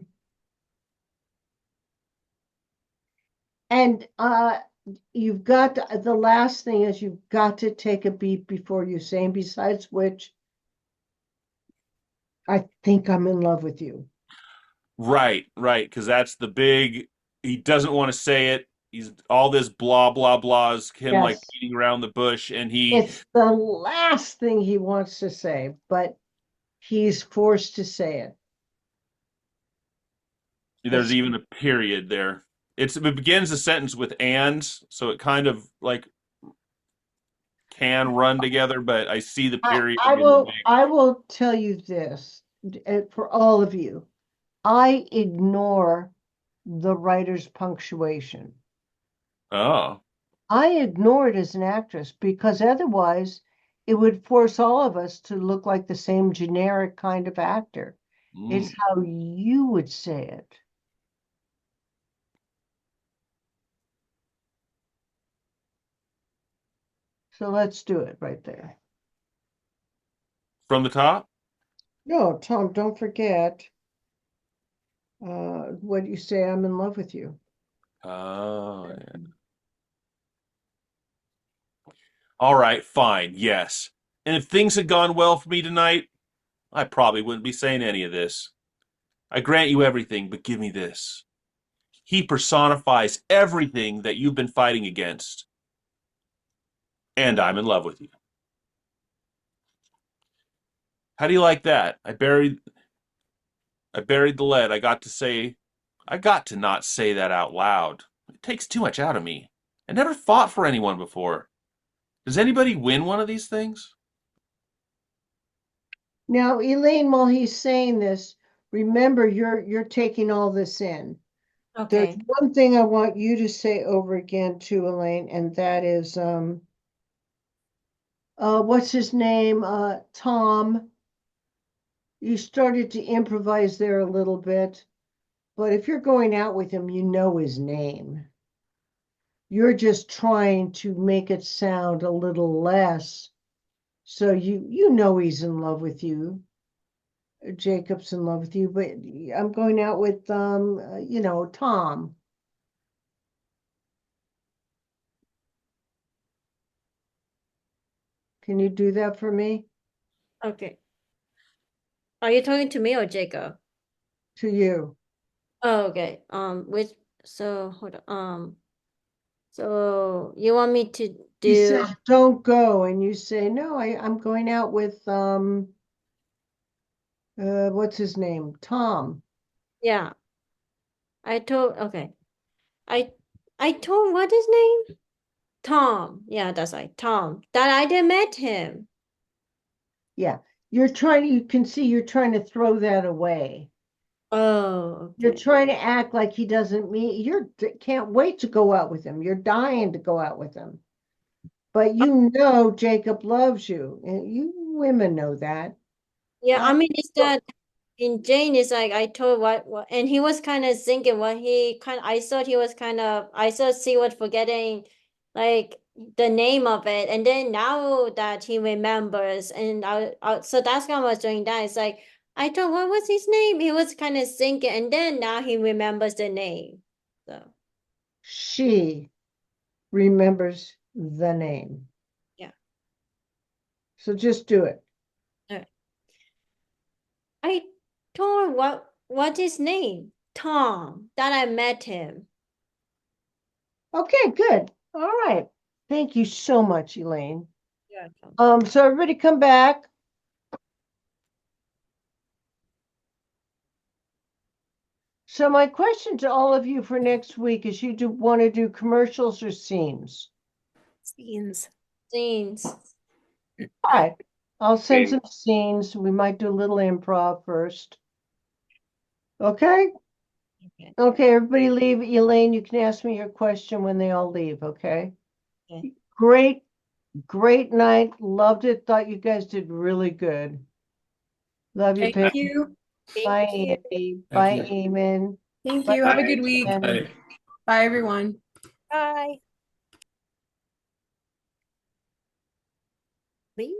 Speaker 1: And you've got the last thing is you've got to take a beat before you sing, besides which I think I'm in love with you.
Speaker 4: Right, because that's the big. He doesn't want to say it. He's all this blah blah blah is him like
Speaker 1: Yes.
Speaker 4: beating around the bush, and
Speaker 1: It's the last thing he wants to say, but he's forced to say it.
Speaker 4: there's even a period there. It begins the sentence with "and," so it kind of like can run together, but I see the period
Speaker 1: I
Speaker 4: in the
Speaker 1: will
Speaker 4: big.
Speaker 1: I will tell you this for all of you. I ignore the writer's punctuation.
Speaker 4: Oh.
Speaker 1: I ignore it as an actress because otherwise it would force all of us to look like the same generic kind of actor. It's how you would say it. So let's do it right there.
Speaker 4: From the top?
Speaker 1: No, Tom, don't forget what you say, I'm in love with you.
Speaker 4: Oh, yeah. All right, fine, yes. And if things had gone well for me tonight, I probably wouldn't be saying any of this. I grant you everything, but give me this. He personifies everything that you've been fighting against. And I'm in love with you. How do you like that? I buried the lead. I got to not say that out loud. It takes too much out of me. I never fought for anyone before. Does anybody win one of these things?
Speaker 1: Now, Elaine, while he's saying this, remember you're taking all this in. There's
Speaker 2: Okay.
Speaker 1: one thing I want you to say over again too, Elaine, and that is what's his name? Tom. You started to improvise there a little bit, but if you're going out with him, you know his name. You're just trying to make it sound a little less. So you know he's in love with you. Jacob's in love with you, but I'm going out with Tom. Can you do that for me?
Speaker 2: Okay. Are you talking to me or Jacob?
Speaker 1: To you.
Speaker 2: Oh, okay. Hold on. So you want me to
Speaker 1: He
Speaker 2: do?
Speaker 1: says, don't go, and you say, no, I'm going out with what's his name? Tom.
Speaker 2: Yeah. Okay. I I told what his name? Tom. Yeah, that's right. Tom. That I didn't met him.
Speaker 1: Yeah. You can see you're trying to throw that away.
Speaker 2: Oh,
Speaker 1: You're
Speaker 2: okay.
Speaker 1: trying to act like he doesn't mean can't wait to go out with him. You're dying to go out with him. But you know Jacob loves you. And you women know that.
Speaker 2: Yeah, I
Speaker 1: I
Speaker 2: mean, it's that in Jane is like I told what and he was kind of thinking what he kind I thought he was kind of I thought he was forgetting like the name of it, and then now that he remembers, and so that's why I was doing that. It's like I thought what was his name? He was kind of thinking, and then now he remembers the name. So
Speaker 1: she remembers the name.
Speaker 2: yeah.
Speaker 1: So just do it.
Speaker 2: All right. I told what his name? Tom. That I met him.
Speaker 1: Okay, good. All right. Thank you so much, Elaine.
Speaker 2: Yeah.
Speaker 1: So everybody come back. So my question to all of you for next week is you want to do commercials or scenes?
Speaker 3: Scenes.
Speaker 2: Scenes.
Speaker 1: All right. I'll send
Speaker 7: Scenes.
Speaker 1: some scenes. We might do a little improv first. Okay?
Speaker 2: Okay.
Speaker 1: Okay, everybody leave. Elaine, you can ask me your question when they all leave, okay?
Speaker 2: Okay.
Speaker 1: Great night. Loved it. Thought you guys did really good. Love you,
Speaker 6: Thank
Speaker 1: Pam.
Speaker 6: you.
Speaker 1: Bye,
Speaker 2: Thank you.
Speaker 1: Andy. Bye,
Speaker 5: you.
Speaker 1: Eamon.
Speaker 6: Thank
Speaker 1: Bye,
Speaker 6: you. Have a
Speaker 7: Bye.
Speaker 6: good week.
Speaker 1: Jen.
Speaker 5: Bye.
Speaker 6: Bye, everyone.
Speaker 3: Bye.